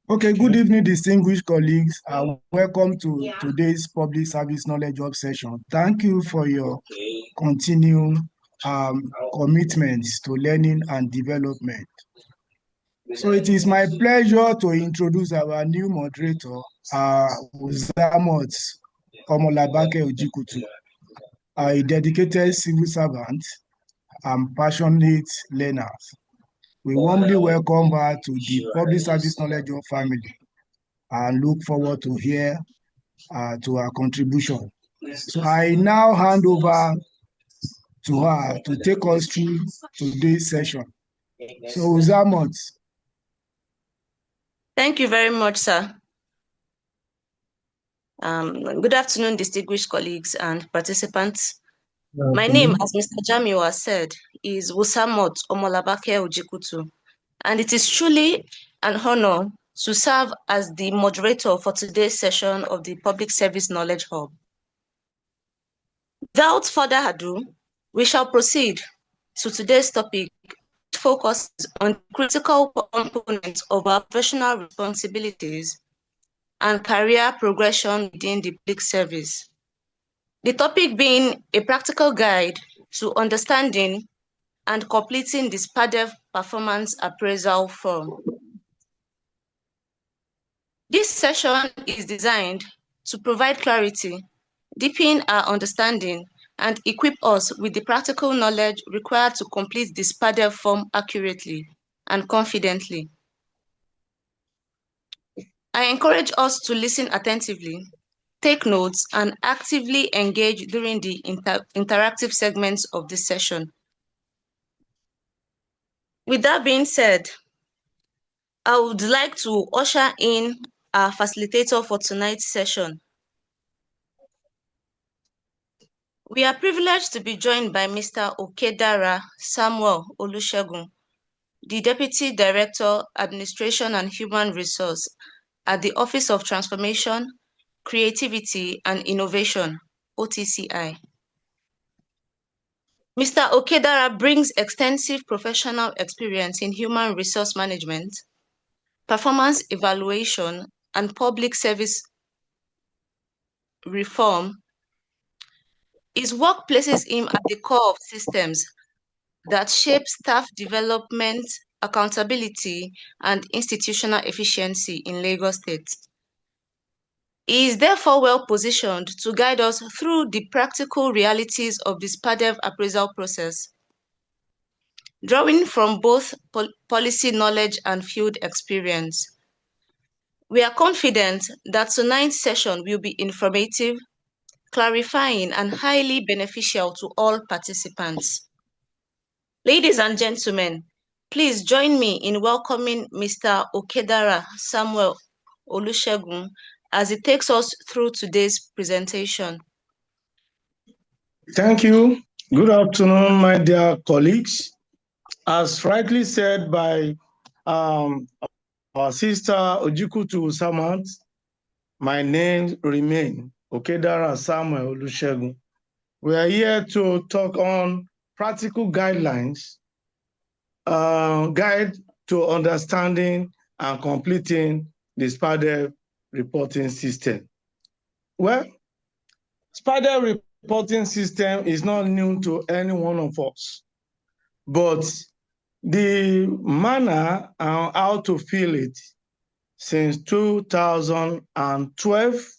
Okay, good evening, distinguished colleagues. Welcome to today's Public Service Knowledge Hub session. Thank you for your continued commitments to learning and development. So it is my pleasure to introduce our new moderator, Uzamot Omolabake Ojikutu, a dedicated civil servant and passionate learner. We warmly welcome her to the Public Service Knowledge Hub family and look forward to hear to her contribution. So I now hand over to her to take us through today's session. So Uzamot. Thank you very much, sir. Good afternoon, distinguished colleagues and participants. My name, as Mr. Jamiwa said, is Wusamot Omolabake Ojikutu, and it is truly an honor to serve as the moderator for today's session of the Public Service Knowledge Hub. Without further ado, we shall proceed to today's topic, which focuses on critical components of our professional responsibilities and career progression within the public service. The topic being a practical guide to understanding and completing the SPADEV performance appraisal form. This session is designed to provide clarity, deepen our understanding, and equip us with the practical knowledge required to complete the SPADEV form accurately and confidently. I encourage us to listen attentively, take notes, and actively engage during the interactive segments of this session. With that being said, I would like to usher in our facilitator for tonight's session. We are privileged to be joined by Mr. Okedara Samuel Olusegun, the Deputy Director, Administration and Human Resource at the Office of Transformation, Creativity and Innovation, OTCI. Mr. Okedara brings extensive professional experience in human resource management, performance evaluation, and public service reform. His work places him at the core of systems that shape staff development, accountability, and institutional efficiency in Lagos State. He is therefore well positioned to guide us through the practical realities of the SPADEV appraisal process, drawing from both policy knowledge and field experience. We are confident that tonight's session will be informative, clarifying, and highly beneficial to all participants. Ladies and gentlemen, please join me in welcoming Mr. Okedara Samuel Olusegun as he takes us through today's presentation. Thank you. Good afternoon, my dear colleagues. As rightly said by our sister Ojikutu Samant, my name remains Okedara Samuel Olusegun. We are here to talk on practical guidelines, guide to understanding and completing the SPADEV reporting system. Well, SPADEV reporting system is not new to any one of us, but the manner and how to fill it since 2012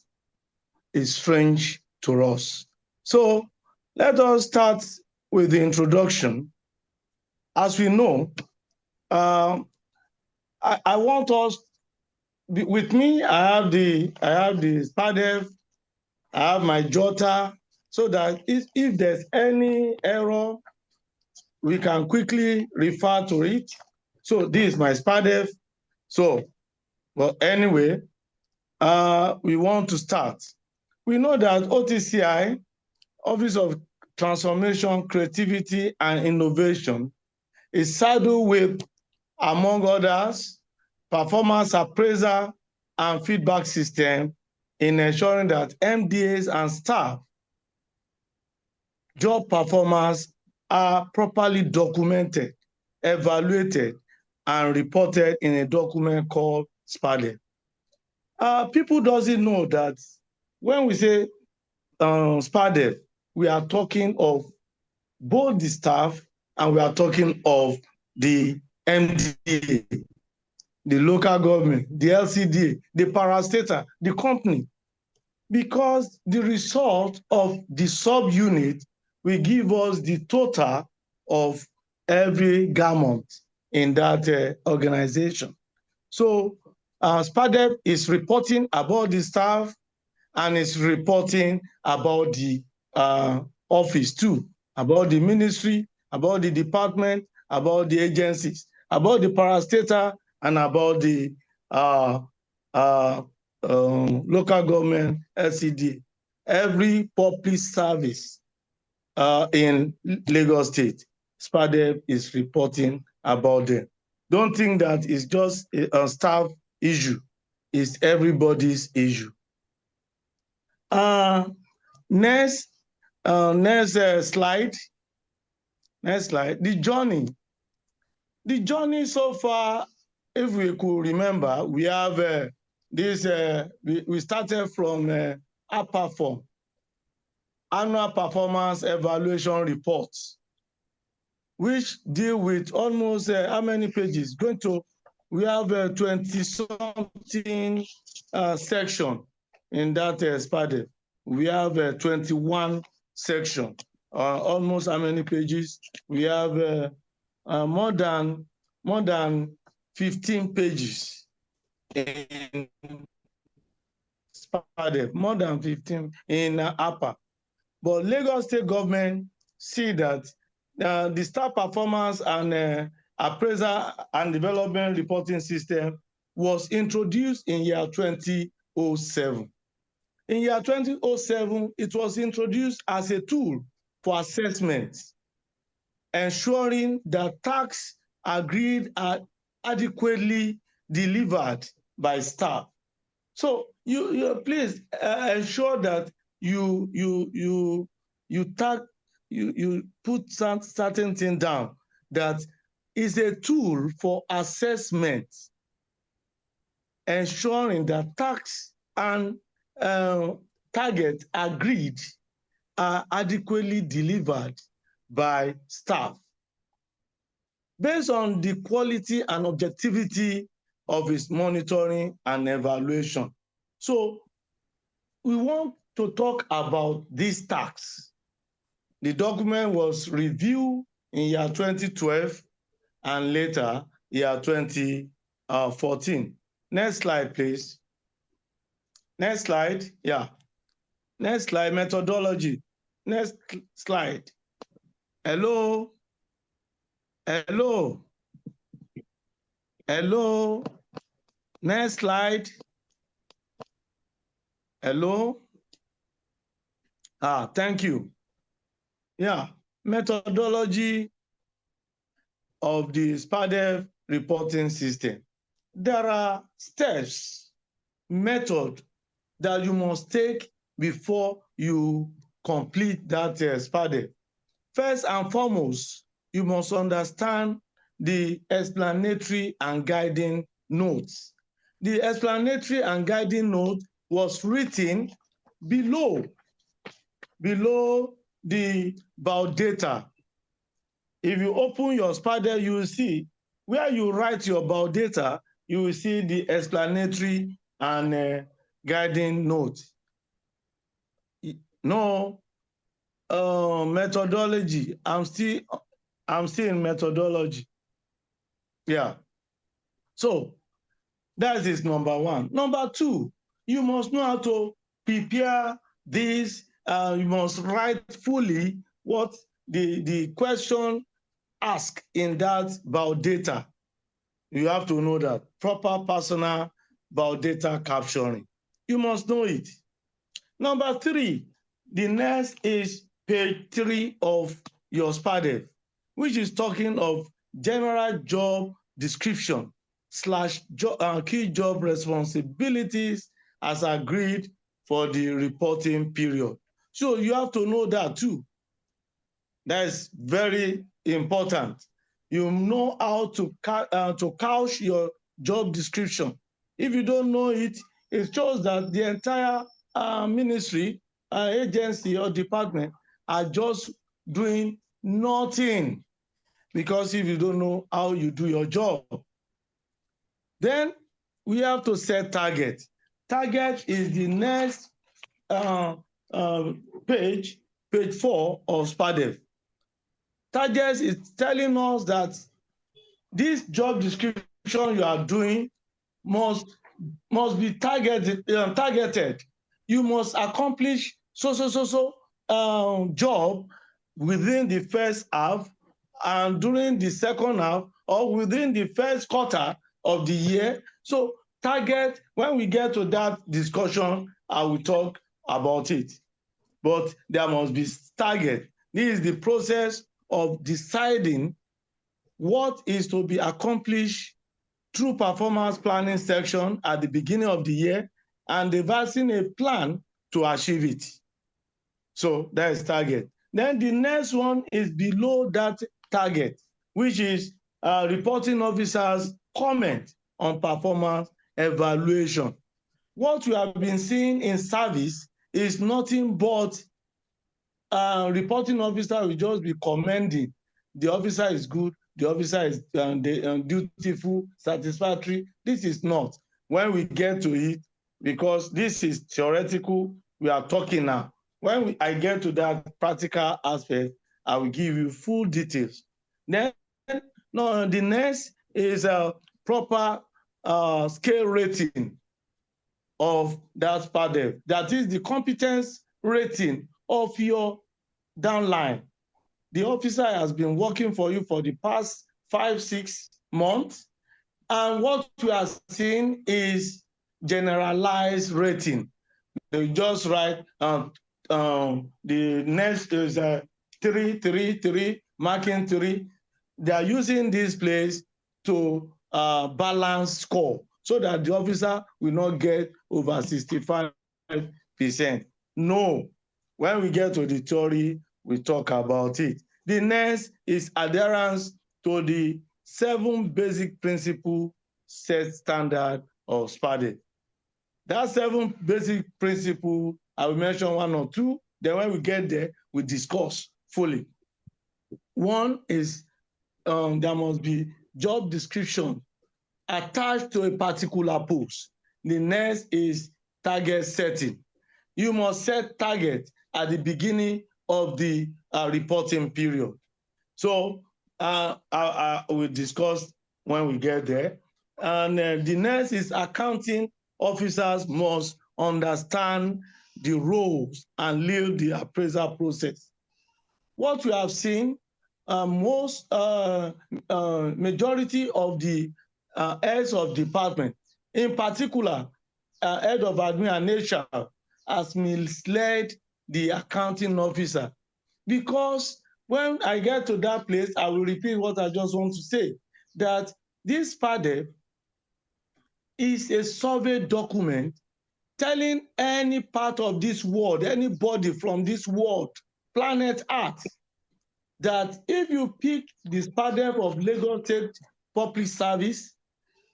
is strange to us. So let us start with the introduction. As we know, I want us, with me, I have the SPADEV, I have my jotter, so that if there's any error, we can quickly refer to it. So this is my SPADEV. So, well, anyway, we want to start. We know that OTCI, Office of Transformation, Creativity and Innovation, is saddled with, among others, performance appraisal and feedback system in ensuring that MDAs and staff job performance are properly documented evaluated, and reported in a document called SPADEV. People doesn't know that when we say SPADEV, we are talking of both the staff and we are talking of the MDA, the local government, the LCDA, the parastatal, the company, because the result of the subunit will give us the total of every garment in that organization. So SPADEV is reporting about the staff and is reporting about the office too, about the ministry, about the department, about the agencies, about the parastatal, and about the local government LCD. Every public service in Lagos State, SPADEV is reporting about them. Don't think that it's just a staff issue. It's everybody's issue. Next slide. Next slide. The journey. The journey so far, if we could remember, we have we started from APAFORM, Annual Performance Evaluation Reports, which deal with almost how many pages? We have 20-something section in that SPADEV. We have 21 section. Almost how many pages? We have more than 15 pages in SPADEV, more than 15 in APA. But Lagos State government see that the staff performance and appraisal and development reporting system was introduced in year 2007. In year 2007, it was introduced as a tool for assessment, ensuring that tasks agreed are adequately delivered by staff. So you please ensure that you put certain thing down that is a tool for assessment, ensuring that tasks and targets agreed are adequately delivered by staff based on the quality and objectivity of its monitoring and evaluation. So we want to talk about these tasks. The document was reviewed in year 2012 and later year 2014. Next slide, please. Next slide, yeah. Next slide, methodology. Next slide. Hello? Hello? Hello? Next slide. Hello? Thank you. Yeah, methodology of the SPADEV reporting system. There are steps, method that you must take before you complete that SPADEV. First and foremost, you must understand the explanatory and guiding notes. The explanatory and guiding note was written below the about data. If you open your SPADEV, you will see where you write your about data, you will see the explanatory and guiding note. No methodology. I'm still in methodology. Yeah. So that is number one. Number two, you must know how to prepare this. You must write fully what the question asked in that about data. You have to know that proper personal about data capturing. You must know it. Number three, the next is page 3 of your SPADEV, which is talking of general job description / key job responsibilities as agreed for the reporting period. So you have to know that too. That is very important. you know how to couch your job description. If you don't know it, it shows that the entire ministry, agency, or department are just doing nothing, because if you don't know how you do your job. Then we have to set target. Target is the next page 4 of SPADEV. Target is telling us that this job description you are doing must be targeted. You must accomplish job within the first half, and during the second half, or within the first quarter of the year. So target, when we get to that discussion, I will talk about it. But there must be target. This is the process of deciding what is to be accomplished through performance planning section at the beginning of the year, and devising a plan to achieve it. So that is target. Then the next one is below that target, which is reporting officers' comment on performance evaluation. What we have been seeing in service is nothing but reporting officer will just be commending. The officer is good, the officer is dutiful, satisfactory. This is not. When we get to it, because this is theoretical, we are talking now. When I get to that practical aspect, I will give you full details. Then, the next is a proper scale rating of that SPADEV. That is the competence rating of your downline. The officer has been working for you for the past 5-6 months, and what we are seeing is generalized rating. They just write the next is 3, 3, 3, marking 3. They are using this place to balance score, so that the officer will not get over 65%. No, when we get to the theory, we talk about it. The next is adherence to the 7 basic principle set standard of SPADEV. That 7 basic principle, I will mention 1 or 2. Then when we get there, we discuss fully. One is there must be job description attached to a particular post. The next is target setting. You must set target at the beginning of the reporting period. So I will discuss when we get there. And the next is accounting officers must understand the roles and lead the appraisal process. What we have seen, majority of the heads of department, in particular, head of admin and HR, has misled the accounting officer. Because when I get to that place, I will repeat what I just want to say, that this SPADEV is a survey document telling any part of this world, anybody from this world, planet Earth, that if you pick the SPADEV of Lagos State Public Service,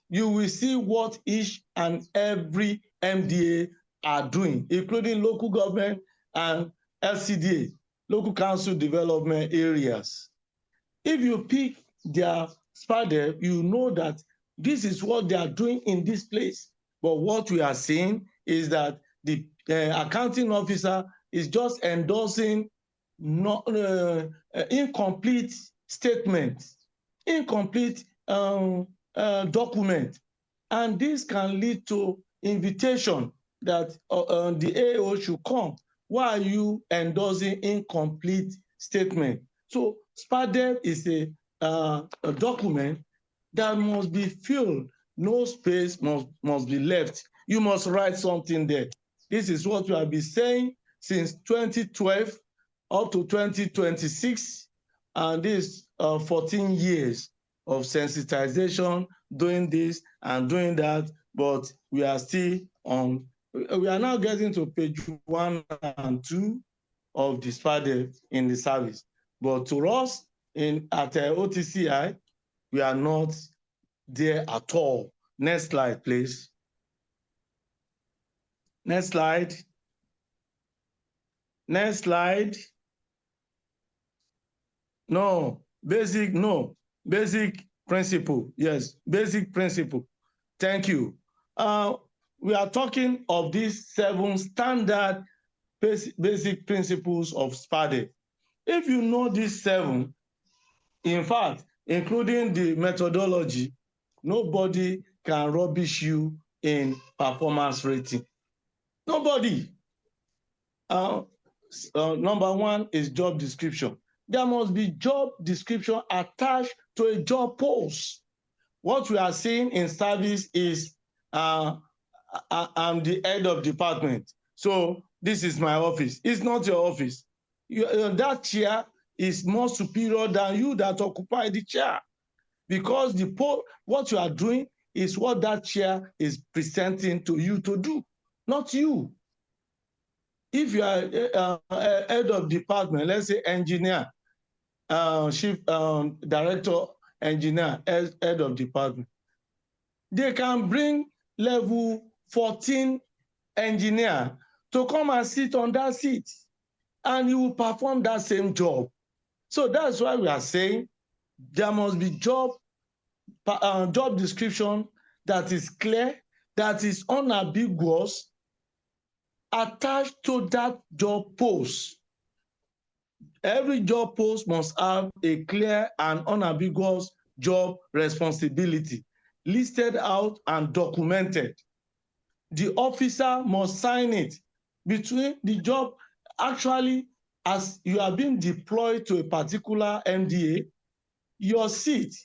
you will see what each and every MDA are doing, including local government and LCDA, local council development areas. If you pick their SPADEV, you know that this is what they are doing in this place. But what we are seeing is that the accounting officer is just endorsing incomplete statements, incomplete document. And this can lead to invitation that the AO should come. Why are you endorsing incomplete statement? So SPADEV is a document that must be filled. No space must be left. You must write something there. This is what we have been saying since 2012 up to 2026, and this 14 years of sensitization, doing this and doing that, but we are still on. We are now getting to page 1 and 2 of the SPADEV in the service. But to us, at OTCI, we are not there at all. Next slide, please. Next slide. Next slide. No, basic principle. Yes, basic principle. Thank you. We are talking of these 7 standard basic principles of SPADEV. If you know these 7, in fact, including the methodology, nobody can rubbish you in performance rating. Nobody. Number 1 is job description. There must be job description attached to a job post. What we are seeing in service is I'm the head of department. So this is my office. It's not your office. That chair is more superior than you that occupy the chair, because what you are doing is what that chair is presenting to you to do, not you. If you are head of department, let's say engineer, chief director, engineer, head of department, they can bring level 14 engineer to come and sit on that seat, and he will perform that same job. So that's why we are saying there must be job description that is clear, that is unambiguous, attached to that job post. Every job post must have a clear and unambiguous job responsibility listed out and documented. The officer must sign it. Between the job, actually, as you are being deployed to a particular MDA, your seat,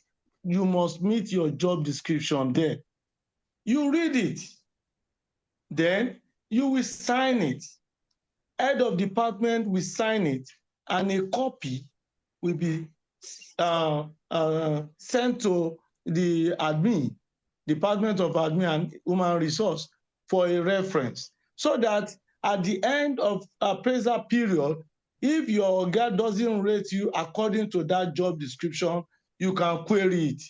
you must meet your job description there. You read it, then you will sign it. Head of department will sign it, and a copy will be sent to the admin, Department of Admin and Human Resource, for a reference, so that at the end of appraisal period, if your guy doesn't rate you according to that job description, you can query it.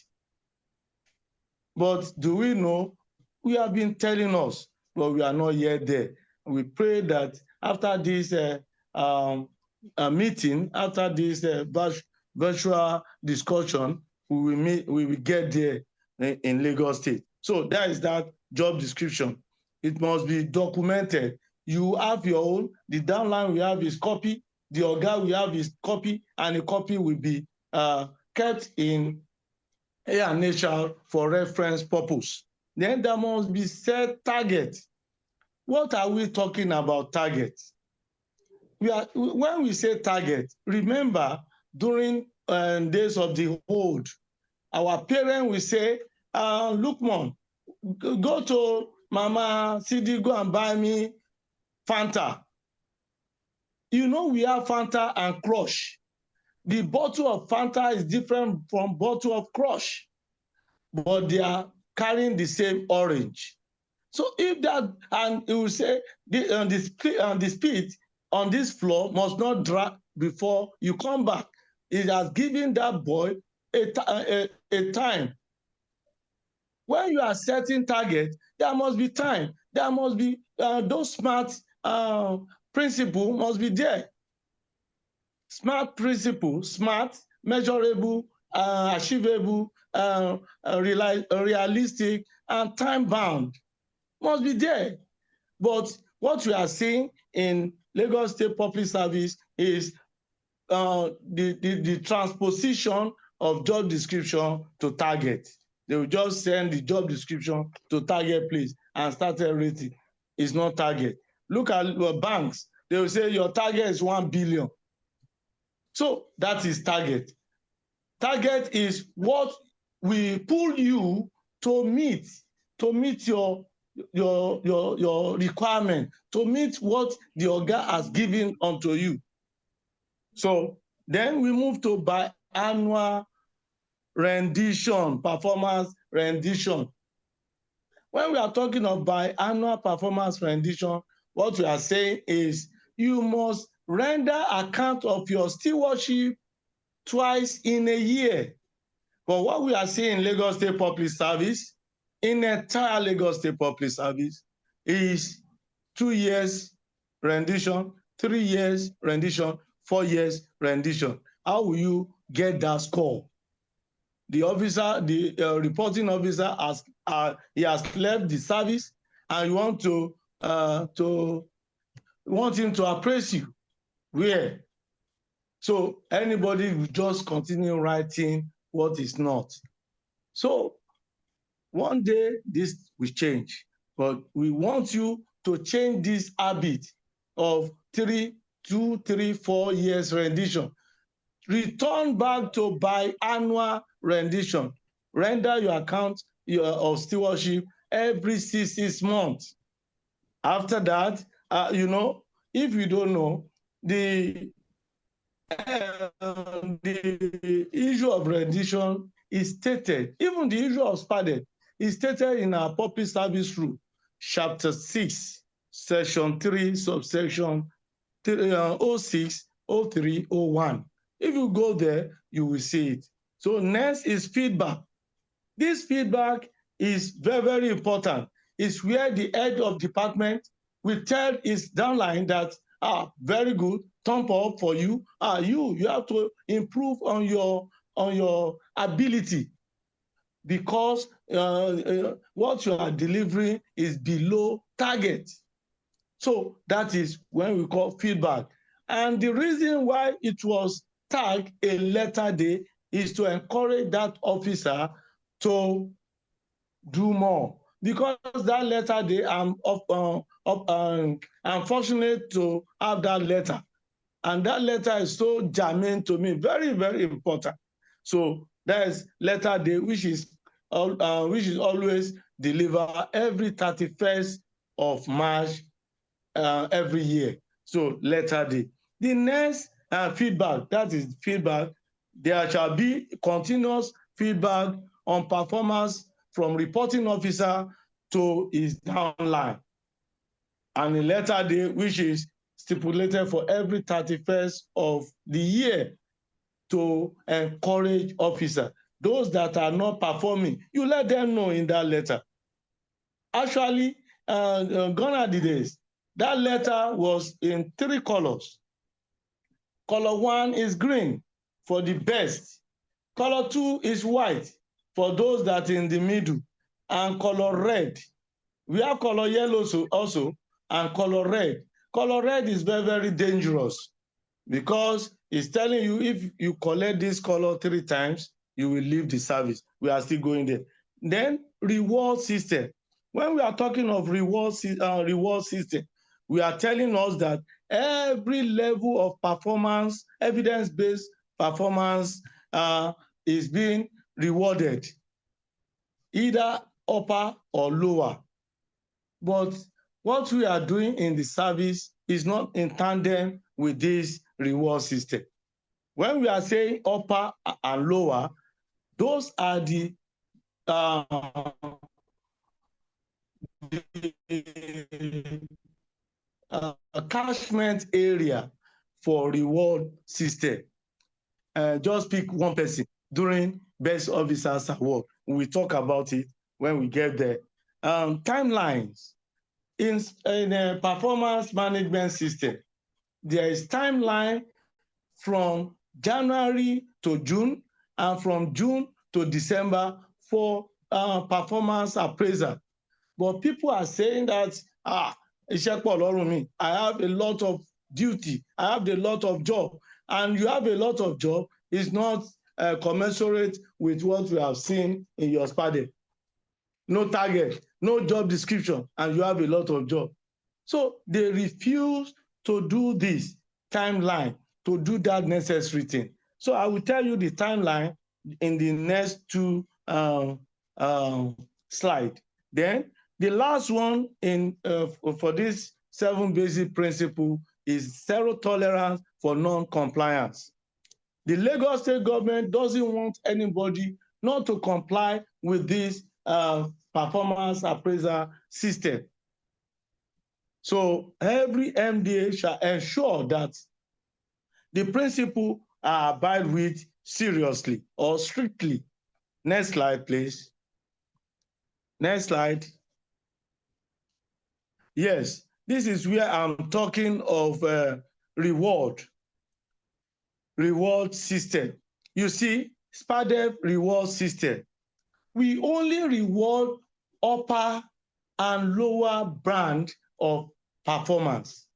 But do we know? We have been telling us, but we are not yet there. We pray that after this meeting, after this virtual discussion, we will get there in Lagos State. So that is that job description. It must be documented. You have your own. The downline we have is copy. The Oga we have is copy, and a copy will be kept in A&HR for reference purpose. Then there must be set target. What are we talking about target? When we say target, remember during days of the hold, our parents will say, look, mom, go to Mama CD, go and buy me Fanta. You know, we have Fanta and Crush. The bottle of Fanta is different from bottle of Crush, but they are carrying the same orange. So if that, and it will say the speed on this floor must not drag before you come back. It has given that boy a time. When you are setting target, there must be time. There must be those smart principle must be there. Smart principle, smart, measurable, achievable, realistic, and time bound must be there. But what we are seeing in Lagos State Public Service is the transposition of job description to target. They will just send the job description to target place and start rating. It's not target. Look at banks. They will say your target is 1 billion. So that is target. Target is what we pull you to meet your requirement, to meet what the Oga has given unto you. So then we move to biannual rendition, performance rendition. When we are talking of biannual performance rendition, what we are saying is you must render account of your stewardship twice in a year. But what we are seeing in Lagos State Public Service, in entire Lagos State Public Service, is 2 years rendition, 3 years rendition, 4 years rendition. How will you get that score? The officer, the reporting officer, he has left the service, and you want him to appraise you. Where? So anybody will just continue writing what is not. So one day this will change, but we want you to change this habit of 2, 3, 4 years rendition. Return back to biannual rendition. Render your account of stewardship every 6 months. After that, if you don't know, the issue of rendition is stated, even the issue of SPADEV is stated in our Public Service Rule, Chapter 6, Section 3, subsection 06, 03, 01. If you go there, you will see it. So next is feedback. This feedback is very, very important. It's where the head of department will tell his downline that, very good, thumb up for you. You have to improve on your ability, because what you are delivering is below target. So that is when we call feedback. And the reason why it was tagged a letter day is to encourage that officer to do more. Because that letter day, I'm fortunate to have that letter. And that letter is so germane to me, very, very important. So that is letter day, which is always delivered every 31st of March every year. So letter day. The next feedback, that is feedback, there shall be continuous feedback on performance from reporting officer to his downline. And a letter day, which is stipulated for every 31st of the year, to encourage officers. Those that are not performing, you let them know in that letter. Actually, gone are the days. That letter was in 3 colors. Color 1 is green for the best. Color 2 is white for those that are in the middle. And color red. We have color yellow also, and color red. Color red is very, very dangerous, because it's telling you if you collect this color 3 times, you will leave the service. We are still going there. Then reward system. When we are talking of reward system, we are telling us that every level of performance, evidence-based performance, is being rewarded, either upper or lower. But what we are doing in the service is not in tandem with this reward system. When we are saying upper and lower, those are the catchment area for reward system. Just pick one person during Best Officers Award. We talk about it when we get there. Timelines. In a performance management system, there is timeline from January to June and from June to December for performance appraisal. But people are saying that, iṣẹ́ pọ̀ lọ́rùn mi, I have a lot of duty, I have a lot of job, and you have a lot of job is not commensurate with what we have seen in your SPADEV. No target, no job description, and you have a lot of job. So they refuse to do this timeline, to do that necessary thing. So I will tell you the timeline in the next 2 slides. Then the last one for this 7 basic principle is zero tolerance for non-compliance. The Lagos State government doesn't want anybody not to comply with this performance appraisal system. So every MDA shall ensure that the principle are abided with seriously or strictly. Next slide, please. Next slide. Yes, this is where I'm talking of reward system. You see, SPADEV reward system. We only reward upper and lower band of performance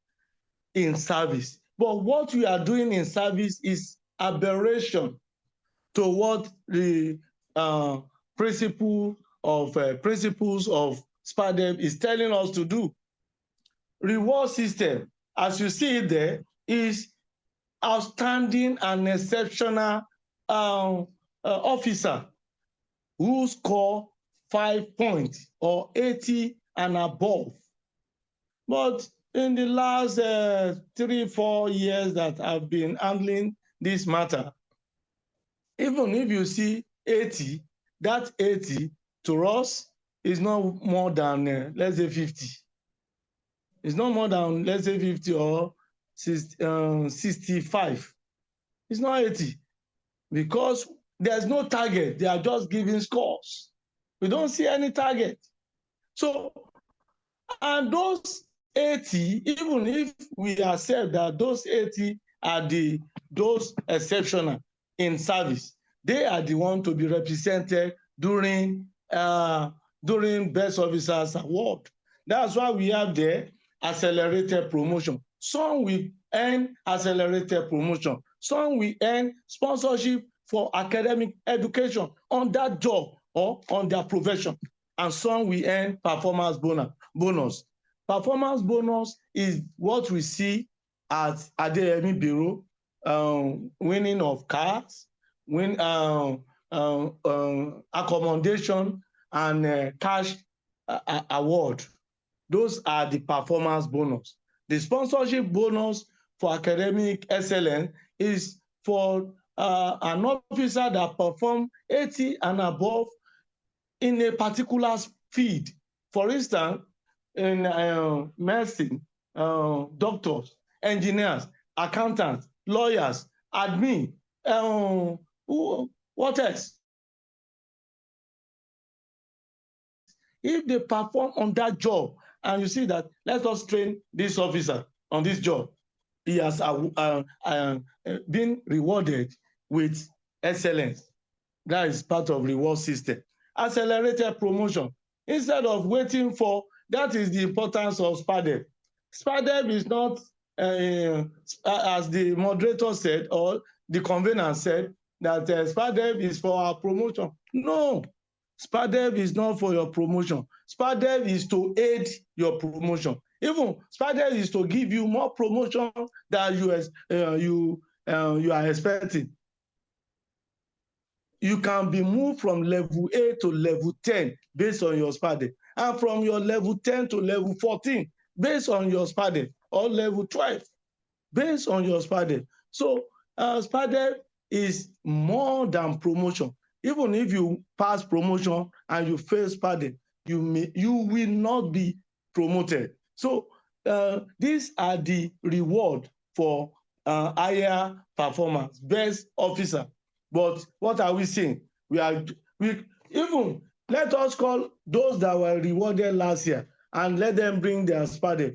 in service. But what we are doing in service is aberration to what the principles of SPADEV is telling us to do. Reward system, as you see it there, is outstanding and exceptional officer who score 5 points or 80 and above. But in the last 3-4 years that I've been handling this matter, even if you see 80, that 80 to us is not more than, let's say, 50. It's not more than, let's say, 50 or 65. It's not 80 because there's no target. They are just giving scores. We don't see any target. So, and those 80, even if we accept that those 80 are those exceptional in service, they are the one to be represented during Best Officers Award. That's why we have the accelerated promotion. Some will earn accelerated promotion. Some will earn sponsorship for academic education on that job or on their profession. And some will earn performance bonus. Performance bonus is what we see at Adeyemi Bureau, winning of cars, accommodation, and cash award. Those are the performance bonus. The sponsorship bonus for academic excellence is for an officer that performs 80 and above in a particular field. For instance, in medicine, doctors, engineers, accountants, lawyers, admin, what else? If they perform on that job and you see that, let us train this officer on this job, he has been rewarded with excellence. That is part of reward system. Accelerated promotion. Instead of waiting for, that is the importance of SPADEV. SPADEV is not, as the moderator said, or the convener said, that SPADEV is for our promotion. No, SPADEV is not for your promotion. SPADEV is to aid your promotion. Even SPADEV is to give you more promotion than you are expecting. You can be moved from level A to level 10 based on your SPADEV, and from your level 10 to level 14 based on your SPADEV, or level 12 based on your SPADEV. So SPADEV is more than promotion. Even if you pass promotion and you fail SPADEV, you will not be promoted. So these are the reward for higher performance, best officer. But what are we saying? We even let us call those that were rewarded last year and let them bring their SPADEV.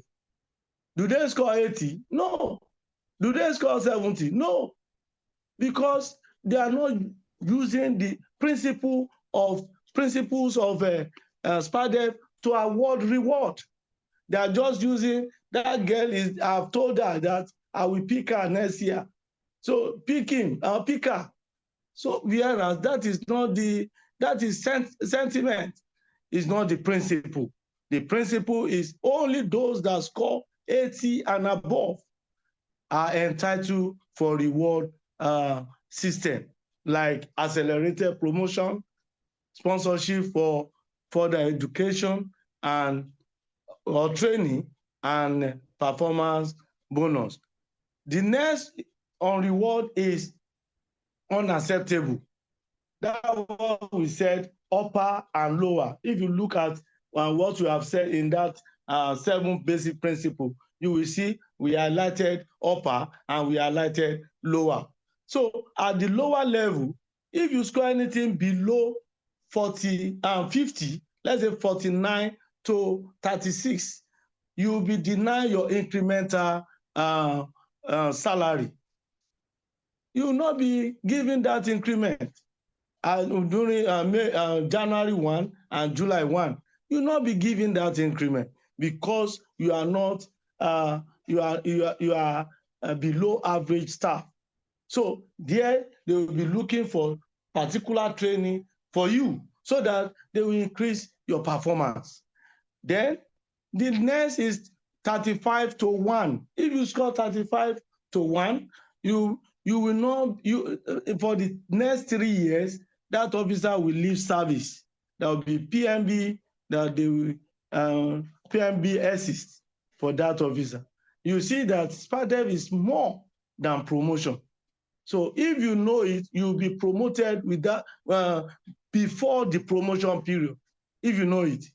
Do they score 80? No. Do they score 70? No. Because they are not using the principles of SPADEV to award reward. They are just using, that girl is, I've told her that I will pick her next year. So pick him, I'll pick her. So whereas that is not sentiment, is not the principle. The principle is only those that score 80 and above are entitled for reward system, like accelerated promotion, sponsorship for further education or training, and performance bonus. The next on reward is unacceptable. That's what we said, upper and lower. If you look at what we have said in that 7 basic principle, you will see we highlighted upper and we highlighted lower. So at the lower level, if you score anything below 50, let's say 49 to 36, you will be denied your incremental salary. You will not be given that increment during January 1 and July 1. You will not be given that increment because you are not below average staff. So there they will be looking for particular training for you so that they will increase your performance. Then the next is 35 to 1. If you score 35 to 1, you will not, for the next 3 years, that officer will leave service. There will be PMB, that they will PMB assist for that officer. You see that SPADEV is more than promotion. So if you know it, you'll be promoted with that before the promotion period, if you know it.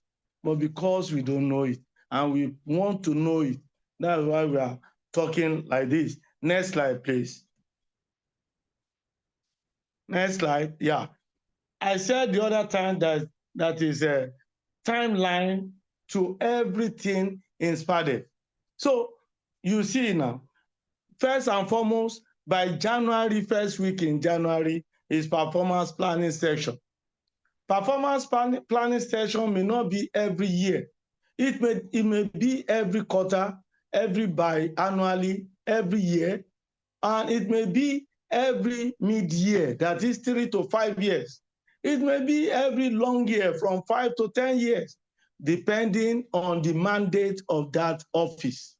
But because we don't know it and we want to know it, that's why we are talking like this. Next slide, please. Next slide. Yeah. I said the other time that is a timeline to everything in SPADEV. So you see now, first and foremost, by January, first week in January, is performance planning session. Performance planning session may not be every year. It may be every quarter, every biannually, every year, and it may be every mid-year, that is 3 to 5 years. It may be every long year from 5 to 10 years, depending on the mandate of that office.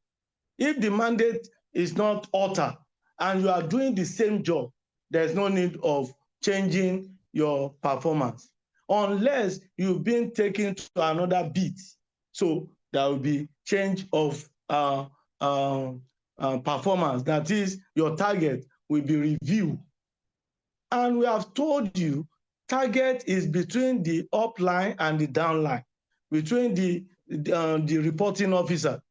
If the mandate is not altered and you are doing the same job, there's no need of changing your performance unless you've been taken to another beat. So there will be change of performance. That is, your target will be reviewed. And we have told you, target is between the upline and the downline, between the reporting officer.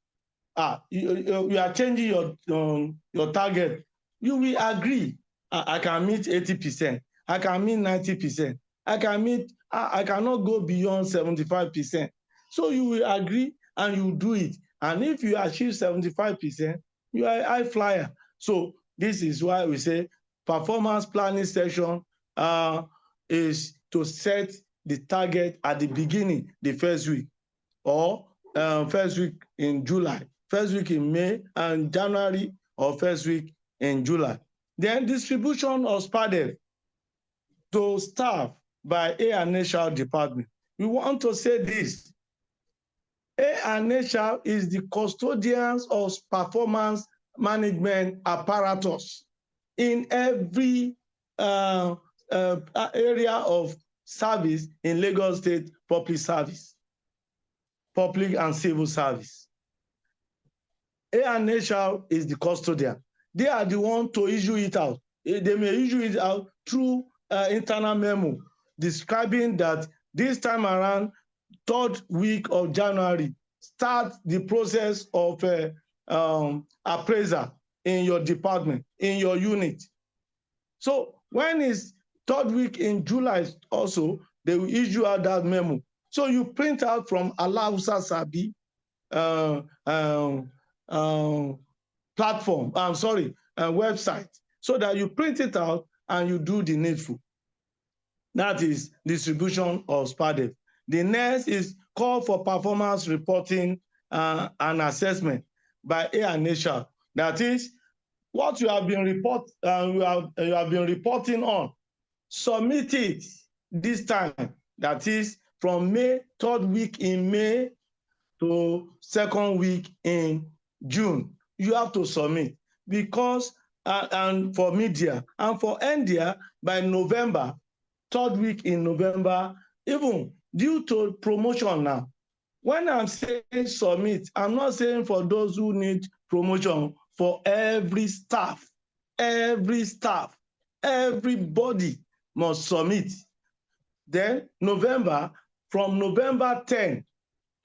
You are changing your target. You will agree. I can meet 80%. I can meet 90%. I cannot go beyond 75%. So you will agree and you do it. And if you achieve 75%, you are a high flyer. So this is why we say performance planning session is to set the target at the beginning, the first week, or first week in July, first week in May and January, or first week in July. Then distribution of SPADEV to staff by A&HR department. We want to say this. A&HR is the custodians of performance management apparatus in every area of service in Lagos State public service, public and civil service. A&HR is the custodian. They are the one to issue it out. They may issue it out through internal memo describing that this time around, 3rd week of January, start the process of appraisal in your department, in your unit. So when it's 3rd week in July also, they will issue out that memo. So you print out from Alausa Sabi platform, website, so that you print it out and you do the needful. That is distribution of SPADEV. The next is call for performance reporting and assessment by A&HR. That is what you have been reporting on. Submit it this time. That is from May, 3rd week in May to 2nd week in June. You have to submit because and for media and for India by November, 3rd week in November, even due to promotion now. When I'm saying submit, I'm not saying for those who need promotion, for every staff, everybody must submit. Then November, from November 10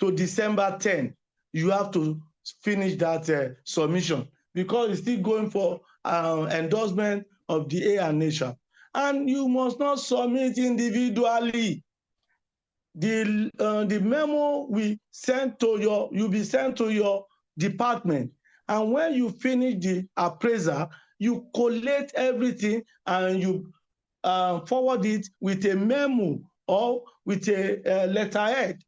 to December 10, you have to finish that submission because it's still going for endorsement of the A&HR. And you must not submit individually. the memo we send to you'll be sent to your department. And when you finish the appraisal, you collate everything and you forward it with a memo or with a letterhead,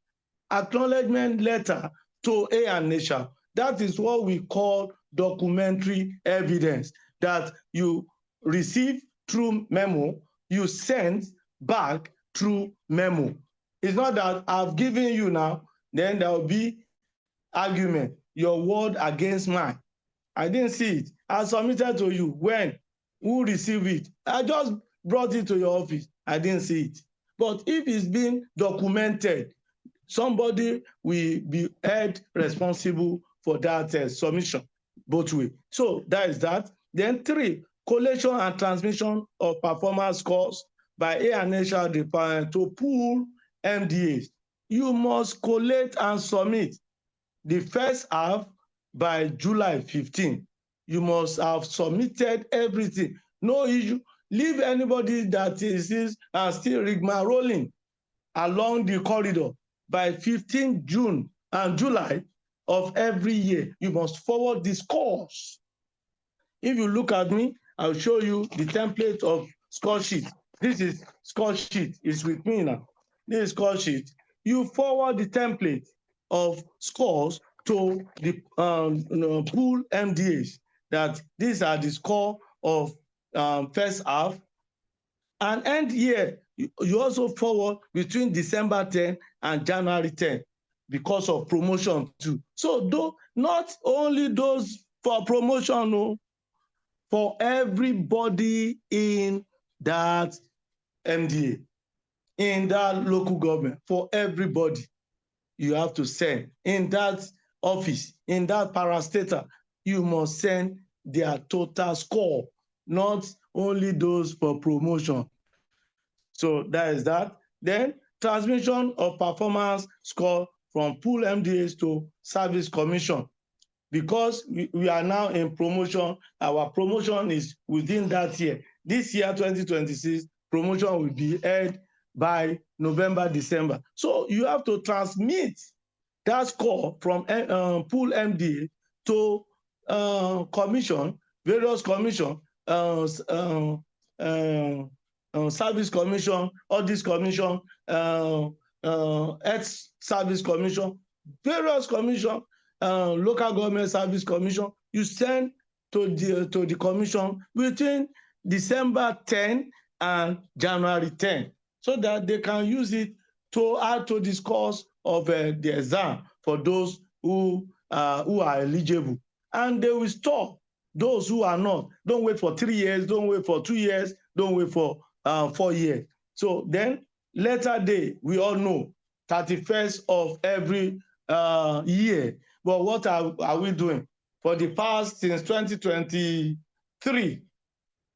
acknowledgement letter to A&H. That is what we call documentary evidence that you receive through memo, you send back through memo. It's not that I've given you now, then there will be argument, your word against mine. I didn't see it. I submitted to you. When? Who received it? I just brought it to your office. I didn't see it. But if it's been documented, somebody will be held responsible for that submission both ways. So that is that. Then 3, collation and transmission of performance scores by A&H department to pool MDAs. You must collate and submit the first half by July 15. You must have submitted everything. No issue. Leave anybody that is still rigmaroling along the corridor. By 15 June and July of every year, you must forward the scores. If you look at me, I'll show you the template of score sheet. This is score sheet. It's with me now. This is score sheet. You forward the template of scores to the pool MDAs, that these are the score of first half. And end year, you also forward between December 10 and January 10 because of promotion too. So not only those for promotion, no, for everybody in that MDA, in that local government, for everybody, you have to send. In that office, in that parastatal, you must send their total score, not only those for promotion. So that is that. Then transmission of performance score from pool MDAs to service commission. Because we are now in promotion, our promotion is within that year. This year, 2026, promotion will be held by November, December. So you have to transmit that score from pool MDA to commission, various commission, service commission, audit commission, health service commission, various commission, local government service commission. You send to the commission between December 10 and January 10, so that they can use it to add to the scores of the exam for those who are eligible. And they will stop those who are not. Don't wait for 3 years, don't wait for 2 years, don't wait for 4 years. So then letter day, we all know, 31st of every year. But what are we doing? For the past, since 2023,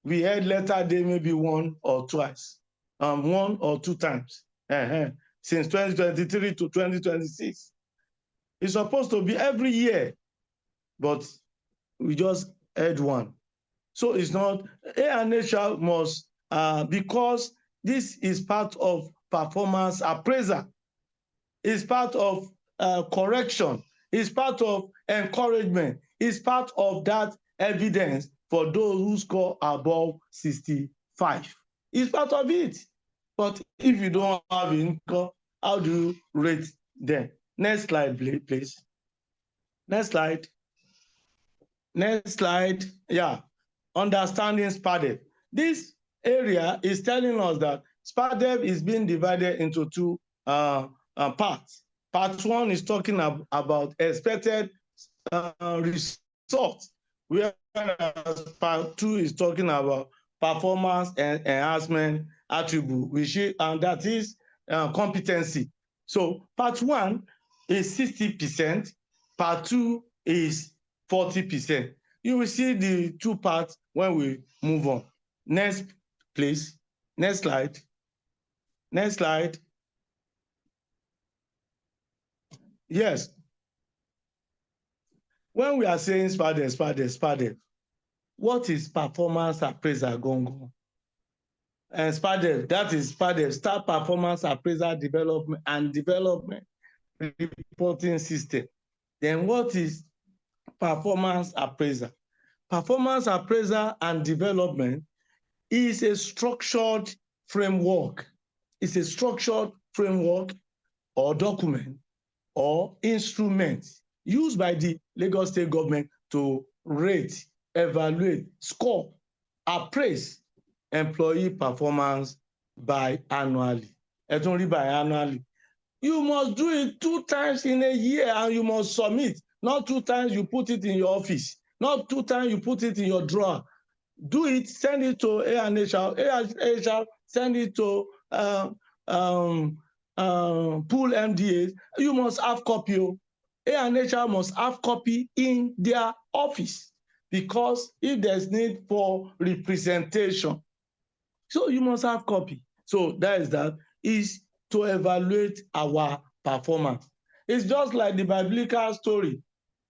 we had letter day maybe one or twice, 1 or 2 times. Since 2023 to 2026. It's supposed to be every year, but we just had one. So it's not, A&H must, because this is part of performance appraisal, it's part of correction, it's part of encouragement, it's part of that evidence for those who score above 65. It's part of it. But if you don't have income, how do you rate them? Next slide, please. Next slide. Next slide. Yeah. Understanding SPADEV. This area is telling us that SPADEV is being divided into 2 parts. Part 1 is talking about expected results, whereas part 2 is talking about performance and enhancement attribute, and that is competency. So part 1 is 60%, part 2 is 40%. You will see the 2 parts when we move on. Next, please. Next slide. Next slide. Yes. When we are saying SPADEV, what is performance appraisal going on? SPADEV, that is SPADEV, Staff Performance Appraisal Development and Development Reporting System. Then what is performance appraisal? Performance appraisal and development is a structured framework. It's a structured framework or document or instrument used by the Lagos State government to rate, evaluate, score, appraise employee performance biannually. Ẹ tún rí biannually. You must do it 2 times in a year and you must submit. Not 2 times you put it in your office. Not 2 times you put it in your drawer. Do it, send it to A&HR. A&HR send it to pool MDAs. You must have copy. A&HR must have copy in their office because if there's need for representation, so you must have copy. So that is to evaluate our performance. It's just like the biblical story,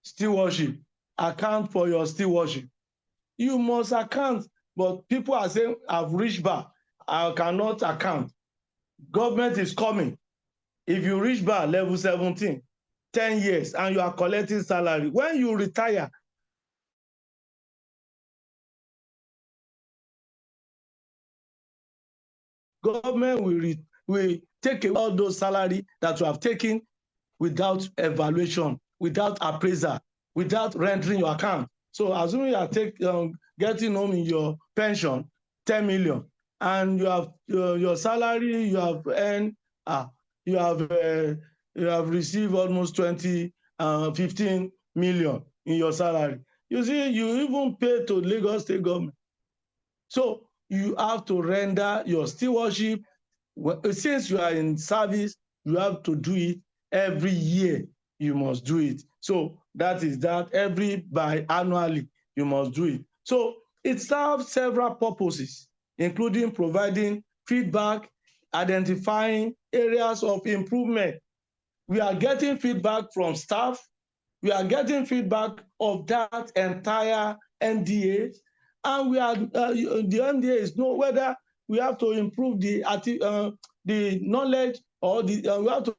stewardship. Account for your stewardship. You must account, but people are saying, I've reached bar, I cannot account. Government is coming. If you reach bar level 17, 10 years, and you are collecting salary, when you retire, government will take away all those salary that you have taken without evaluation, without appraisal, without rendering your account. So assuming you are getting home in your pension 10 million and you have your salary you have earned, you have received almost 15 million in your salary. You see, you even pay to Lagos State government. So you have to render your stewardship. Since you are in service, you have to do it every year. You must do it. So that is that. Every biannually, you must do it. So it serves several purposes, including providing feedback, identifying areas of improvement. We are getting feedback from staff. We are getting feedback of that entire NDA. And we are the NDA is know whether we have to improve the knowledge or we have to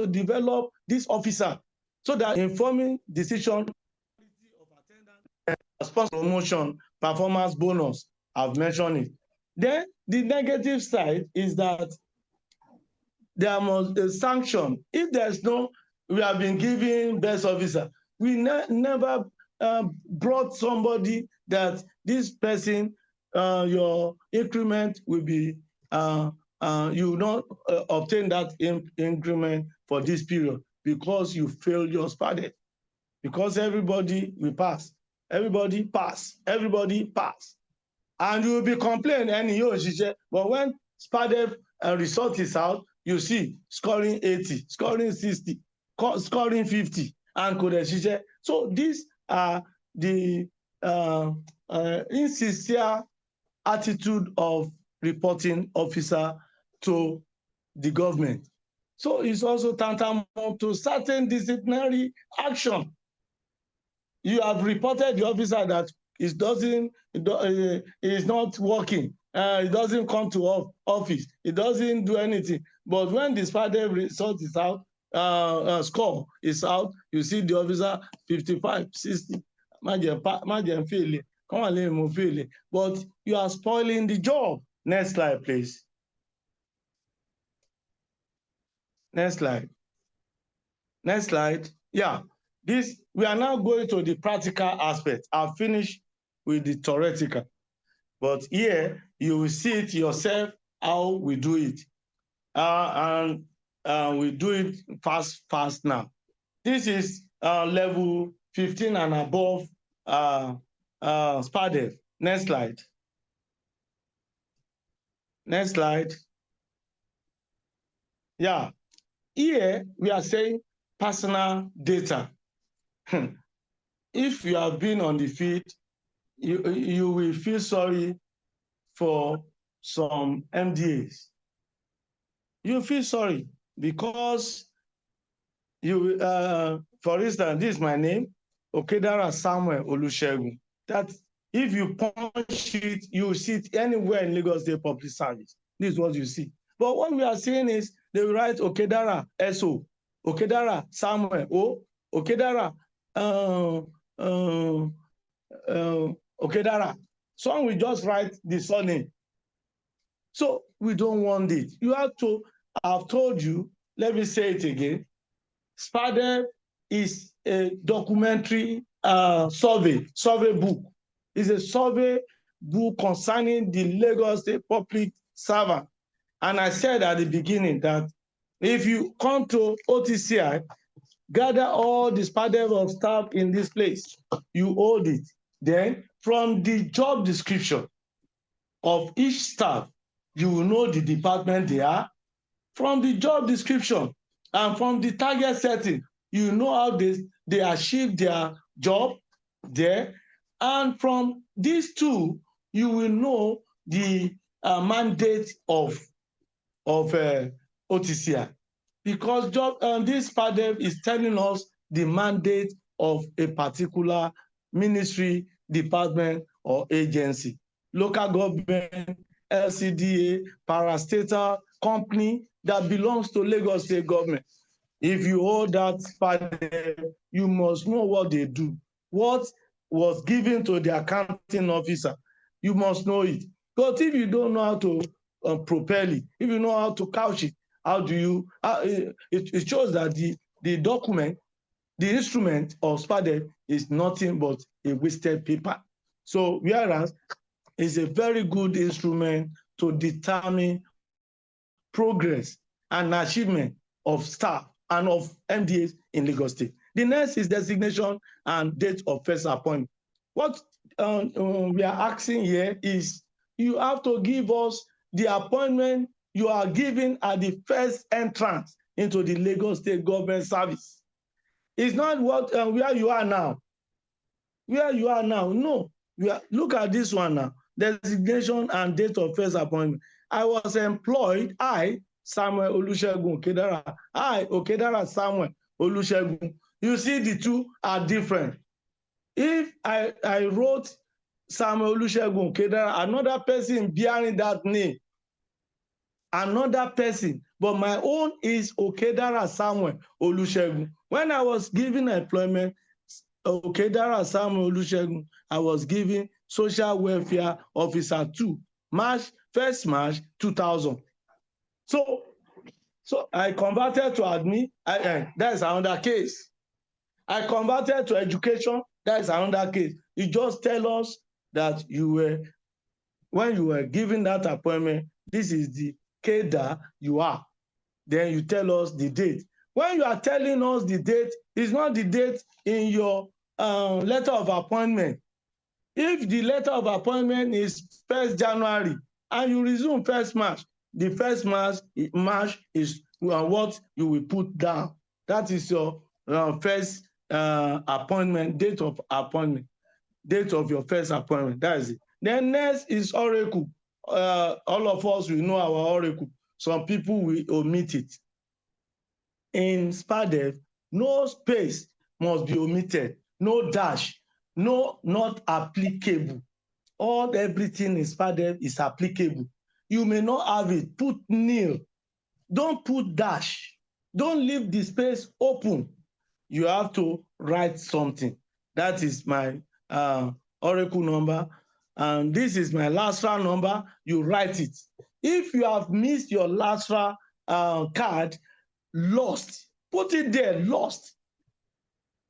develop this officer so that informing decision of attendance, response, promotion, performance bonus. I've mentioned it. Then the negative side is that there must be sanction. If there's no, we have been given best officer. We never brought somebody that this person, your increment will be, you will not obtain that increment for this period because you failed your SPADEV. Because everybody will pass. Everybody pass. Everybody pass. And you will be complaining, but when SPADEV result is out, you see scoring 80, scoring 60, scoring 50, and Kodeshishe. So these are the insincere attitude of reporting officer to the government. So it's also tantamount to certain disciplinary action. You have reported the officer that is not working. It doesn't come to office. It doesn't do anything. But when the SPADEV result is out, score is out, you see the officer 55, 60. But you are spoiling the job. Next slide, please. Next slide. Next slide. Yeah. We are now going to the practical aspect. I've finished with the theoretical. But here, you will see it yourself how we do it. And we do it fast now. This is level 15 and above SPADEV. Next slide. Next slide. Yeah. Here, we are saying personal data. If you have been on the field, you will feel sorry for some MDAs. You feel sorry because you, for instance, this is my name, Okedara Samuel Olusegun. That if you punch it, you see it anywhere in Lagos State Public Service. This is what you see. But what we are saying is they will write Okedara SO, Okedara Samuel O, Okedara Okedara. Some will just write the surname. So we don't want it. You have to, I've told you, let me say it again. SPADEV is a documentary survey book. It's a survey book concerning the Lagos State public servant. And I said at the beginning that if you come to OTCI, gather all the SPADEV of staff in this place, you hold it. Then from the job description of each staff, you will know the department they are. From the job description and from the target setting, you know how they achieve their job there. And from these two, you will know the mandate of OTCI. Because this SPADEV is telling us the mandate of a particular ministry, department, or agency. Local government, LCDA, parastatal company that belongs to Lagos State government. If you hold that SPADEV, you must know what they do. What was given to the accounting officer, you must know it. But if you don't know how to propel it, if you know how to couch it, how do you, it shows that the document, the instrument of SPADEV is nothing but a wasted paper. So whereas it's a very good instrument to determine progress and achievement of staff and of MDAs in Lagos State. The next is designation and date of first appointment. What we are asking here is you have to give us the appointment you are given at the first entrance into the Lagos State government service. It's not what where you are now. Where you are now, no. Look at this one now. Designation and date of first appointment. I was employed, Samuel Olusegun Okedara. Okedara Samuel Olusegun. You see the two are different. If I wrote Samuel Olusegun Okedara, another person bearing that name, another person, but my own is Okedara Samuel Olusegun. When I was given employment, Okedara Samuel Olusegun, I was given Social Welfare Officer 2, March 2000. So I converted to admin, that is another case. I converted to education, that is another case. You just tell us that when you were given that appointment, this is the cadre you are. Then you tell us the date. When you are telling us the date, it's not the date in your letter of appointment. If the letter of appointment is 1st January and you resume 1st March, the 1st March is what you will put down. That is your first appointment, date of appointment, date of your first appointment. That is it. Then next is Oracle. All of us will know our Oracle. Some people will omit it. In SPADEV, no space must be omitted, no dash, no not applicable. Everything in SPADEV is applicable. You may not have it, put nil. Don't put dash. Don't leave the space open. You have to write something. That is my Oracle number. And this is my LASRA number. You write it. If you have missed your LASRA card, lost, put it there, lost.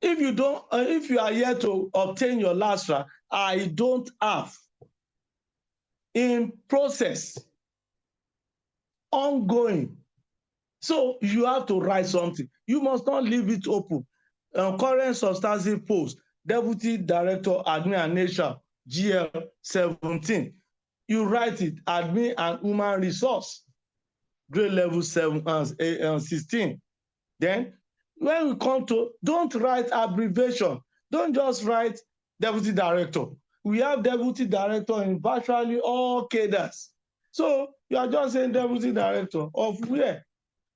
If you don't, if you are here to obtain your LASRA, I don't have. In process, ongoing. So you have to write something. You must not leave it open. Current substantive post, Deputy Director, Admin and Nature, GL 17. You write it, Admin and Human Resource, grade level 16. Then when we come to, don't write abbreviation. Don't just write Deputy Director. we have deputy director in virtually all cadres. So you are just saying deputy director of where?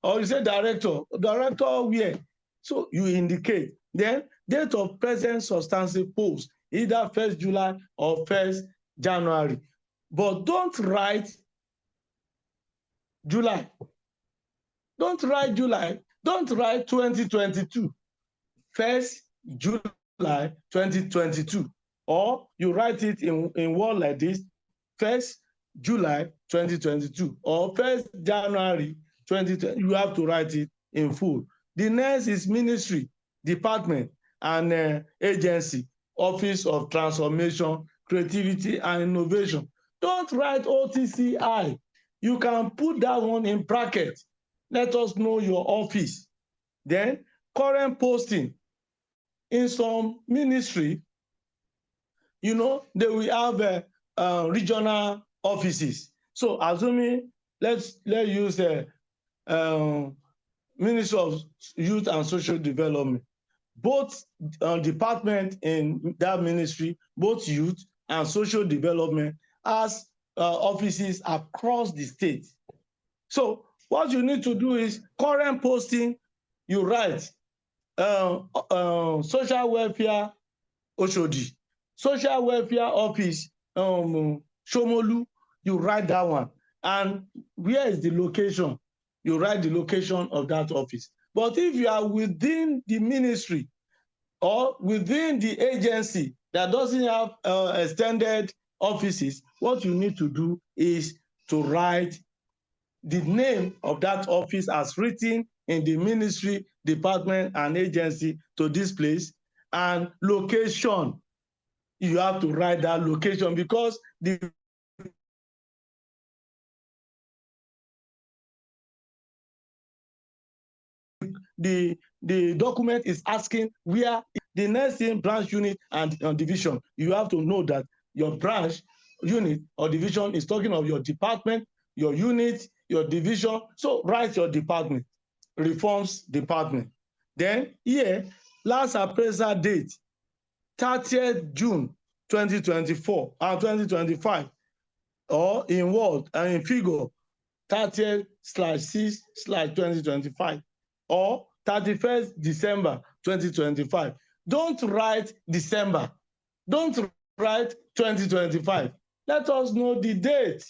Or you say director where? So you indicate. Then date of present substantive post, either 1st July or 1st January. But don't write July. Don't write July. Don't write 2022. 1st July 2022. Or you write it in word like this, 1st July 2022 or 1st January 2020. You have to write it in full. The next is ministry, department, and agency, Office of Transformation, Creativity, and Innovation. Don't write OTCI. You can put that one in bracket. Let us know your office. Then current posting. In some ministry, you know, they will have regional offices. So assuming, let's use Ministry of Youth and Social Development. Both department in that ministry, both youth and social development, has offices across the state. So what you need to do is current posting, you write social welfare Oshodi, social welfare office Shomolu, you write that one. And where is the location? You write the location of that office. But if you are within the ministry or within the agency that doesn't have extended offices, what you need to do is to write the name of that office as written in the ministry, department, and agency to this place, and location. You have to write that location because the document is asking where the next thing, branch, unit, and division. You have to know that your branch, unit, or division is talking of your department, your unit, your division. So write your department, reforms department. Then here, last appraisal date, 30th June 2024 and 2025, or in word and in figure, 30/6/2025, or 31st December 2025. Don't write December. Don't write 2025. Let us know the date.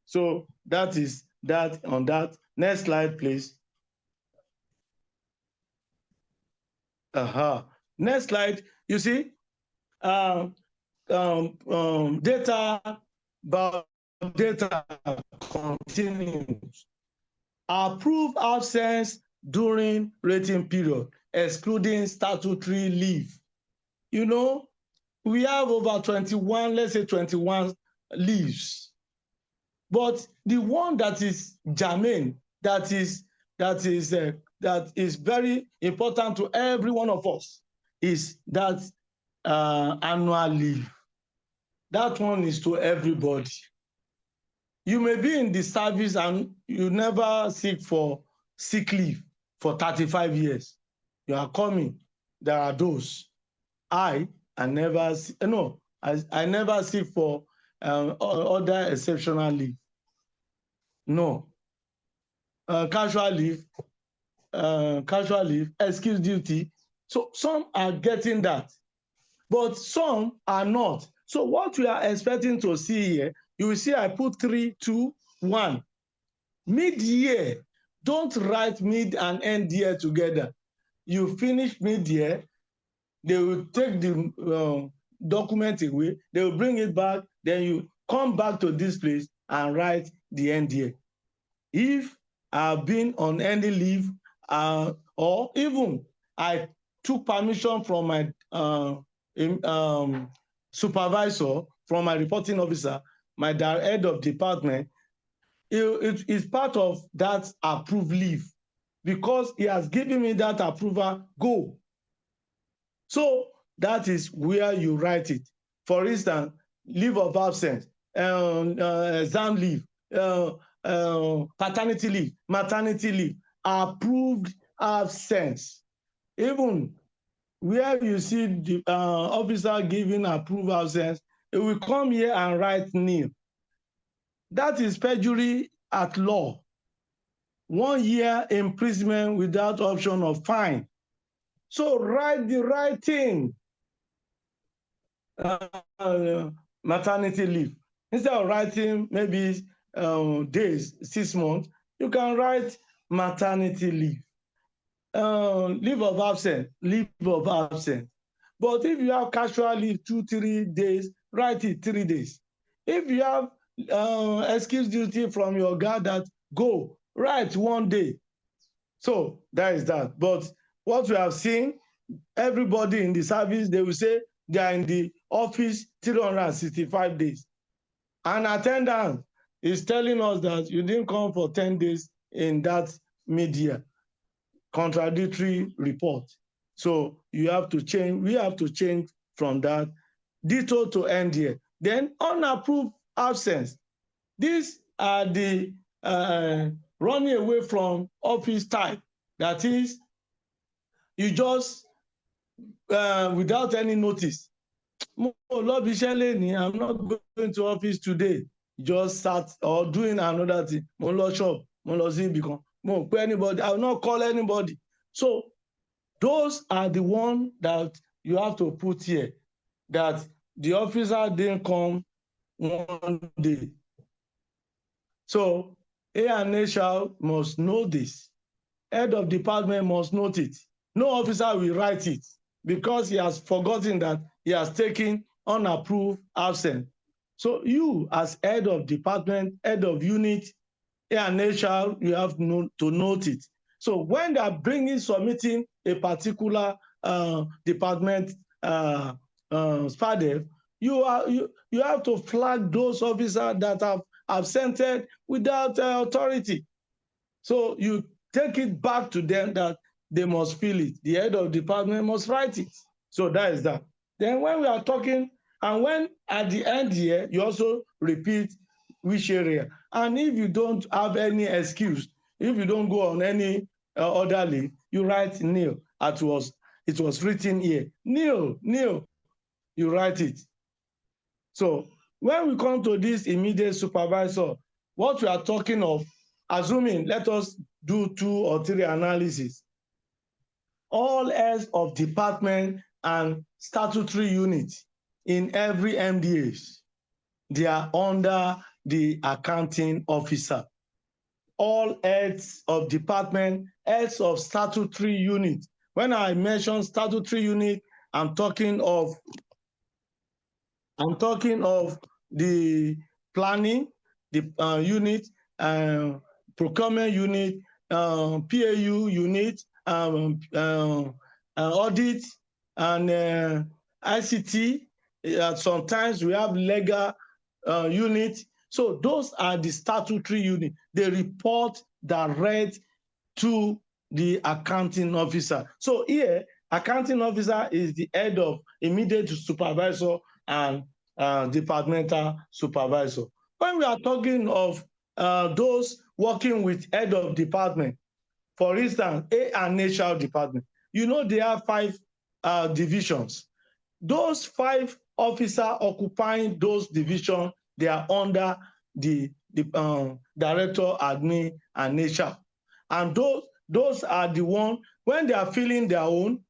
So that is that on that. Next slide, please. Next slide. You see, data about data continues. Approved absence during rating period, excluding statutory leave. You know, we have over 21, let's say 21 leaves. But the one that is germane, that is very important to every one of us, is that annual leave. That one is to everybody. You may be in the service and you never seek for sick leave for 35 years. You are coming. There are those. I never seek for other exceptional leave. No. Casual leave, excuse duty. So some are getting that, but some are not. So what we are expecting to see here, you will see I put 3, 2, 1. Mid-year, don't write mid and end year together. You finish mid-year, they will take the document away, they will bring it back, then you come back to this place and write the end year. If I've been on any leave, or even I took permission from my supervisor, from my reporting officer, my head of department, it is part of that approved leave because he has given me that approval, go. So that is where you write it. For instance, leave of absence, exam leave, paternity leave, maternity leave, approved absence. Even where you see the officer giving approved absence, he will come here and write nil. That is perjury at law. 1 year imprisonment without option of fine. So write the right thing. Maternity leave. Instead of writing maybe days, 6 months, you can write maternity leave. Leave of absence, leave of absence. But if you have casual leave 2-3 days, write it 3 days. If you have excuse duty from your guard that go, write 1 day. So that is that. But what we have seen, everybody in the service, they will say they are in the office 365 days. An attendant is telling us that you didn't come for 10 days in that media. Contradictory report. So you have to change, we have to change from that. Ditto to end here. Then unapproved absence. These are the running away from office type. That is, you just, without any notice. I'm not going to office today. Just start or doing another thing. Shop, anybody. I will not call anybody. So those are the ones that you have to put here. That the officer didn't come 1 day. So A and HR must know this. Head of department must note it. No officer will write it because he has forgotten that he has taken unapproved absence. So you, as head of department, head of unit, and HR, you have to note it. So when they are submitting a particular department SPADEV, you have to flag those officers that have absented without authority. So you take it back to them that they must fill it. The head of department must write it. So that is that. Then when we are talking, and when at the end here, you also repeat which area. And if you don't have any excuse, if you don't go on any other leave, you write nil. It was written here. Nil, you write it. So when we come to this immediate supervisor, what we are talking of, assuming, let us do 2 or 3 analyses. All heads of department and statutory units in every MDAs, they are under the accounting officer. All heads of department, heads of statutory unit. When I mention statutory unit, I'm talking of the planning, the unit, procurement unit, PAU unit, audit, and ICT. Sometimes we have legal unit. So those are the statutory unit. They report direct to the accounting officer. So here, accounting officer is the head of immediate supervisor and departmental supervisor. When we are talking of those working with head of department, for instance, A and HR department, you know they have 5 divisions. Those 5 officers occupying those divisions, they are under the director, admin, and HR. And those are the ones, when they are filling their own,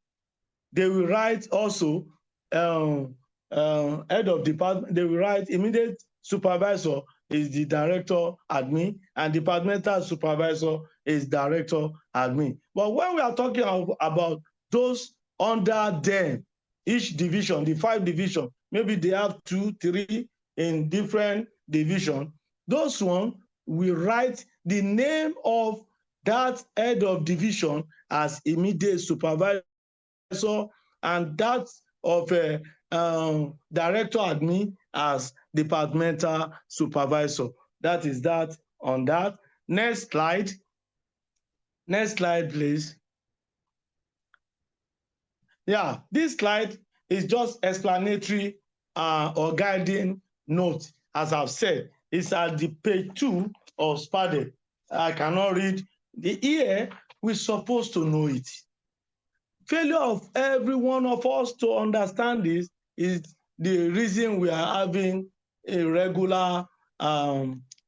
they will write also head of department, they will write immediate supervisor is the director admin, and departmental supervisor is director admin. But when we are talking about those under them, each division, the 5 divisions, maybe they have 2, 3 in different divisions, those ones will write the name of that head of division as immediate supervisor, and that of director admin as departmental supervisor. That is that on that. Next slide. Next slide, please. Yeah, this slide is just explanatory or guiding note. As I've said, it's at the page 2 of SPADEV. I cannot read. The here, we're supposed to know it. Failure of every one of us to understand this is the reason we are having a regular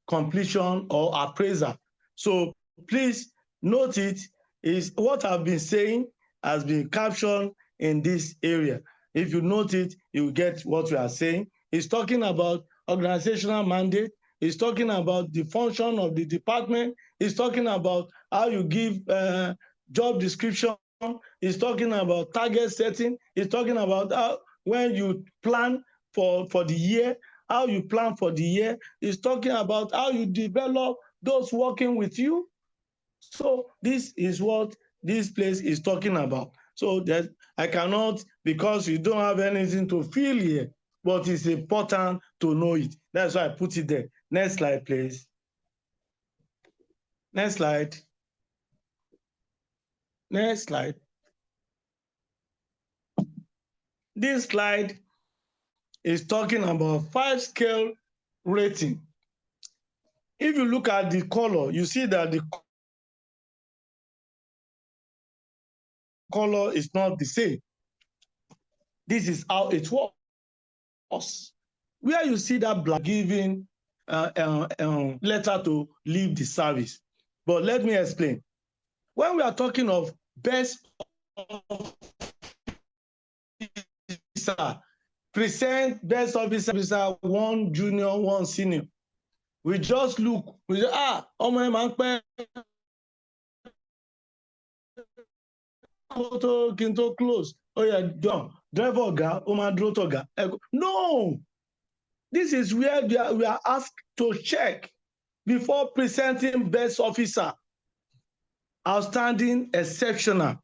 completion or appraisal. So please note it, is what I've been saying has been captioned in this area. If you note it, you will get what we are saying. It's talking about organizational mandate. It's talking about the function of the department. It's talking about how you give job description. It's talking about target setting. It's talking about how, when you plan for the year, how you plan for the year. It's talking about how you develop those working with you. So this is what this place is talking about. So that I cannot, because you don't have anything to fill here, but it's important to know it. That's why I put it there. Next slide, please. Next slide. Next slide. This slide is talking about 5-scale rating. If you look at the color, you see that the color is not the same. This is how it works. Where you see that black giving letter to leave the service. But let me explain. When we are talking of best officer, present best officer, one junior, one senior. We just look, we say, ọmọ ẹ̀ máa ń pẹ́ kí n tó close. Oh yeah, done. Driver ọ̀gá, ó máa dúró tọ̀gá. No, this is where we are asked to check before presenting best officer. Outstanding, exceptional,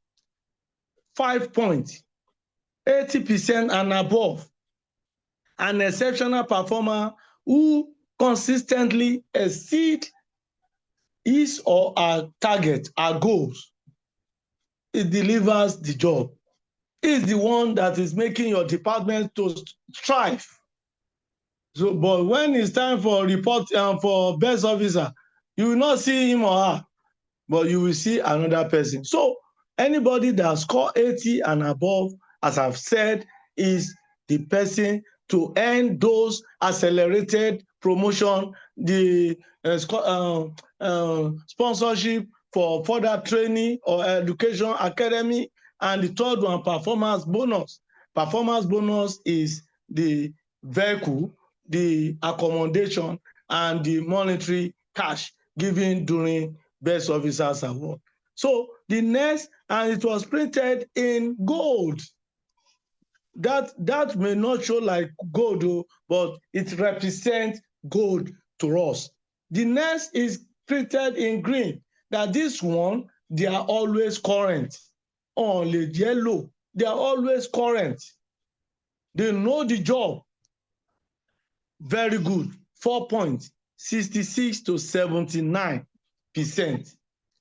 5 points, 80% and above. An exceptional performer who consistently exceed his or her target, our goals. It delivers the job. It's the one that is making your department to strive. So, but when it's time for report for best officer, you will not see him or her, but you will see another person. So anybody that score 80 and above, as I've said, is the person to earn those accelerated promotion, the sponsorship for further training or education academy, and the third one, performance bonus. Performance bonus is the vehicle, the accommodation, and the monetary cash given during Best Officers Award. So the next, and it was printed in gold. That may not show like gold, but it represents gold to us. The next is printed in green. That this one, they are always current. Only yellow, they are always current. They know the job. Very good. 4 points, 66 to 79%.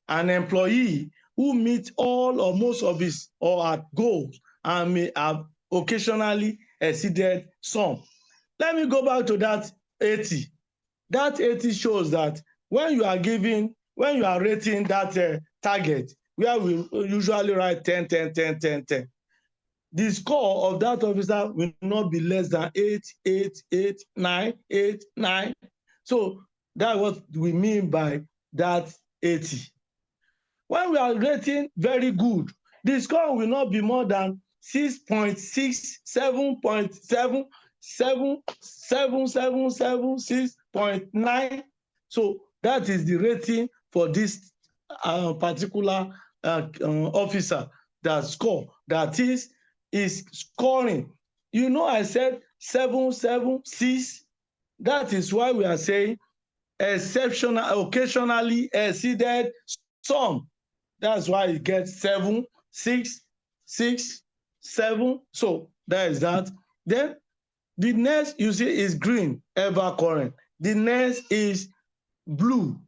An employee who meets all or most of his or her goals and may have occasionally exceeded some. Let me go back to that 80. That 80 shows that when you are rating that target, where we usually write 10, 10, 10, 10, 10, the score of that officer will not be less than 8, 8, 8, 9, 8, 9. So that's what we mean by that 80. When we are rating very good, the score will not be more than 6.6, 7.7, 7, 7, 7, 7, 6.9. So that is the rating for this particular officer that score. That is scoring. You know, I said 7, 7, 6. That is why we are saying exceptional, occasionally exceeded some. That's why it gets 7, 6, 6, 7. So that is that. Then the next you see is green, ever current. The next is blue,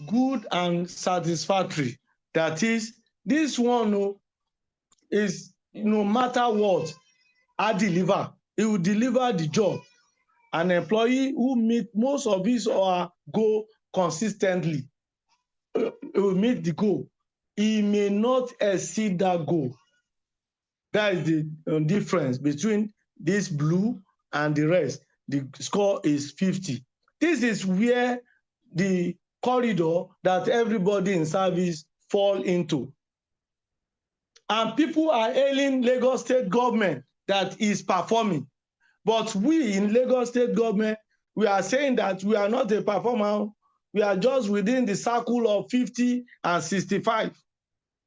good and satisfactory. That is, this one is no matter what, I deliver. It will deliver the job. An employee who meet most of his or her goal consistently, it will meet the goal. He may not exceed that goal. That is the difference between this blue and the rest, the score is 50. This is where the corridor that everybody in service fall into. And people are hailing Lagos State government that is performing. But we in Lagos State government, we are saying that we are not a performer. We are just within the circle of 50 and 65.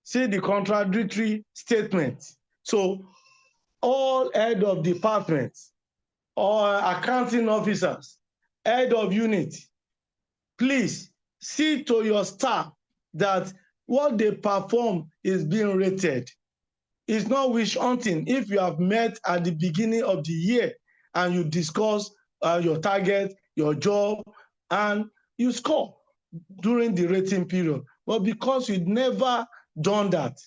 See the contradictory statement. So all head of departments or accounting officers, head of unit, please see to your staff that what they perform is being rated. It's not wish hunting. If you have met at the beginning of the year and you discuss your target, your job, and you score during the rating period. But because we never done that,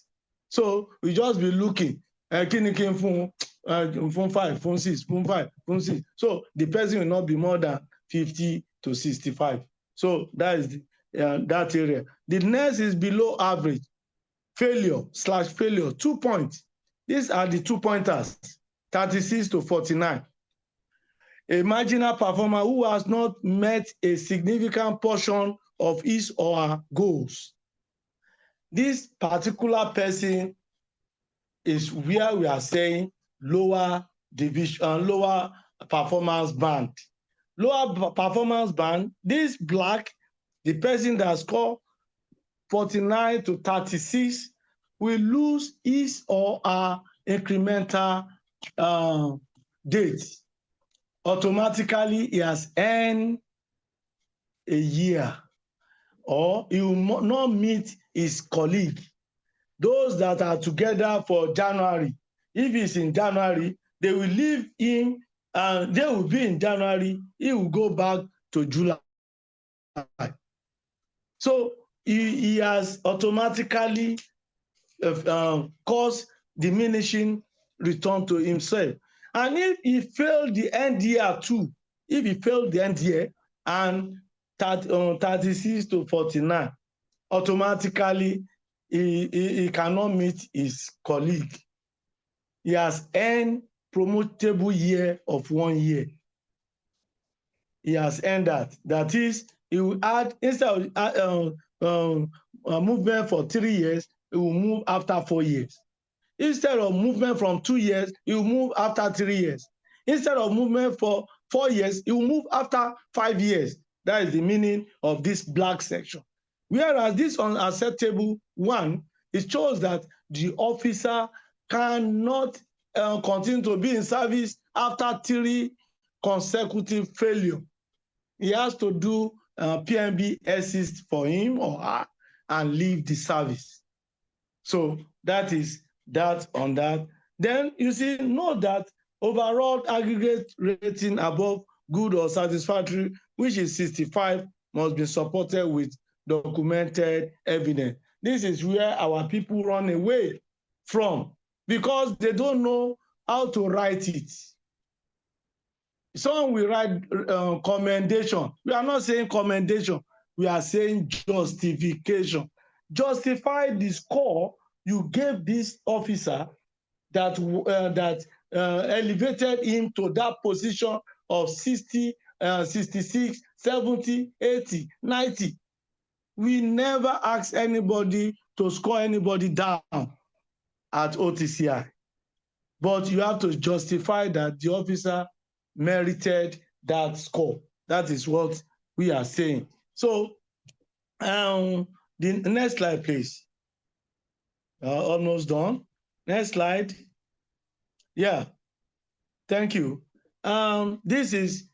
so we just be looking, phone 5, phone 6, phone 5, phone 6. So the person will not be more than 50 to 65. So that is that area. The next is below average. Failure/failure, 2 points. These are the 2 pointers, 36 to 49. A marginal performer who has not met a significant portion of his or her goals. This particular person is where we are saying lower division, lower performance band. Lower performance band, this black, the person that scored 49 to 36 will lose his or her incremental date. Automatically, he has earned a year, or he will not meet his colleague. Those that are together for January, if he's in January, they will leave him and they will be in January, he will go back to July. So he has automatically caused diminishing return to himself. And if he failed the end year too, if he failed the end year and 36 to 49, automatically he cannot meet his colleague. He has earned promotable year of 1 year. He has earned that. That is, he will add, instead of movement for 3 years, he will move after 4 years. Instead of movement from 2 years, he will move after 3 years. Instead of movement for 4 years, he will move after 5 years. That is the meaning of this black section. Whereas this unacceptable one, it shows that the officer cannot continue to be in service after 3 consecutive failures. He has to do PMB assist for him or her and leave the service. So that is that on that. Then you see, note that overall aggregate rating above good or satisfactory, which is 65, must be supported with documented evidence. This is where our people run away from because they don't know how to write it. Some will write commendation. We are not saying commendation. We are saying justification. Justify the score you gave this officer that elevated him to that position of 60, 66, 70, 80, 90. We never ask anybody to score anybody down at OTCI. But you have to justify that the officer merited that score. That is what we are saying. So the next slide, please. Almost done. Next slide. Yeah, thank you. This is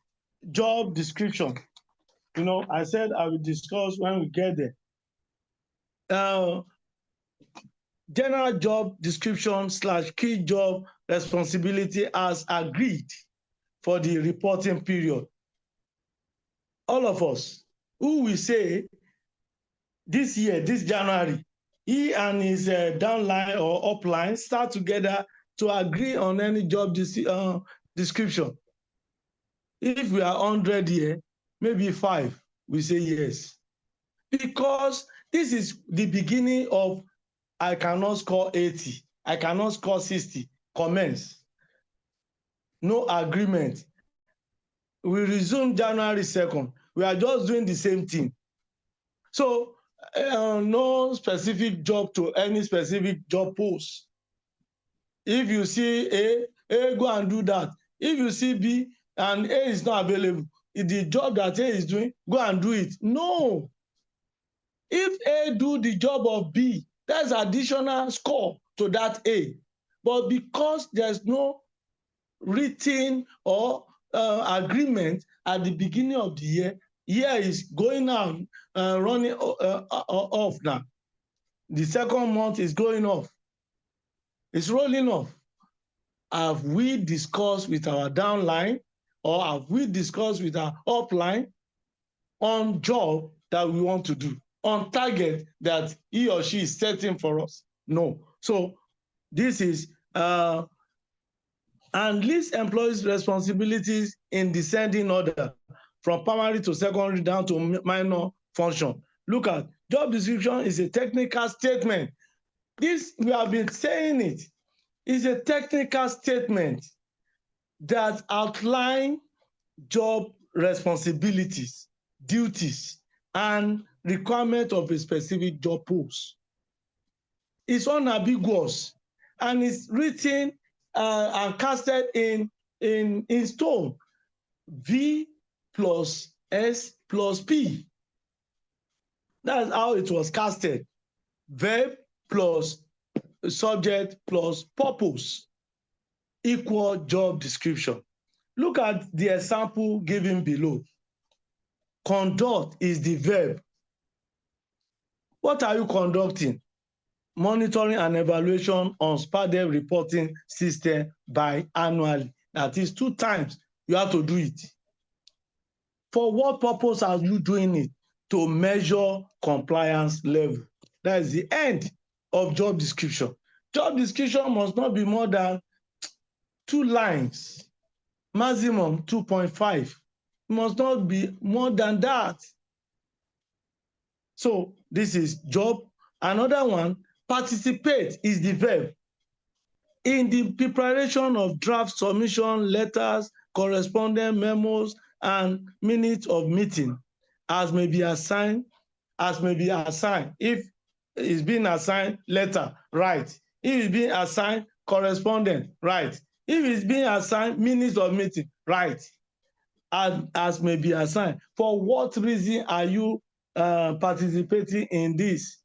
job description. You know, I said I will discuss when we get there. General job description / key job responsibility as agreed for the reporting period. All of us who will say this year, this January, he and his downline or upline start together to agree on any job description. If we are 100 here, maybe 5, we say yes. Because this is the beginning of I cannot score 80, I cannot score 60, commence. no agreement. We resume January 2nd. We are just doing the same thing. So no specific job to any specific job post. If you see A, go and do that. If you see B and A is not available, if the job that A is doing, go and do it. No. If A do the job of B, that's additional score to that A. But because there's no written or agreement at the beginning of the year is going on, running off now. The second month is going off. It's rolling off. Have we discussed with our downline or have we discussed with our upline on job that we want to do, on target that he or she is setting for us? No. So this is and list employees' responsibilities in descending order from primary to secondary down to minor function. Look at job description is a technical statement. This, we have been saying it, is a technical statement that outline job responsibilities, duties, and requirement of a specific job post. It's unambiguous and it's written and casted in stone. V plus S plus P. That's how it was casted. Verb plus subject plus purpose equal job description. Look at the example given below. Conduct is the verb. What are you conducting? Monitoring and evaluation on SPADEV reporting system biannually. That is 2 times you have to do it. For what purpose are you doing it? To measure compliance level. That is the end of job description. Job description must not be more than 2 lines, maximum 2.5. It must not be more than that. So this is job. Another one, participate is the verb. In the preparation of draft submission letters, correspondence memos, and minutes of meeting, as may be assigned. If it's been assigned letter, right. If it's been assigned correspondence, right. If it's been assigned minutes of meeting, right. As may be assigned. For what reason are you participating in this?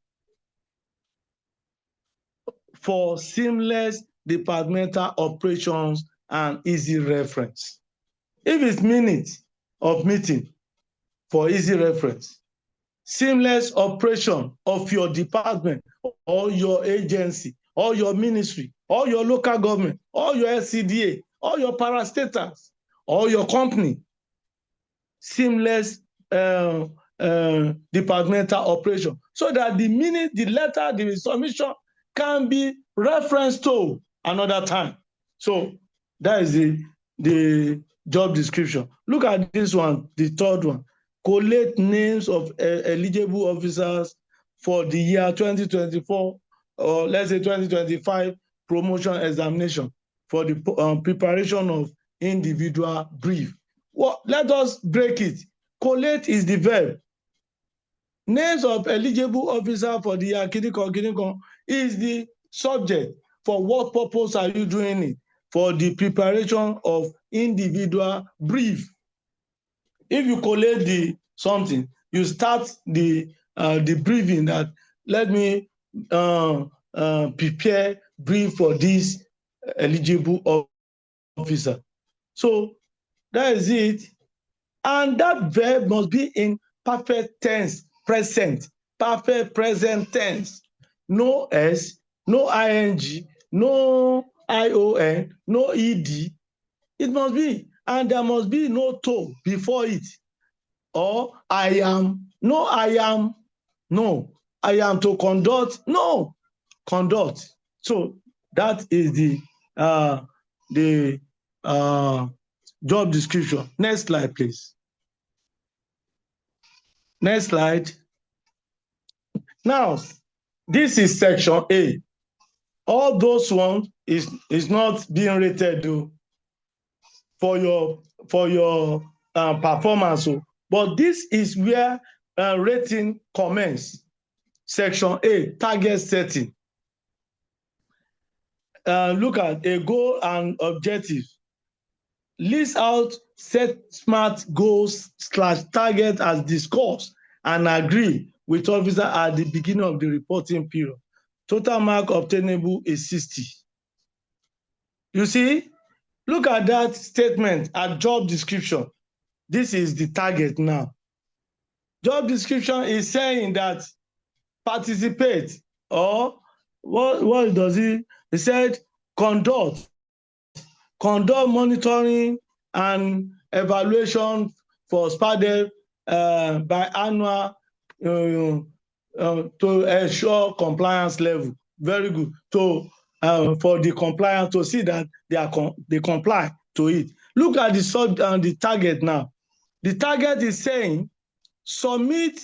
For seamless departmental operations and easy reference. If it's minutes of meeting, for easy reference. Seamless operation of your department or your agency or your ministry or your local government or your SCDA or your parastatals or your company. Seamless departmental operation, so that the minute, the letter, the submission can be referenced to another time. So that is the job description. Look at this one, the third one. Collate names of eligible officers for the year 2024 or let's say 2025 promotion examination for the preparation of individual brief. Well, let us break it. Collate is the verb. Names of eligible officers for the year Kinikon is the subject. For what purpose are you doing it? For the preparation of individual brief. If you collate the something, you start the briefing that let me prepare brief for this eligible officer. So that is it. And that verb must be in perfect tense, present, perfect present tense. No S, no ing, no ion, no ed. It must be. And there must be no to before it. Or I am, no I am, no. I am to conduct, no. Conduct. So that is the job description. Next slide, please. Next slide. Now, this is section A. All those ones is not being rated though. for your performance. But this is where rating commence. Section A, target setting. Look at a goal and objective. List out set SMART goals / target as discussed and agree with officer at the beginning of the reporting period. Total mark obtainable is 60. You see, look at that statement at job description. This is the target now. Job description is saying that participate, or what does it? It said conduct monitoring and evaluation for SPADEV biannual to ensure compliance level. Very good. For the compliance to see that they comply to it. Look at the target now. The target is saying submit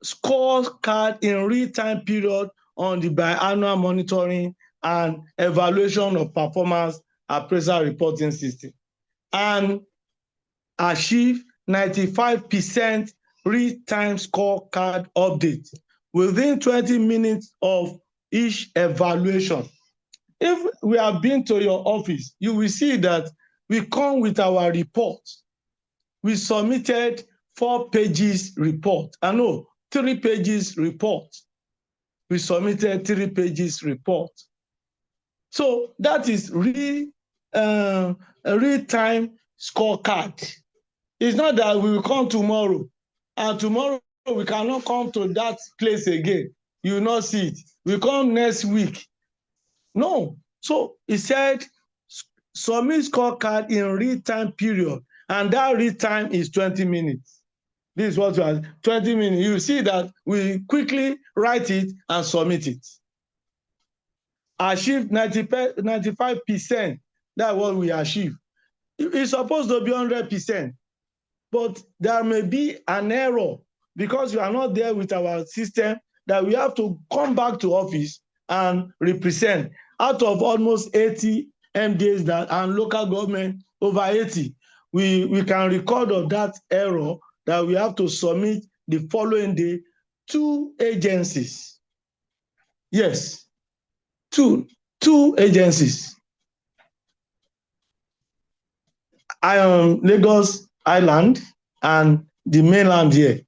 scorecard in real-time period on the biannual monitoring and evaluation of performance appraisal reporting system and achieve 95% real-time scorecard update within 20 minutes of each evaluation. If we have been to your office, you will see that we come with our report. We submitted 4 pages report. 3 pages report. We submitted 3 pages report. So that is a real-time scorecard. It's not that we will come tomorrow, and tomorrow we cannot come to that place again. You will not see it. We come next week. No. So he said, submit scorecard in real-time period, and that real-time is 20 minutes. This is what we are, 20 minutes. You see that we quickly write it and submit it. Achieve 95%. That's what we achieve. It's supposed to be 100%, but there may be an error because you are not there with our system, that we have to come back to office and represent. Out of almost 80 MDAs and local government over 80, we can record of that error that we have to submit the following day 2 agencies. Yes, two agencies. Lagos Island and the mainland here.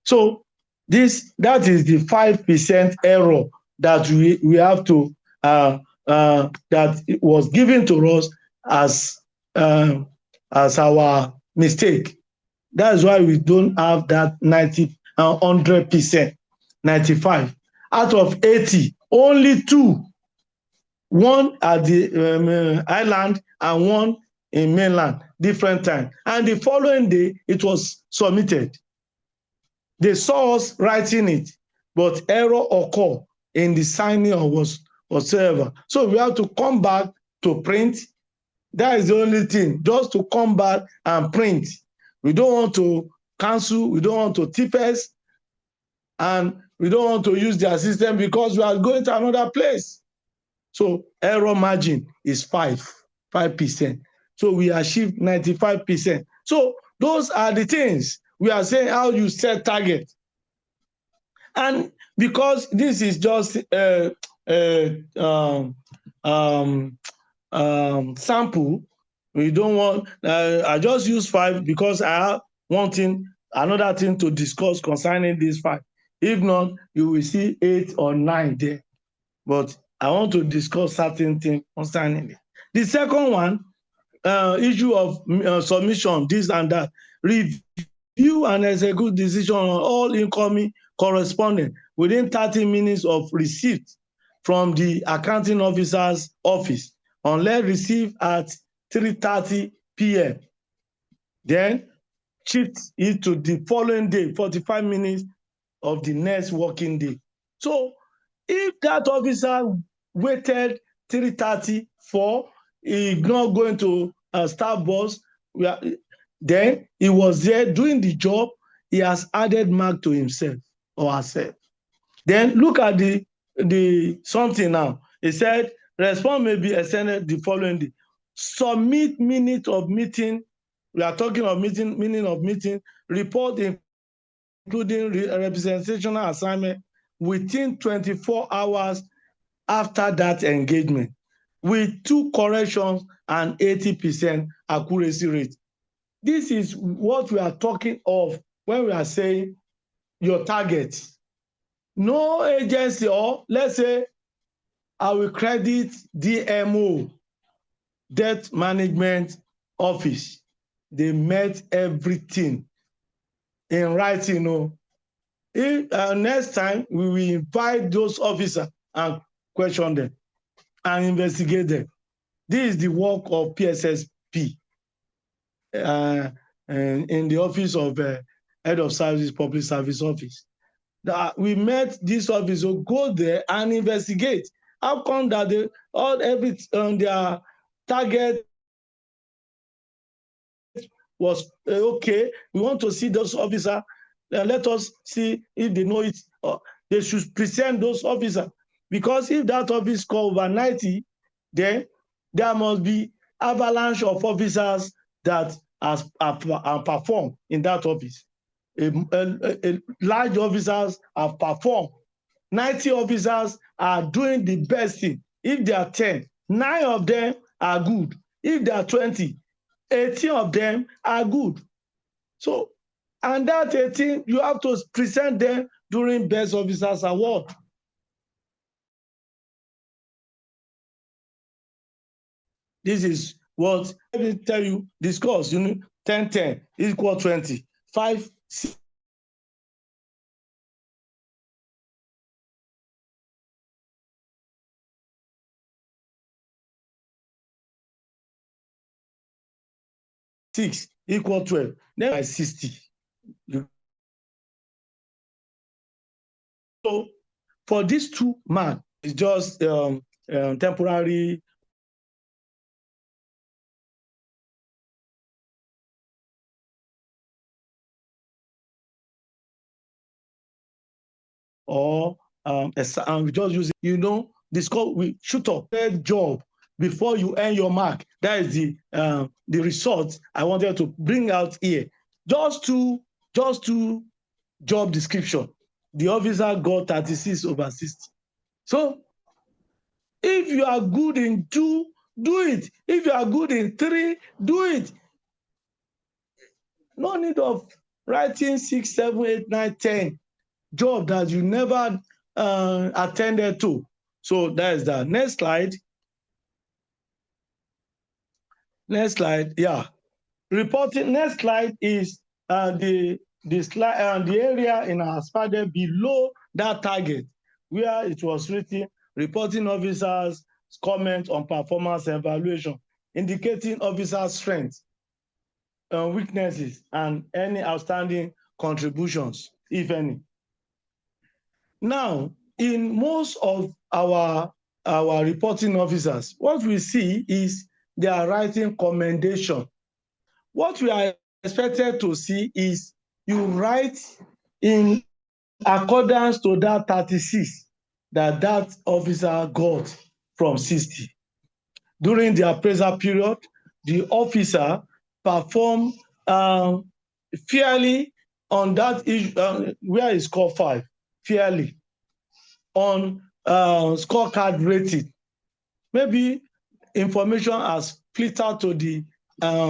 So that is the 5% error that we have to that it was given to us as our mistake. That's why we don't have that 100%, 95. Out of 80, only 2, one at the island and one in mainland, different time. And the following day, it was submitted. They saw us writing it, but error occurred in the signing or whatsoever. So we have to come back to print. That is the only thing, just to come back and print. We don't want to cancel, we don't want to TPS, and we don't want to use their system because we are going to another place. So error margin is 5%. So we achieved 95%. So those are the things we are saying, how you set target. And because this is just sample, we don't want, I just use 5 because I have another thing to discuss concerning these 5. If not, you will see 8 or 9 there. But I want to discuss certain things concerning it. The second one, issue of submission, this and that. Review and execute decision on all incoming corresponding within 30 minutes of receipt from the accounting officer's office, unless received at 3:30 p.m. Then shift it to the following day, 45 minutes of the next working day. So if that officer waited 3:30 for, he's not going to start bus, then he was there doing the job, he has added mark to himself or herself. Then look at the something now. It said response may be extended the following day. submit minute of meeting. We are talking of meeting, meaning of meeting, report including representational assignment within 24 hours after that engagement, with 2 corrections and 80% accuracy rate. This is what we are talking of when we are saying your target. No agency, or let's say I will credit DMO, Debt Management Office. They met everything in writing. If next time we will invite those officers and question them and investigate them. This is the work of PSSP in the office of Head of Service, Public Service Office. That we met this office, so go there and investigate. How come that they all their target was okay? We want to see those officers. Let us see if they know it. They should present those officers, because if that office score over 90, then there must be avalanche of officers that are performed in that office. Large officers have performed. 90 officers are doing the best thing. If there are 10, 9 of them are good. If there are 20, 18 of them are good. So, and that 18, you have to present them during Best Officers Award. This is what, let me tell you, discuss, 10-10 equal 20. 5, 6, equal 12. Then by 60. So for these 2 man, it's just temporary or we just use it, discuss, we shoot up a job before you earn your mark. That is the result I wanted to bring out here. Just two job description. The officer got 36/60. So if you are good in 2, do it. If you are good in 3, do it. No need of writing 6, 7, 8, 9, 10 job that you never attended to. So that is that. Next slide. Next slide. Yeah. Reporting. Next slide is the slide the area in our SPADEV below that target, where it was written reporting officers comment on performance evaluation, indicating officer strengths, weaknesses, and any outstanding contributions, if any. Now, in most of our reporting officers, what we see is they are writing commendation. What we are expected to see is you write in accordance to that 36 that officer got from 60. During the appraisal period, the officer performed fairly on that issue, where he scored 5, fairly on scorecard rating. Maybe information has filtered to the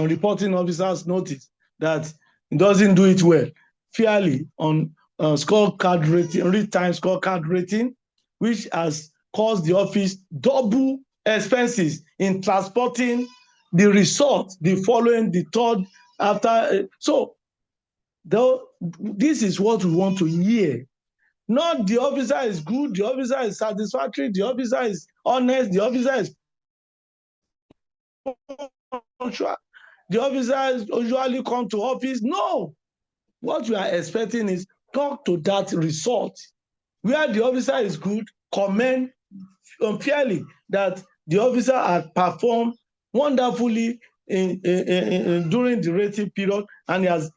reporting officer's notice that it doesn't do it well, fairly on scorecard rating, real-time scorecard rating, which has caused the office double expenses in transporting the result the following, the third after. So this is what we want to hear. Not the officer is good, the officer is satisfactory, the officer is honest, the officer is punctual, the officers usually come to office. No. What we are expecting is talk to that result. Where the officer is good, comment fairly that the officer had performed wonderfully during the rating period, and he has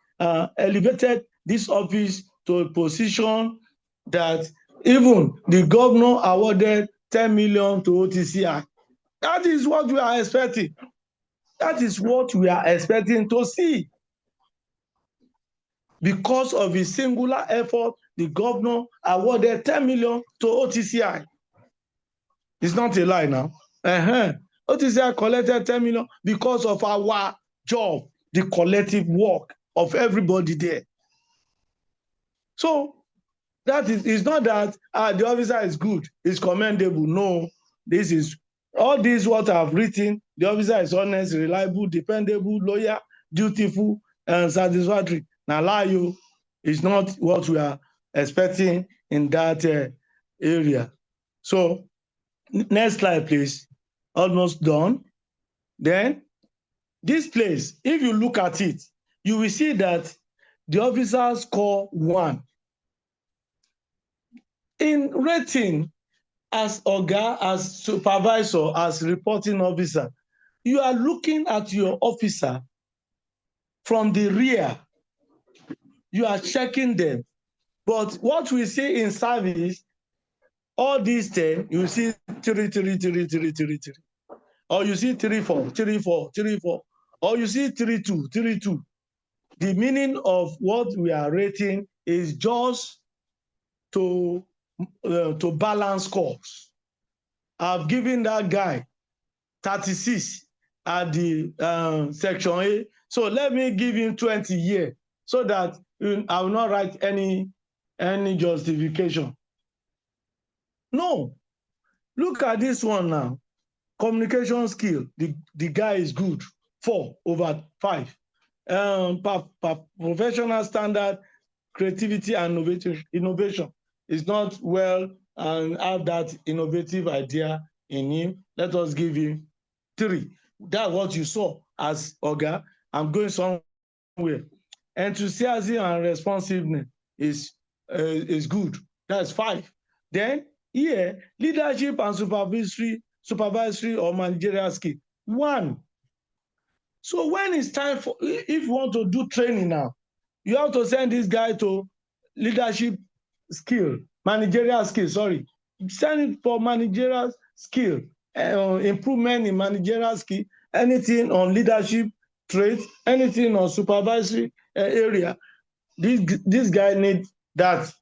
elevated this office to a position that even the governor awarded 10 million to OTCI. That is what we are expecting. That is what we are expecting to see. Because of his singular effort, the governor awarded 10 million to OTCI. It's not a lie now. OTCI collected 10 million because of our job, the collective work of everybody there. So that is, it's not that the officer is good, it's commendable. No, this is all this what I've written. The officer is honest, reliable, dependable, loyal, dutiful, and satisfactory. Now, lie is not what we are expecting in that area. So, next slide, please. Almost done. Then, this place, if you look at it, you will see that the officers score 1. In rating, as Oga, as supervisor, as reporting officer, you are looking at your officer from the rear. You are checking them. But what we see in service, all these 10, you see 3, 3, 3, 3, 3, 3. Or you see 3, 4, 3, 4, 3, 4. Or you see 3, 2, 3, 2. The meaning of what we are rating is just to balance scores. I've given that guy 36 at the section A. So let me give him 20 here so that I will not write any justification. No. Look at this one now. Communication skill. The guy is good. 4/5. Professional standard, creativity and innovation is not well and have that innovative idea in him. Let us give him 3. That's what you saw as Oga. I'm going somewhere. Enthusiasm and responsiveness is good. That's 5. Then here, leadership and supervisory or managerial skill, 1. So when it's time for, if you want to do training now, you have to send this guy to leadership skill, managerial skill, sorry. Send it for managerial skill, improvement in managerial skill, anything on leadership traits, anything on supervisory area. This guy needs that.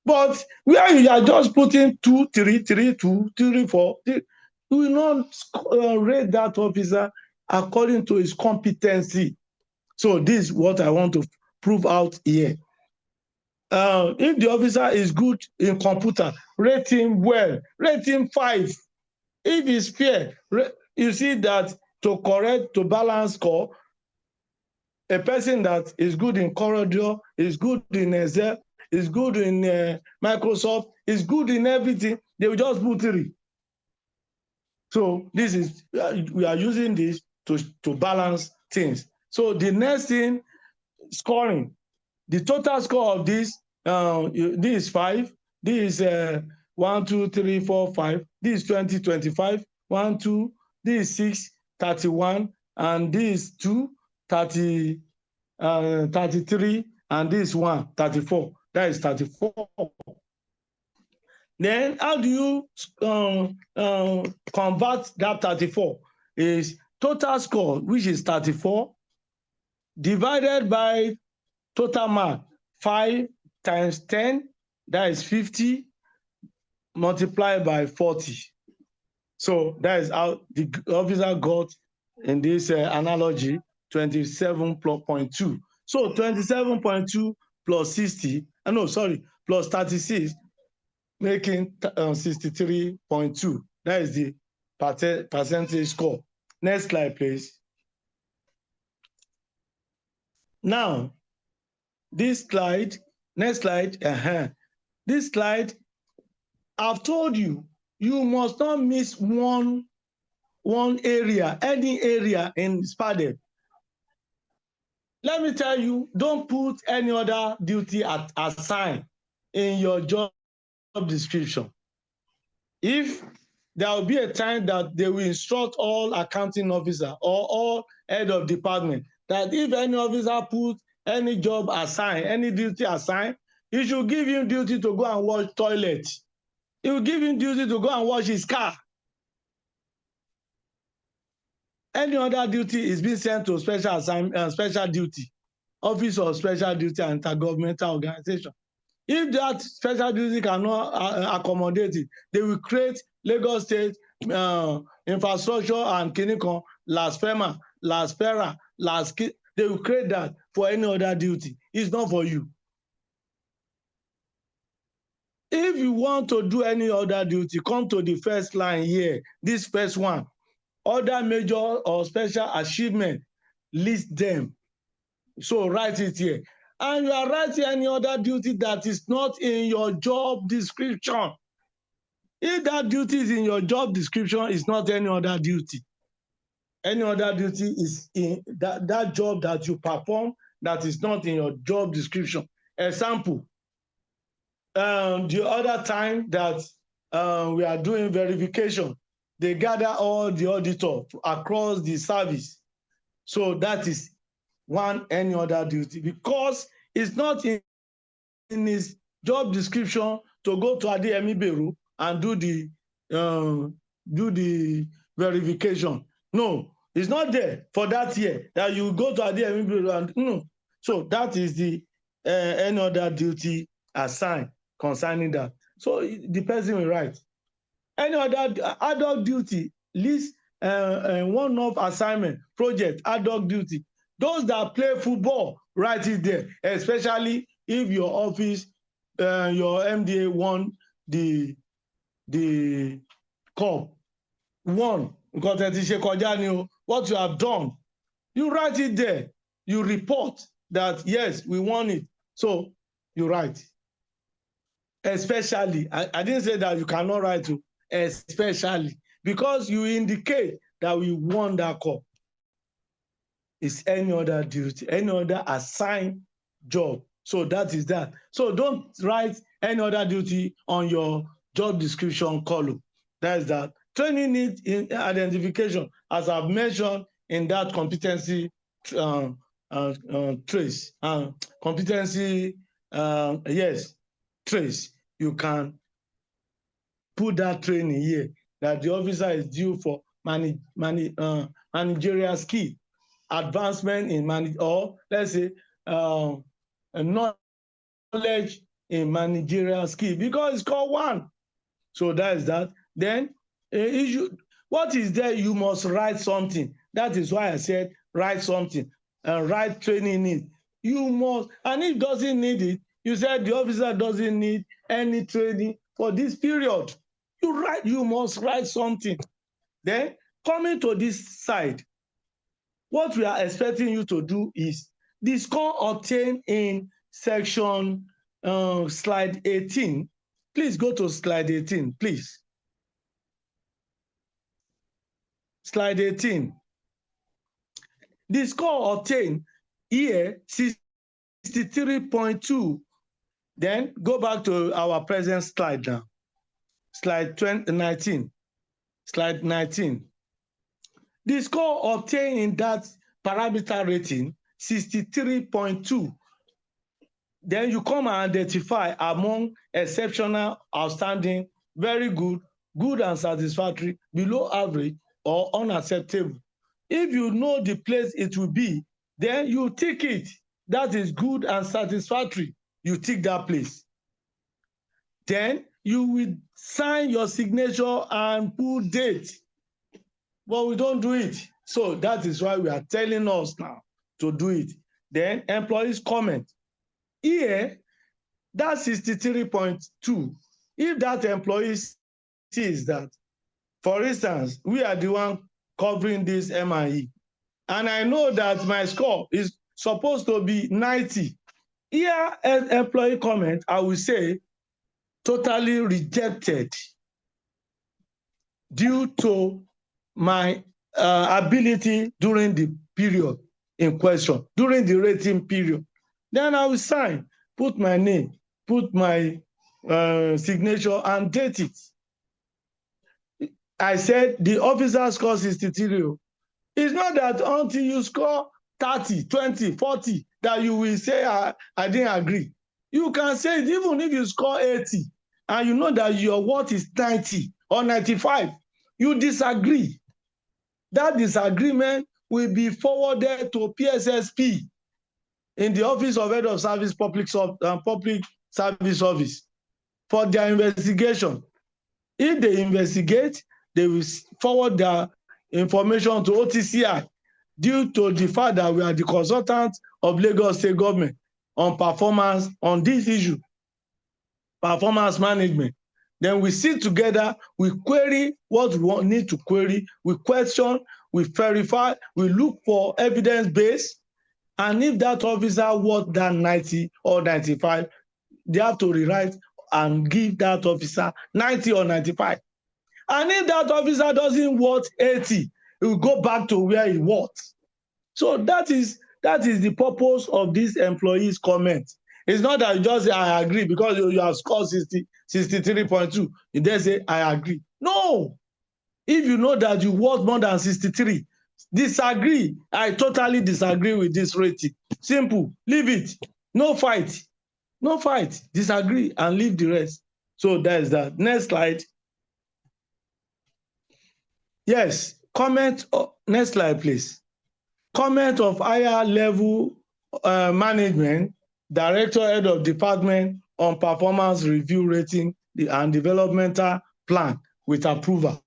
But where you are just putting 2, 3, 3, 2, 3, 4, you will not rate that officer according to his competency. So this is what I want to prove out here. If the officer is good in computer, rate him well, rate him 5. If he's fair, you see that to balance score, a person that is good in Corridor, is good in Excel, is good in Microsoft, is good in everything, they will just put 3. So this is, we are using this to balance things. So the next thing, scoring. The total score of this is 5. This is 1, 2, 3, 4, 5. This is 20, 25. 1, 2. This is 6, 31. And this is 2, 30, 33. And this is 1, 34. That is 34. Then how do you convert that 34? Is total score, which is 34, divided by total mark, 5 times 10, that is 50, multiplied by 40. So that is how the officer got in this analogy 27.2. So 27.2 plus 60, plus 36, making 63.2. That is the percentage score. Next slide, please. Now, this slide, next slide, this slide, I've told you, you must not miss one area, any area in SPADEV. Let me tell you, don't put any other duty assigned in your job description. If there will be a time that they will instruct all accounting officer or all head of department that if any officer put any job assigned, any duty assigned, he should give him duty to go and wash toilet. He will give him duty to go and wash his car. any other duty is being sent to special duty, Office of Special Duty and Intergovernmental Organization. If that special duty cannot accommodate it, they will create Lagos State Infrastructure and Kinikon, LASFEMA, LASPERA, they will create that for any other duty. It's not for you. If you want to do any other duty, come to the first line here, this first one. Other major or special achievement, list them. So write it here. And you are writing any other duty that is not in your job description. If that duty is in your job description, it's not any other duty. Any other duty is in that job that you perform that is not in your job description. Example, the other time that we are doing verification, they gather all the auditors across the service. So that is any other duty, because it's not in his job description to go to Adeyemi Beru and do the verification. No, it's not there for that year that you go to Adeyemi Beru and no. So that is the any other duty assigned concerning that. So the person will write any other ad hoc duty, list one-off assignment, project, ad hoc duty. Those that play football, write it there, especially if your office, your MDA won the cup. One, because what you have done, you write it there. You report that, yes, we won it. So you write. Especially, I didn't say that you cannot write to, especially, because you indicate that we won that cup. It's any other duty, any other assigned job. So that is that. So don't write any other duty on your job description column. That is that. Training need in identification, as I've mentioned in that competency trace. Competency, yes, trace. You can put that training here, that the officer is due for managerial skill, advancement in or let's say knowledge in managerial skill, because it's called one. So that is that. Then what is there? You must write something. That is why I said write something and write training need. You must, and if doesn't need it, you said the officer doesn't need any training for this period. You must write something. Then coming to this side, what we are expecting you to do is the score obtained in section slide 18. Please go to slide 18, please. Slide 18. The score obtained here, 63.2. Then go back to our present slide now. Slide 19. Slide 19. The score obtained in that parameter rating, 63.2. Then you come and identify among exceptional, outstanding, very good, good and satisfactory, below average, or unacceptable. If you know the place it will be, then you tick it. That is good and satisfactory. You tick that place. Then you will sign your signature and put date. But we don't do it. So that is why we are telling us now to do it. Then employees comment. Here, that 63.2, if that employee sees that, for instance, we are the one covering this MIE, and I know that my score is supposed to be 90. Here, as employee comment, I will say totally rejected due to my ability during the period in question, during the rating period. Then I will sign, put my name, put my signature and date it. I said the officer scores 63. It's not that until you score 30, 20, 40 that you will say, I didn't agree. You can say it even if you score 80 and you know that your worth is 90 or 95. You disagree. that disagreement will be forwarded to PSSP in the Office of Head of Service Public Service Office for their investigation. If they investigate, they will forward their information to OTCI due to the fact that we are the consultant of Lagos State Government on performance on this issue, performance management. Then we sit together, we query what we need to query, we question, we verify, we look for evidence base, and if that officer worth than 90 or 95, they have to rewrite and give that officer 90 or 95. And if that officer doesn't worth 80, he will go back to where he was. So that is the purpose of this employee's comment. It's not that you just say, I agree, because you have scored 63.2. You then say, I agree. No. If you know that you worth more than 63, disagree. I totally disagree with this rating. Simple. Leave it. No fight. No fight. Disagree and leave the rest. So that is that. Next slide. Yes. Comment. Next slide, please. Comment of higher level management, director, head of department on performance review rating and developmental plan with approval.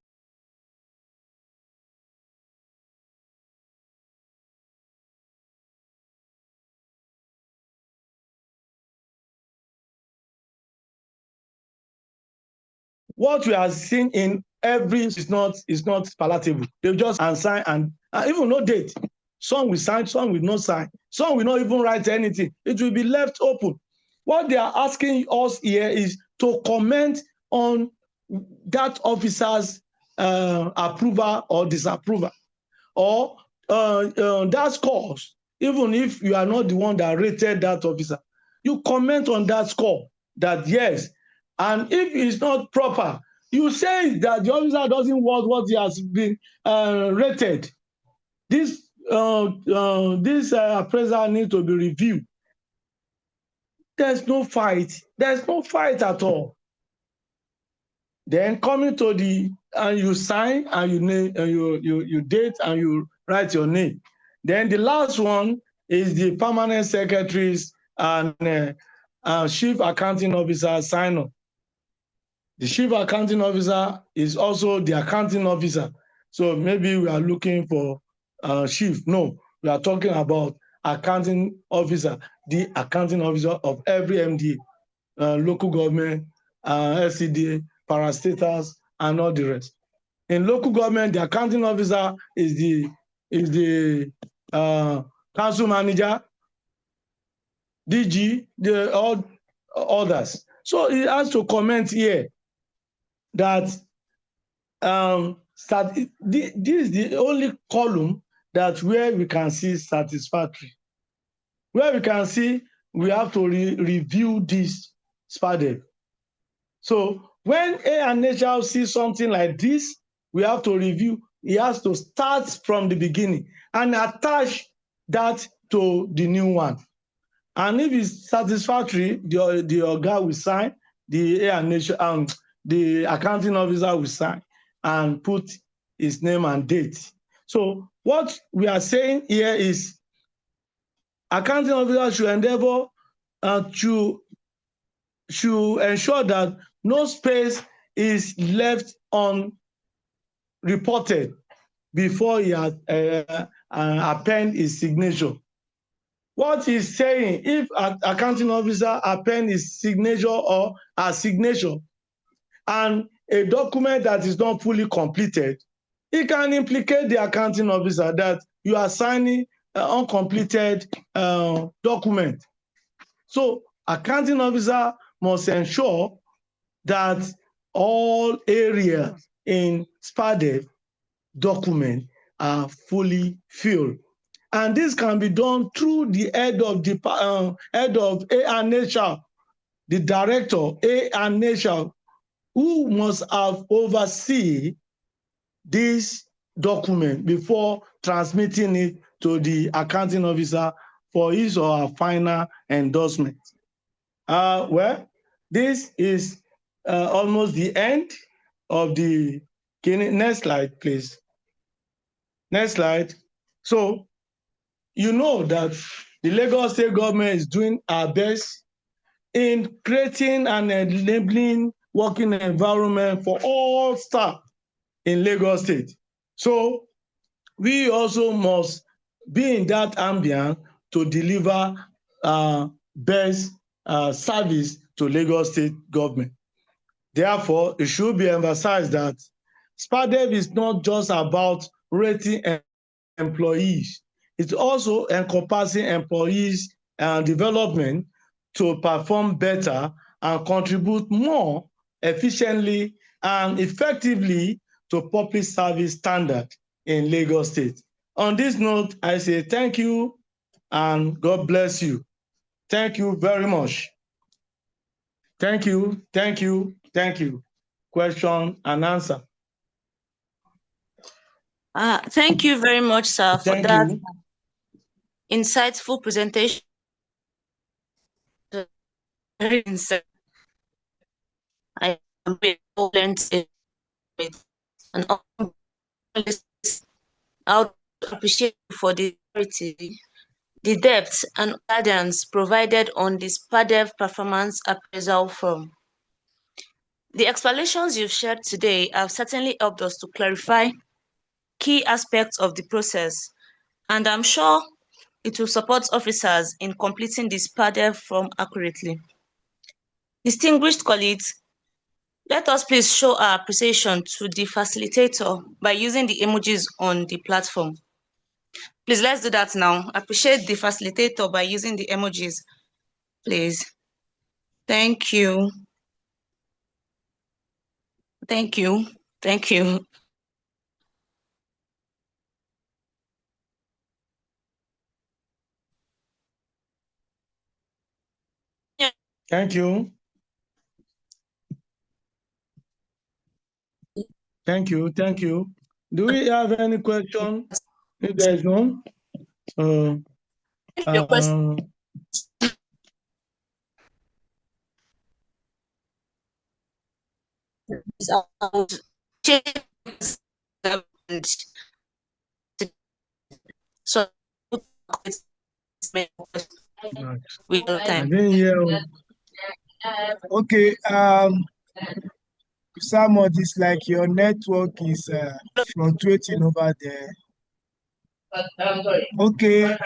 What we are seeing in every is not palatable. They just sign and even no date. Some will sign, some will not sign, some will not even write anything. It will be left open. What they are asking us here is to comment on that officer's approval or disapproval, or that scores. Even if you are not the one that rated that officer, you comment on that score that yes. And if it's not proper, you say that the officer doesn't want what he has been rated. This appraisal needs to be reviewed. There's no fight. There's no fight at all. Then coming to and you sign and you name and you date and you write your name. Then the last one is the permanent secretaries and chief accounting officer sign up. The chief accounting officer is also the accounting officer. So maybe we are looking for chief. No, we are talking about accounting officer, the accounting officer of every MDA, local government, SCDA, parastatals, and all the rest. In local government, the accounting officer is the council manager, DG, all others. So he has to comment here that this is the only column that where we can see satisfactory. Where we can see we have to review this SPADEV. So when A&HR sees something like this, we have to review. He has to start from the beginning and attach that to the new one. And if it's satisfactory, the Oga will sign, the A&HR, the accounting officer will sign and put his name and date. So what we are saying here is accounting officer should endeavor to ensure that no space is left unreported before he append his signature. What he's saying, if an accounting officer append his signature or a signature and a document that is not fully completed, it can implicate the accounting officer that you are signing an uncompleted document. So accounting officer must ensure that all areas in SPADEV document are fully filled. And this can be done through the head of A&HR, the director A&HR, who must have overseen this document before transmitting it to the accounting officer for his or her final endorsement. Well, this is almost the end of the next slide, please. Next slide. So you know that the Lagos State government is doing our best in creating an enabling working environment for all staff in Lagos State. So we also must be in that ambience to deliver best service to Lagos State government. Therefore, it should be emphasized that SPADEV is not just about rating employees. It's also encompassing employees and development to perform better and contribute more efficiently and effectively to public service standard in Lagos State. On this note, I say thank you and God bless you. Thank you very much. Thank you, thank you, thank you. Question and answer. Thank you very much, sir, for Thank that you. insightful presentation. Very insightful. I am and I would appreciate you for the clarity, the depth and guidance provided on the SPADEV performance appraisal form. The explanations you've shared today have certainly helped us to clarify key aspects of the process, and I'm sure it will support officers in completing the SPADEV form accurately. Distinguished colleagues, let us please show our appreciation to the facilitator by using the emojis on the platform. Please, let's do that now. Appreciate the facilitator by using the emojis, please. Thank you. Thank you. Thank you. Thank you. Thank you. Thank you. Do we have any question? If there is none, Your question is about so with your I time. didn't hear. Okay, Samuel, it's like your network is fluctuating over there. Okay,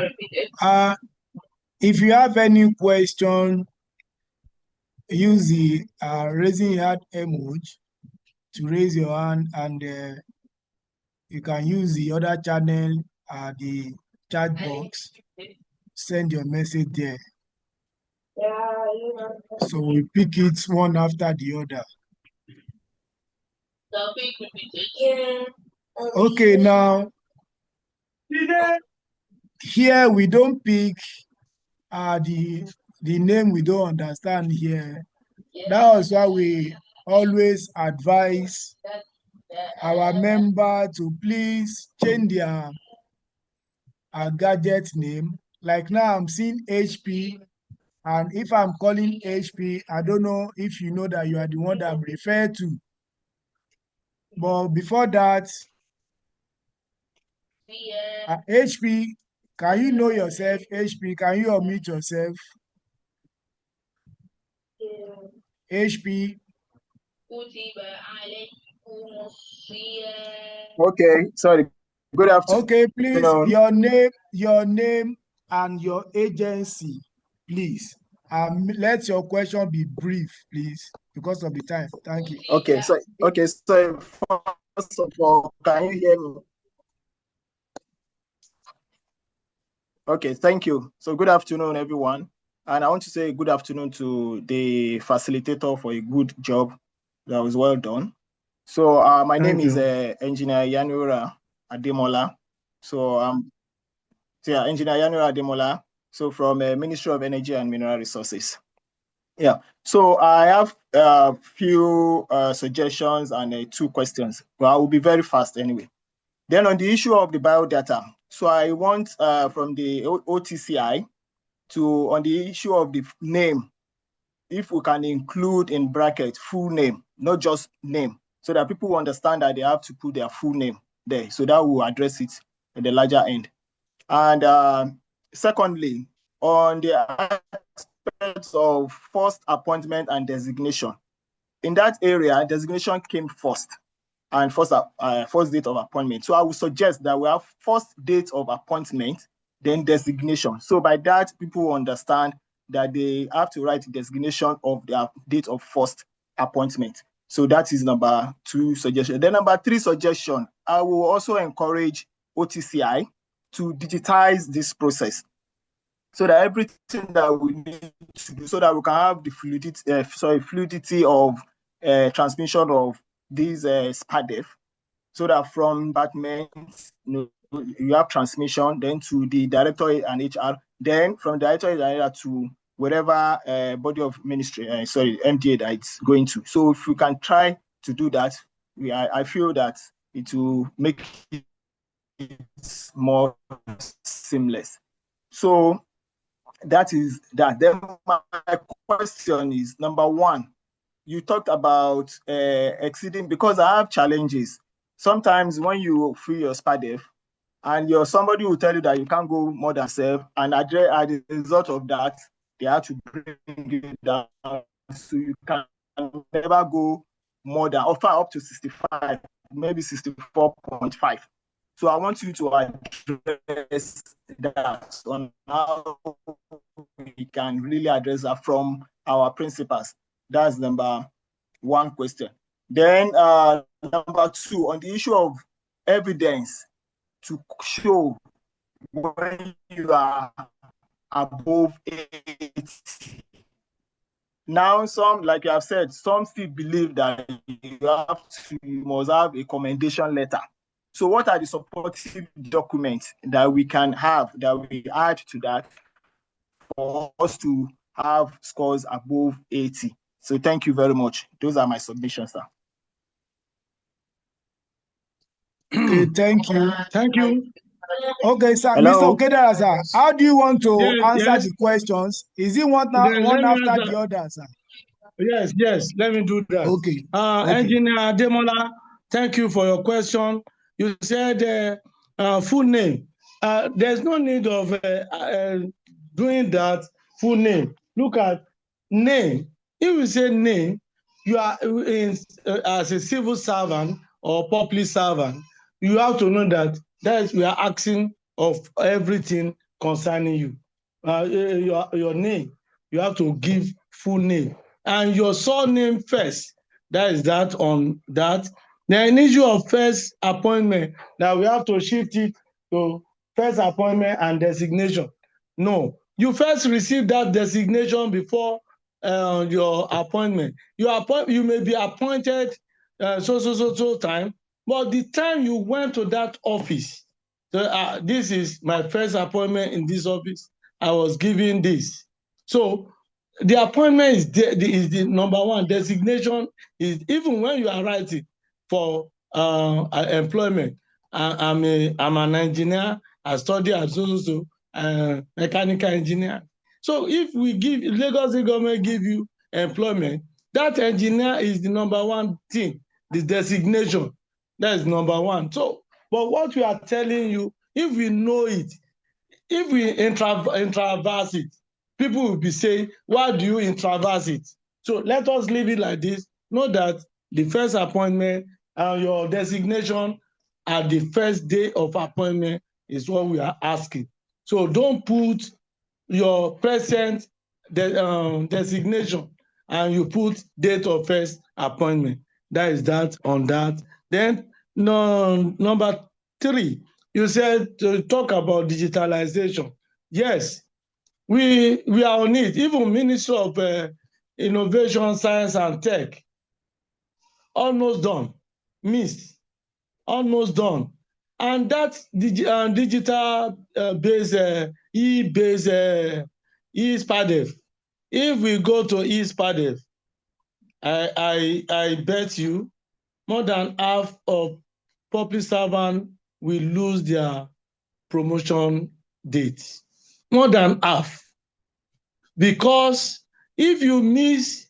if you have any question, use the raising your hand emoji to raise your hand, and you can use the other channel, the chat box, send your message there. So we pick it one after the other. Okay, now here we don't pick the name we don't understand here. That's why we always advise our member to please change their gadget name. Like now I'm seeing HP, and if I'm calling HP, I don't know if you know that you are the one that I'm referred to. But before that, HP, can you know yourself? HP, can you unmute yourself? HP. Okay, sorry. Good afternoon. Okay, please, your name and your agency, please. Let your question be brief, please, because of the time. Thank you. Okay, so first of all, can you hear me? Okay, thank you. So good afternoon, everyone. And I want to say good afternoon to the facilitator for a good job. That was well done. So my name is Engineer Yanura Ademola. So Engineer Yanura Ademola. So from Ministry of Energy and Mineral Resources. Yeah. So I have a few suggestions and 2 questions. Well, I will be very fast anyway. Then on the issue of the biodata, so I want from the OTCI to, on the issue of the name, if we can include in bracket full name, not just name, so that people understand that they have to put their full name there. So that will address it. the larger end. And secondly, on the aspects of first appointment and designation, in that area, designation came first and first date of appointment. So I would suggest that we have first date of appointment, then designation. So by that, people understand that they have to write designation of their date of first appointment. So that is number 2 suggestion. Then number 3 suggestion, I will also encourage OTCI to digitize this process so that everything that we need to do, so that we can have the fluidity of transmission of these SPADEV, so that from department, you have transmission, then to the directorate and HR, then from directorate and HR to whatever body of ministry, MDA that it's going to. So if we can try to do that, I feel that it will make it more seamless. So that is that. Then my question is, number 1, you talked about exceeding, because I have challenges. Sometimes when you fill your SPADEV and somebody will tell you that you can't go more than 7, and as a result of that, they have to bring it down. So you can never go more than, or far up to 65, maybe 64.5. So I want you to address that on how we can really address that from our principals. That's number 1 question. Then number 2, on the issue of evidence to show when you are above 80. Now, some, like you have said, some still believe that you must have a commendation letter. So what are the supportive documents that we can have, that we add to that for us to have scores above 80? So thank you very much. Those are my submissions, sir. Okay, thank you. Thank you. Okay, sir. Hello? Mr. Okedara, sir, how do you want to answer Yes. the questions? Is it one Then let me after answer. the other, sir? Yes, let me do that. Okay. Engineer Ademola, thank you for your question. You said full name. There's no need of doing that full name. Look at name. If you say name, you are as a civil servant or public servant, you have to know that we are asking of everything concerning you. Your name, you have to give full name. And your surname first. That is that on that. The issue of first appointment, that we have to shift it to first appointment and designation. No, you first receive that designation before your appointment. You may be appointed so time, but the time you went to that office, this is my first appointment in this office, I was given this. So the appointment is the number 1. Designation is, even when you are writing for employment. I'm an engineer. I study at mechanical engineer. So if Lagos State government give you employment, that engineer is the number 1 thing, the designation. That is number 1. So, but what we are telling you, if we know it, if we intraverse it, people will be saying, why do you intraverse it? So let us leave it like this. Know that the first appointment and your designation at the first day of appointment is what we are asking. So don't put your present designation and you put date of first appointment. That is that on that. Then number 3, you said to talk about digitalization. Yes, we are on it. Even Ministry of Innovation, Science and Tech, almost done. Missed, almost done. And that digital based, e-based, e-SPADEV. If we go to e-SPADEV, I bet you more than half of public servants will lose their promotion dates. More than half. Because if you miss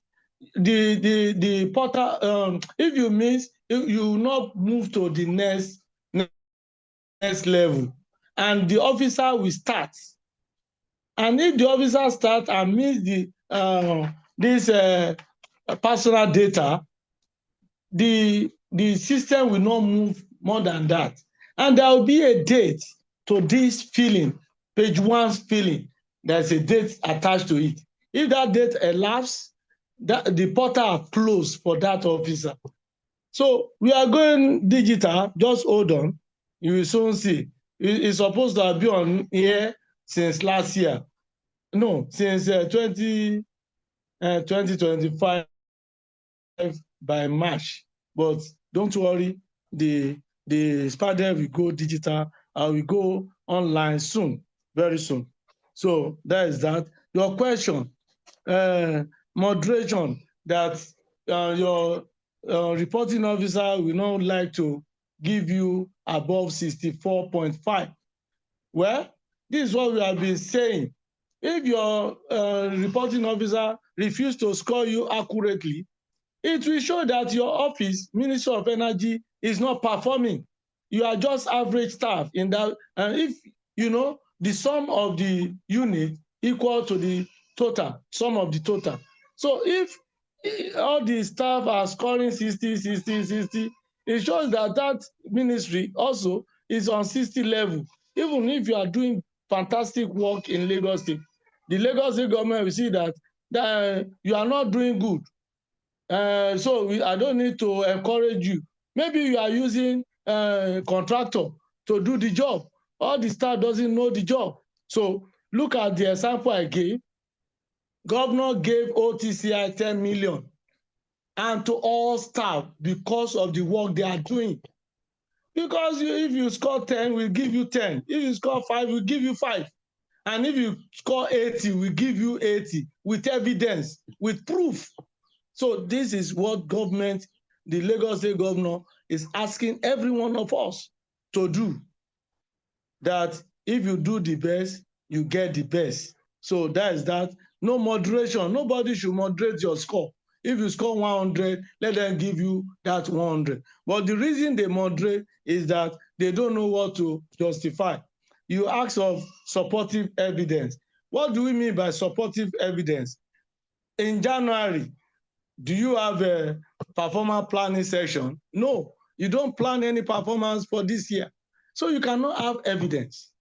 the portal, if you miss, you will not move to the next next level, and the officer will start. And if the officer starts and miss this personal data, the system will not move more than that. And there will be a date to this filling, page 1's filling. There's a date attached to it. If that date elapses, the portal closed for that officer. So we are going digital. Just hold on. You will soon see. It's supposed to have been on here since last year. No, since 2025 by March. But don't worry, the SPADEV will go digital. I will go online soon, very soon. So that is that. Your question, moderation, that your reporting officer will not like to give you above 64.5. Well, this is what we have been saying. If your reporting officer refuses to score you accurately, it will show that your office, Ministry of Energy, is not performing. You are just average staff in that. And if you know the sum of the unit equal to the total, sum of the total. So if all the staff are scoring 60, 60, 60, it shows that that ministry also is on 60 level. Even if you are doing fantastic work in Lagos State, the Lagos State government will see that you are not doing good. So I don't need to encourage you. Maybe you are using contractor to do the job. All the staff doesn't know the job. So look at the example I gave. Governor gave OTCI 10 million and to all staff because of the work they are doing. Because if you score 10, we'll give you 10. If you score 5, we'll give you 5. And if you score 80, we'll give you 80 with evidence, with proof. So this is what government, the Lagos State governor, is asking every one of us to do. That if you do the best, you get the best. So that is that. No moderation. Nobody should moderate your score. If you score 100, let them give you that 100. But the reason they moderate is that they don't know what to justify. You ask of supportive evidence. What do we mean by supportive evidence? In January, do you have a performance planning session? No, you don't plan any performance for this year. So you cannot have evidence.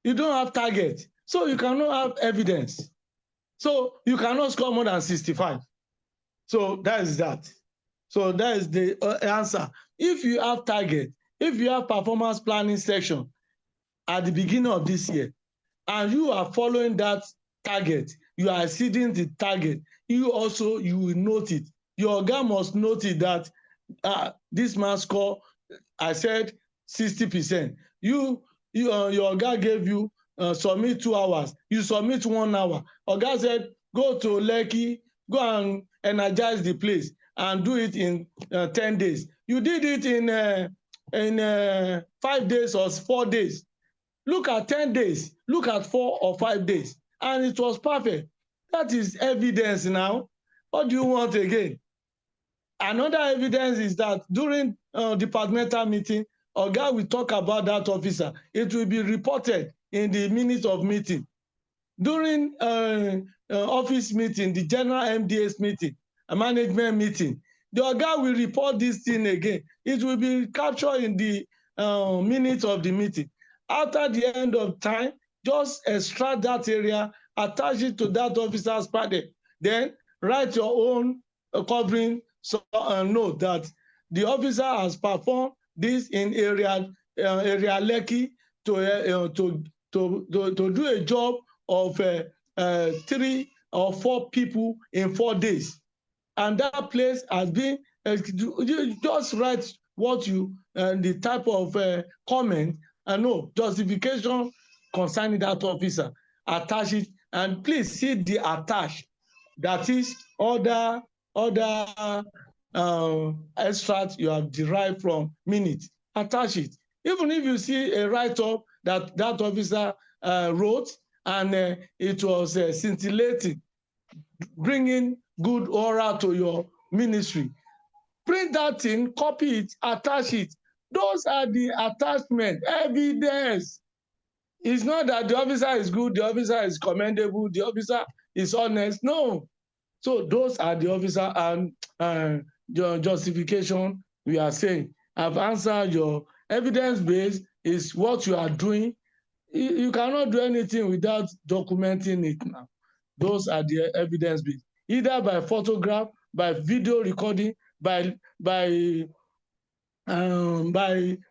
You don't have target. So you cannot have evidence. So you cannot score more than 65. So that is that. So that is the answer. If you have target, if you have performance planning session at the beginning of this year, and you are following that target, you are exceeding the target, you will note it. Your guy must note it that this man score, I said 60%. Your guy gave you submit 2 hours, you submit 1 hour. Your guy said go to Lekki, go and energize the place and do it in 10 days. You did it in 5 days or 4 days. Look at 10 days, look at 4 or 5 days, and it was perfect. That is evidence now. What do you want again? Another evidence is that during departmental meeting, Oga will talk about that officer. It will be reported in the minutes of meeting. During office meeting, the general MDS meeting, a management meeting, the Oga will report this thing again. It will be captured in the minutes of the meeting. After the end of time, just extract that area, attach it to that officer's SPADEV. Then write your own covering note that the officer has performed this in area Lekki to do a job of 3 or 4 people in 4 days. And that place has been, just write what you, the type of comment, and no justification concerning that officer, attach it, and please see the attach, that is other extract you have derived from minutes, attach it. Even if you see a write-up that officer wrote and it was scintillating, bringing good aura to your ministry, print that in, copy it, attach it, Those are the attachment, evidence. It's not that the officer is good, the officer is commendable, the officer is honest. No. So those are the officer and your justification we are saying. I've answered your evidence base is what you are doing. You cannot do anything without documenting it now. Those are the evidence base, either by photograph, by video recording, by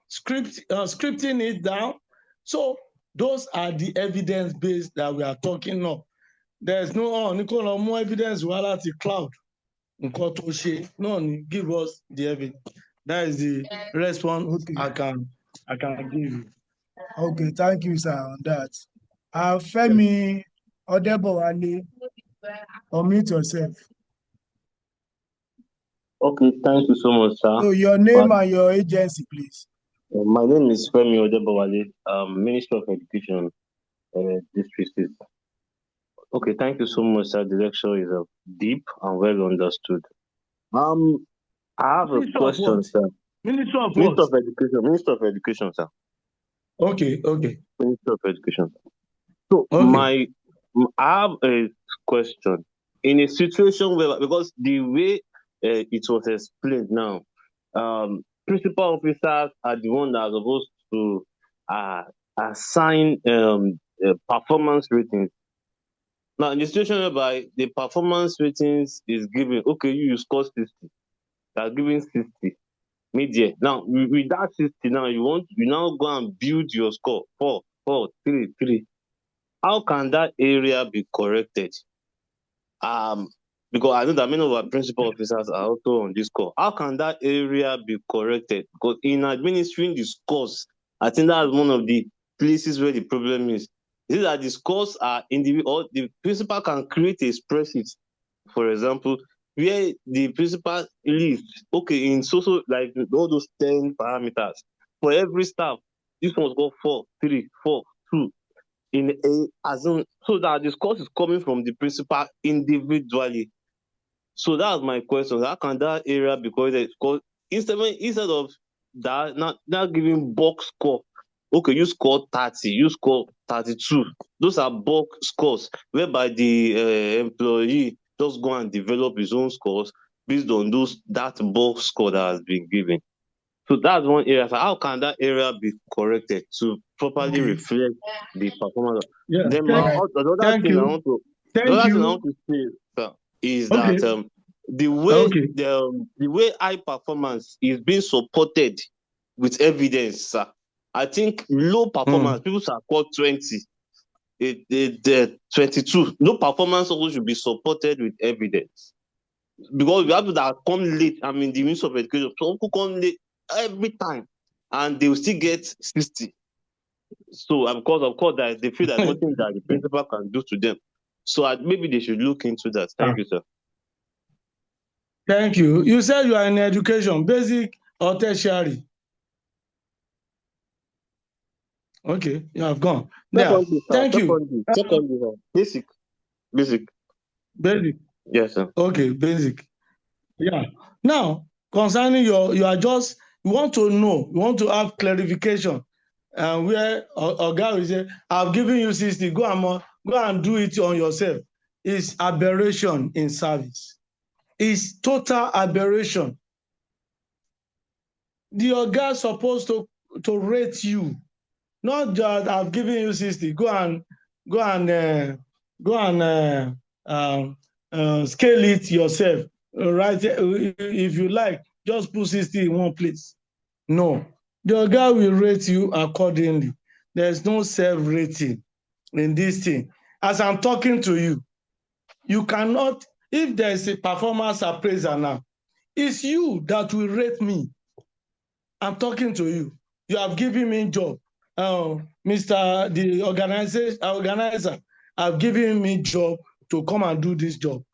scripting it down. So those are the evidence base that we are talking of. There's no more evidence while the cloud. No, give us the evidence. That is the response I can give you. Okay, thank you, sir, on that. Femi Odebowale, unmute yourself. Okay, thank you so much, sir. So your name and your agency, please. My name is Femi Odebowale, Minister of Education, District 6. Okay, thank you so much, sir. The lecture is deep and well understood. I have a question, sir. Minister of Minister what? of Education. Minister of Education, sir. Okay. Minister of Education. So okay. I have a question. In a situation where, because the way it was explained now, principal officers are the one that are supposed to assign performance ratings. Now, in the situation whereby the performance ratings is given, okay, you score 60, they are giving 60. Media. Now, with that 60, now you now go and build your score 4, 4, 3, 3. How can that area be corrected? Because I know that many of our principal officers are also on this call. How can that area be corrected? Because in administering the scores, I think that's one of the places where the problem is. Is that the scores are individual, or the principal can create a spreadsheet, for example, where the principal lists, okay, in so like all those 10 parameters for every staff, this one's got 4, 3, 4, 2. So that the scores is coming from the principal individually. So that's my question. How can that area be corrected? Because instead of that, not giving bulk score. Okay, you score 30, you score 32. Those are bulk scores, whereby the employee just go and develop his own scores based on that bulk score that has been given. So that's one area. So how can that area be corrected to properly reflect the performance? Yeah. Then the other thing I want to say, sir, is that the way high performance is being supported with evidence, sir. I think low performance, people are called 20, 22. Low performance also should be supported with evidence. Because we have people that come late, the Minister of Education, some who come late every time, and they will still get 60. So, because of course, that they feel that nothing that the principal can do to them. So, maybe they should look into that. Thank you, sir. Thank you. You said you are in education, basic or tertiary? Okay, you have gone. Yeah. Thank you. Secondary, sir. Basic. Yes, sir. Okay, basic. Yeah. Now, concerning you want to know, you want to have clarification, and where Oga will say, I've given you 60, go and do it on yourself. It's aberration in service. It's total aberration. The Oga is supposed to rate you, not just I've given you 60. Go and scale it yourself. Right? If you like, just put 60 in one place. No, the Oga will rate you accordingly. There's no self-rating in this thing. As I'm talking to you, you cannot, if there's a performance appraiser now, it's you that will rate me. I'm talking to you. You have given me a job. The organizer have given me job to come and do this job.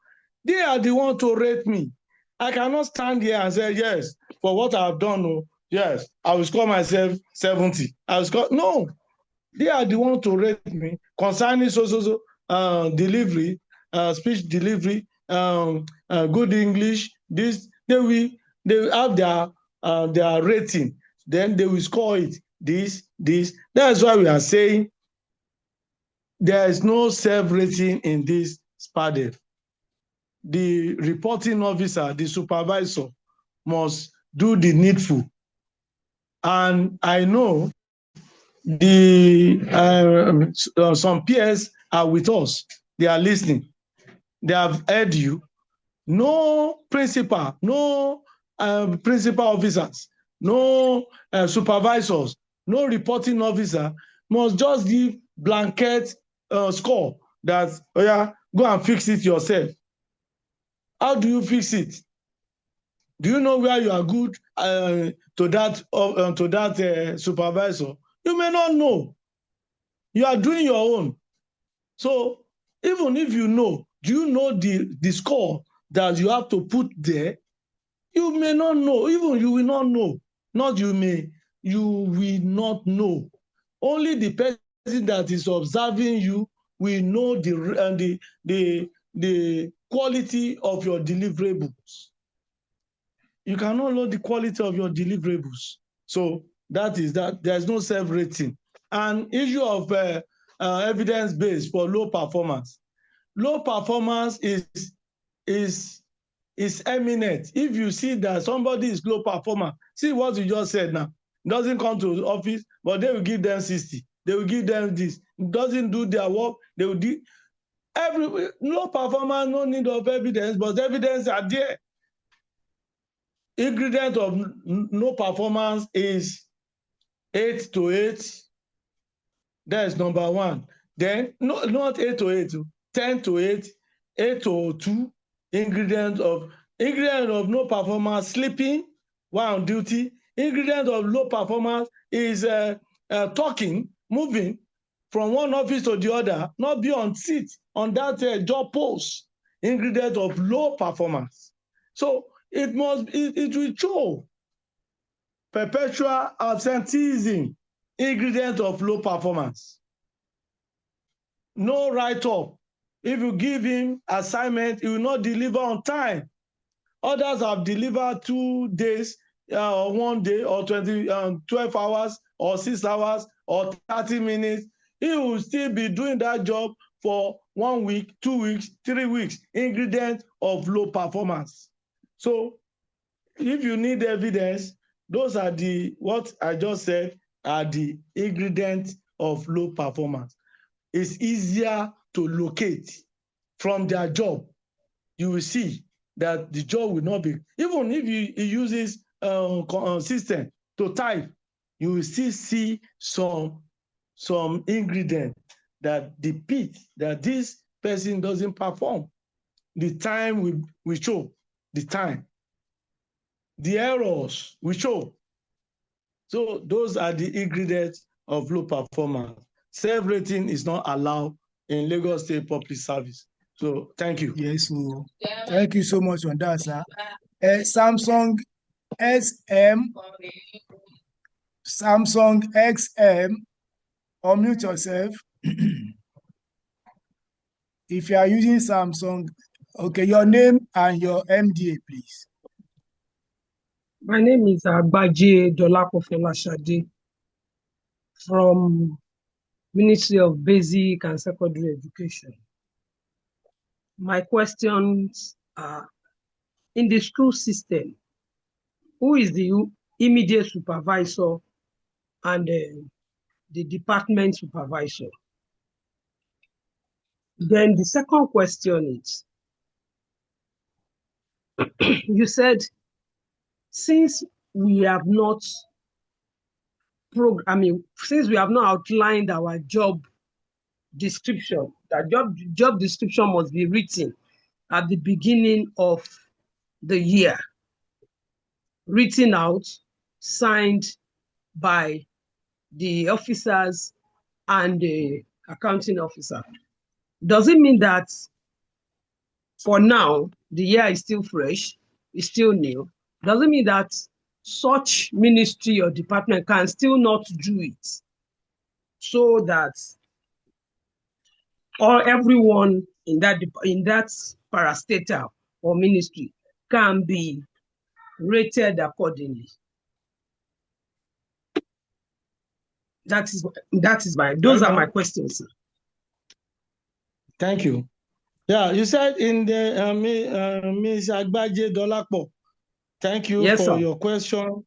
They are the one to rate me. I cannot stand here and say, yes, for what I have done, no, yes, I will score myself 70. No, they are the one to rate me concerning delivery, speech delivery, good English. They have their rating. then they will score it. This. That's why we are saying there is no self-rating in this SPADEV. The reporting officer, the supervisor, must do the needful. And I know some peers are with us. They are listening. They have heard you. No principal, no principal officers, no supervisors, no reporting officer must just give blanket score that, oh yeah, go and fix it yourself. How do you fix it? Do you know where you are good to that supervisor? You may not know. You are doing your own. So even if you know, do you know the score that you have to put there? You may not know. Even you will not know. Not you may. You will not know. Only the person that is observing you will know the quality of your deliverables. You cannot know the quality of your deliverables. So that is that. There's no self-rating. And issue of evidence base for low performance. Low performance is eminent. If you see that somebody is low performer, see what you just said now. Doesn't come to the office, but they will give them 60. They will give them this. Doesn't do their work. They will do low performance, no need of evidence, but evidence are there. Ingredient of no performance is 8 to 8. That's number one. Then not 8 to 8, 10 to 8, 8 to 2. Ingredient of no performance, sleeping while on duty. Ingredient of low performance is talking, moving from one office to the other, not be on seat on that job post. Ingredient of low performance. So it will show perpetual absenteeism, ingredient of low performance. No write-up. If you give him assignment, he will not deliver on time. Others have delivered 2 days, or 1 day, or 12 hours, or 6 hours, or 30 minutes. He will still be doing that job for 1 week, 2 weeks, 3 weeks. Ingredient of low performance. So if you need evidence, those are what I just said are the ingredients of low performance. It's easier to locate from their job. You will see that the job will not be, even if he uses system to type, you will still see some ingredient that depict that this person doesn't perform. The time will show, the time. The errors will show. So those are the ingredients of low performance. Self-rating is not allowed in Lagos State Public Service. So thank you. Yes, so thank you so much on that, sir. Samsung XM, unmute yourself. If you are using Samsung, okay, your name and your MDA, please. My name is Agbaje Dolapo Folashade from Ministry of Basic and Secondary Education. My questions are, in the school system, who is the immediate supervisor and the department supervisor? Then the second question is, you said, since we have not outlined our job description, that job description must be written at the beginning of the year, written out, signed by the officers and the accounting officer. Does it mean that for now, the year is still fresh, it's still new? Does it mean that such ministry or department can still not do it, so that everyone in that parastatal or ministry can be rated accordingly? That is those are my questions, sir. Thank you. Yeah, you said in the Ms. Agbaje Dolapo. Thank you for your question.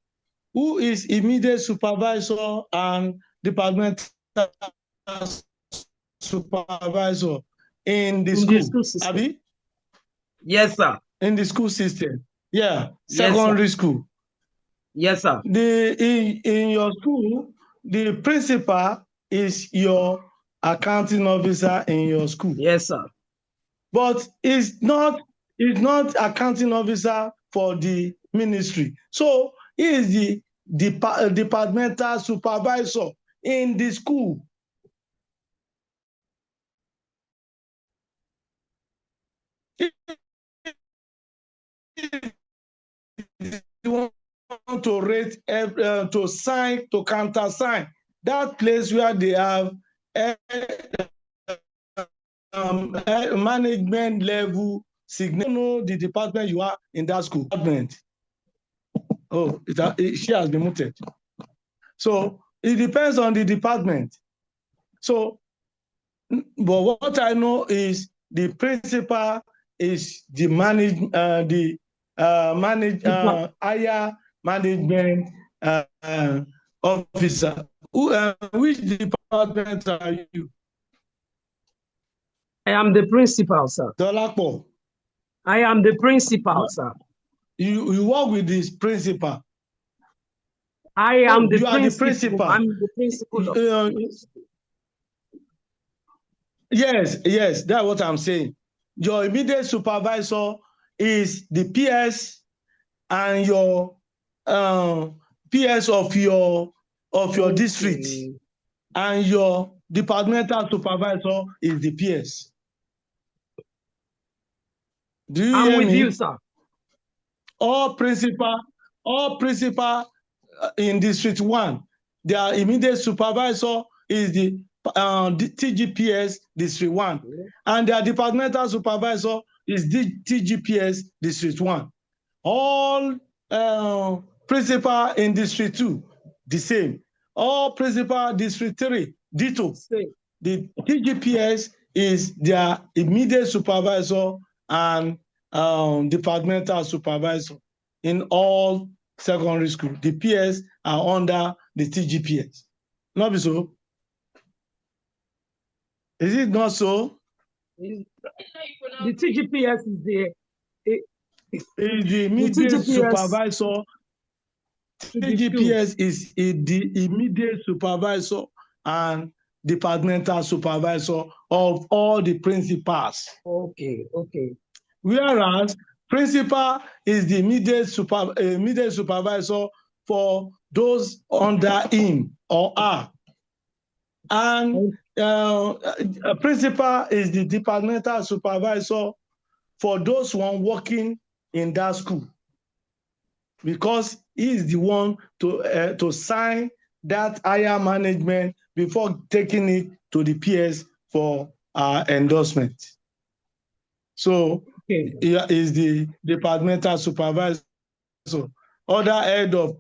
Who is immediate supervisor and departmental supervisor in the school system? Abi? Yes, sir. In the school system. Yeah, secondary school. Yes, sir. In your school, the principal is your accounting officer in your school. Yes, sir. But it's not accounting officer for the ministry. So he is the departmental supervisor in the school. You want to rate, to sign, to countersign that place where they have management level signature. Know the department you are in that school. Department. Oh, she has been muted. So it depends on the department. So, but what I know is the principal is the higher management officer. Which department are you? I am the principal, sir. Dolapo. I am the principal, sir. You work with this principal. I am the principal. I'm the principal. Yes, that's what I'm saying. Your immediate supervisor is the PS and your PS of your district, and your departmental supervisor is the PS. Do you hear me? I'm with you, sir. All principal in District 1, their immediate supervisor is the TGPS District 1, and their departmental supervisor is the TGPS District 1. All principal in District 2, the same. All principal District 3, ditto. Same. The TGPS is their immediate supervisor and departmental supervisor in all secondary school. The PS are under the TGPS. Not be so? Is it not so? The TGPS is the immediate supervisor. TGPS is the immediate supervisor and departmental supervisor of all the principals. Okay. Whereas principal is the immediate supervisor for those under him or her. And a principal is the departmental supervisor for those one working in that school, because he is the one to sign that higher management before taking it to the PS for endorsement. So he is the departmental supervisor. Other head of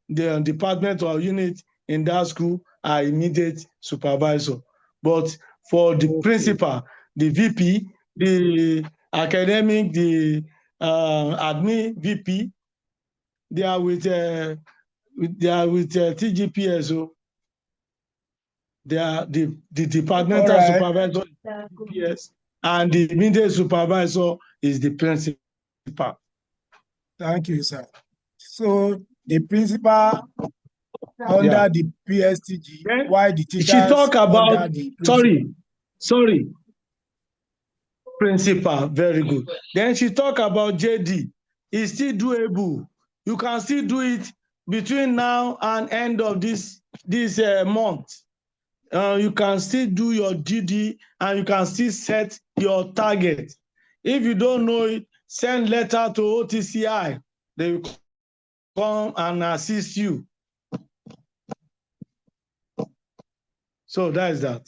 the department or unit in that school are immediate supervisor. But for the principal, the VP, the academic, the admin VP, they are with TGPS. So they are the departmental supervisor, yes, and the immediate supervisor is the principal. Thank you, sir. So the principal under the PSTG, Then while the teachers she talk about under the principal. sorry, principal, very good. Then she talk about JD. It's still doable. You can still do it between now and end of this month. You can still do your GD and you can still set your target. If you don't know it, send letter to OTCI. They will come and assist you. So that is that.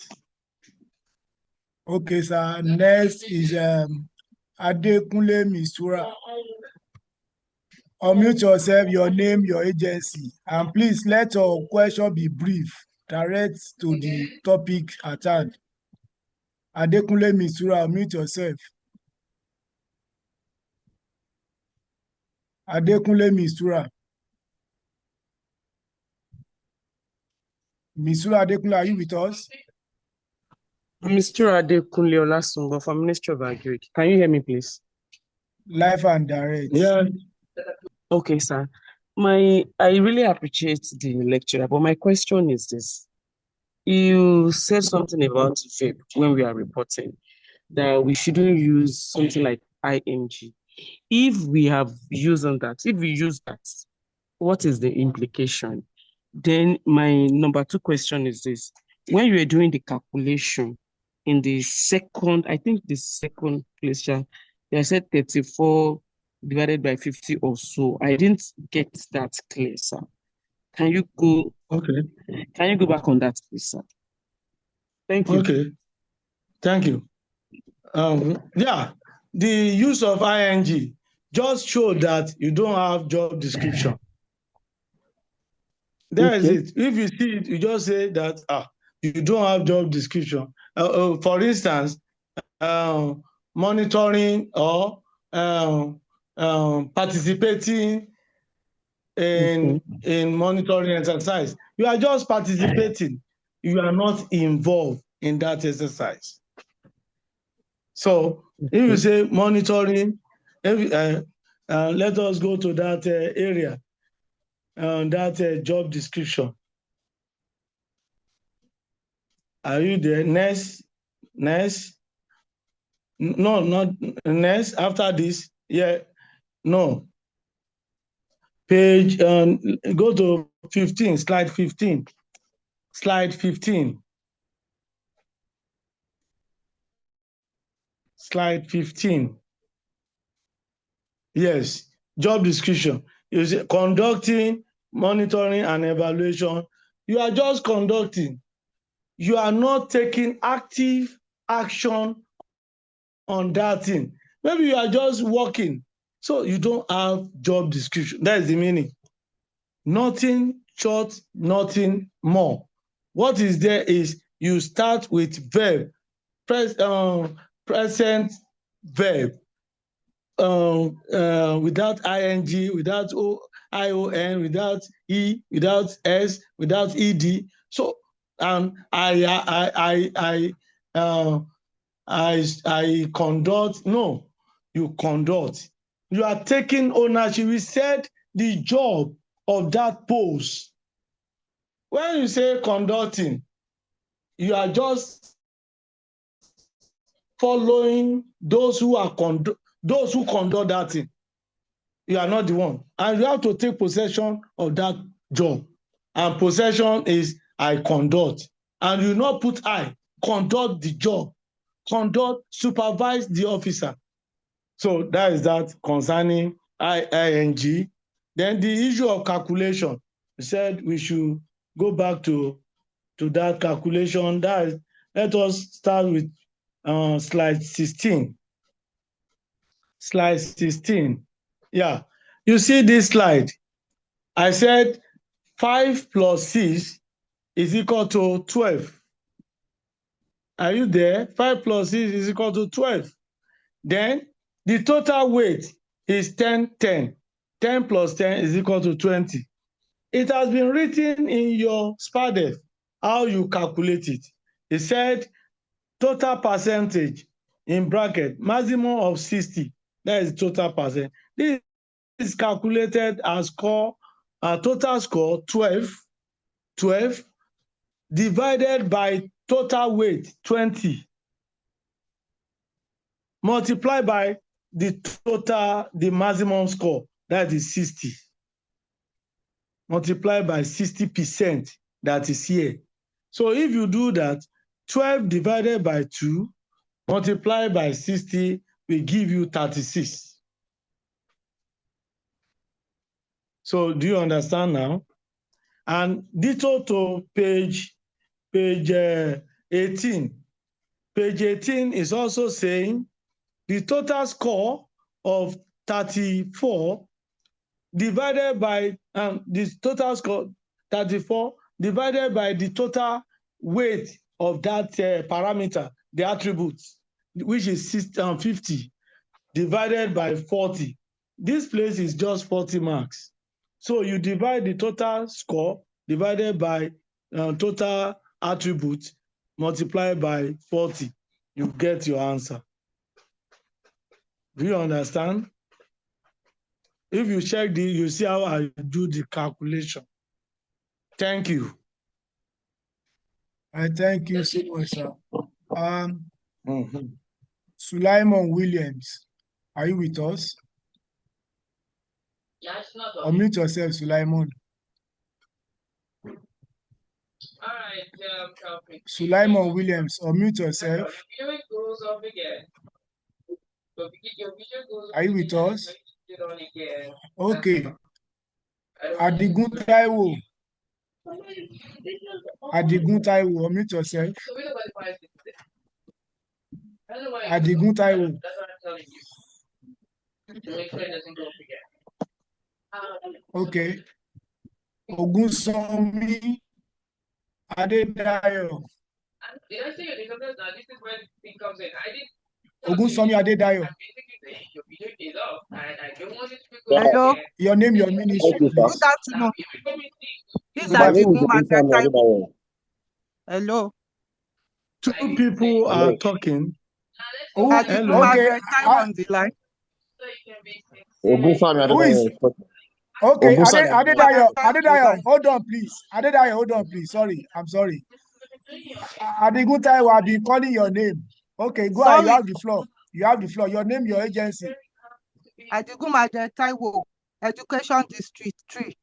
Okay, sir. Next is Adekunle Misura. Unmute yourself, your name, your agency, and please let your question be brief. direct to the topic at hand. Adekunle Mistura, mute yourself. Adekunle Mistura. Mistura Adekunle, are you with us? Mr. Adekunle Olasunbo from Ministry of Agriculture. Can you hear me, please? Live and direct. Yeah. Okay, sir. I really appreciate the lecture, but my question is this. You said something about vape when we are reporting, that we shouldn't use something like ing. If we have used on that, if we use that, what is the implication? Then my number 2 question is this. When you were doing the calculation in the second, I think the second question, they said 34 divided by 50 or so. I didn't get that clear, sir. Can you go back on that, please, sir? Thank you. Okay. Thank you. Yeah, the use of ing just show that you don't have job description. That is it. If you see it, you just say that you don't have job description. For instance, monitoring or participating in monitoring exercise. You are just participating. You are not involved in that exercise. So if you say monitoring, let us go to that area, that job description. Are you there? Next. No, not next. After this, yeah, no. Page, go to 15, slide 15. Slide 15. Slide 15. Yes, job description. You say conducting, monitoring, and evaluation. You are just conducting. You are not taking active action on that thing. Maybe you are just working. So you don't have job description. That is the meaning. Nothing short, nothing more. What is there is you start with verb, present verb, without ing, without ion, without e, without s, without ed. So I conduct. No, you conduct. You are taking ownership. We said the job of that post. When you say conducting, you are just following those who conduct that thing. You are not the one. And you have to take possession of that job. And possession is I conduct. And you not put I, conduct the job. Conduct, supervise the officer. So that is that concerning ing. Then the issue of calculation. We said we should go back to that calculation. Let us start with slide 16. Slide 16. Yeah. You see this slide. I said 5 plus 6 is equal to 12. Are you there? 5 plus 6 is equal to 12. Then the total weight is 10, 10. 10 plus 10 is equal to 20. It has been written in your SPADEV how you calculate it. It said total percentage in bracket, maximum of 60. That is total percent. This is calculated as total score 12 divided by total weight 20. Multiplied by the maximum score, that is 60. Multiplied by 60%, that is here. So if you do that, 12 divided by 2, multiplied by 60, will give you 36. So do you understand now? And ditto to page 18. Page 18 is also saying the total score of 34 divided by the total score 34 divided by the total weight of that parameter, the attributes, which is 50, divided by 40. This place is just 40 marks. So you divide the total score divided by total attributes multiplied by 40. You get your answer. Do you understand? If you check you see how I do the calculation. Thank you. I thank you so much, sir. Sulaiman Williams, are you with us? Unmute yourself, Sulaiman. Sulaiman Williams, unmute yourself. Are you with us? Okay. Adigun Taiwo. Adigun Taiwo, unmute yourself. Adigun Taiwo. Okay. Ogunsanmi Adedayo. Did I say your data now? This is where the thing comes in. I did. Ogunsanmi Adedayo. Your video is off, and I don't want it to go. Hello. Your name, your ministry, please. Good afternoon. This is My name is Adigun Ogunsanmi Adedayo. Hello. Two people are talking. Oh, Adigun okay. on the line. Ogunsanmi Who is? Adedayo. Okay, Ogunsanmi Adedayo, hold on, please. Adedayo, hold on, please. Sorry, I'm sorry. Adigun Taiwo, I've been calling your name. Okay, go ahead. You have the floor. You have the floor. Your name, your agency. Adigun Taiwo, Education District 3,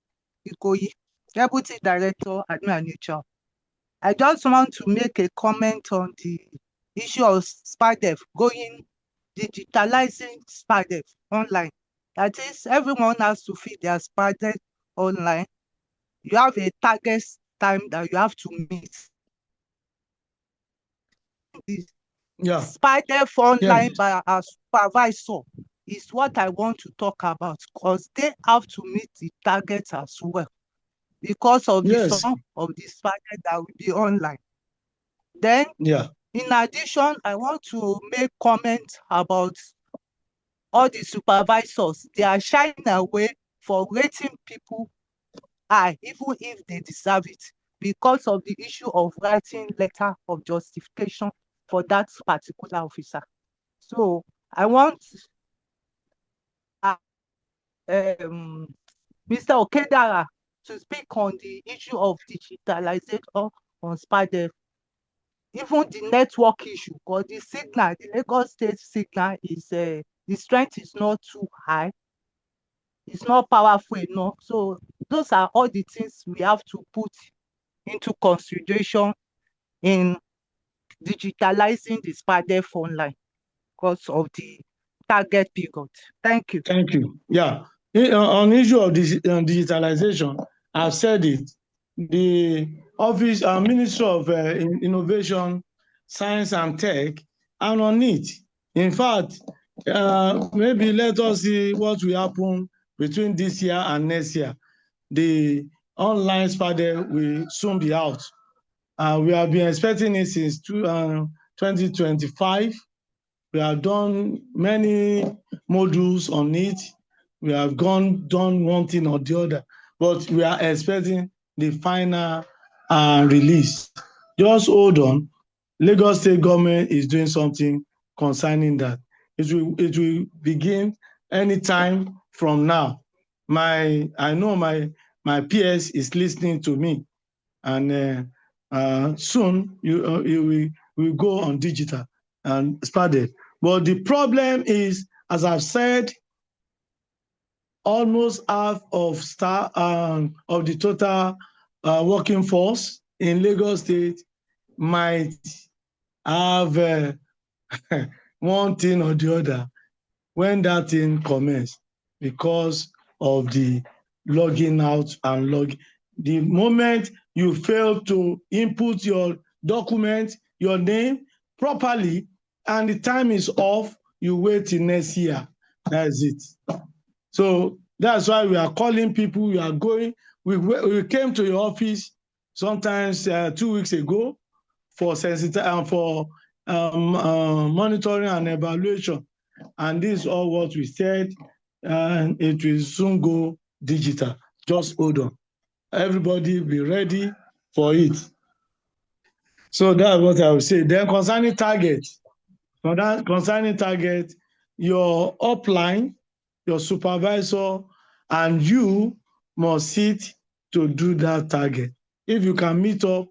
Ikoyi, Deputy Director, Admin and HR. I just want to make a comment on the issue of SPADEV, digitalizing SPADEV online. That is, everyone has to feed their SPADEV online. You have a target time that you have to meet. Yeah. SPADEV online by our supervisor is what I want to talk about, because they have to meet the targets as well, because of the sum of the SPADEV that will be online. Then, in addition, I want to make comments about all the supervisors. They are shying away for rating people high, even if they deserve it, because of the issue of writing letter of justification for that particular officer. So I want Mr. Okedara to speak on the issue of digitalization on SPADEV. Even the network issue, because the signal, the Lagos State signal is the strength is not too high. It's not powerful enough. So those are all the things we have to put into consideration in digitalizing the SPADEV online because of the target period. Thank you. Thank you. Yeah. On issue of digitalization, I've said it. The office, Ministry of Innovation, Science and Tech, are on it. In fact, maybe let us see what will happen between this year and next year. The online SPADEV will soon be out. We have been expecting it since 2025. We have done many modules on it. We have done one thing or the other, but we are expecting the final release. Just hold on. Lagos State government is doing something concerning that. It will begin anytime from now. I know my PS is listening to me, and soon you will go on digital and SPADEV. But the problem is, as I've said, almost half of the total working force in Lagos State might have one thing or the other when that thing commences, because of the logging out and logging. The moment you fail to input your document, your name properly, and the time is off, you wait till next year. That's it. So that's why we are calling people. We are going. We came to your office sometimes 2 weeks ago for monitoring and evaluation. And this is all what we said, and it will soon go digital. Just hold on. Everybody be ready for it. So that's what I would say. Then concerning target, your upline, your supervisor, and you must sit to do that target. If you can meet up,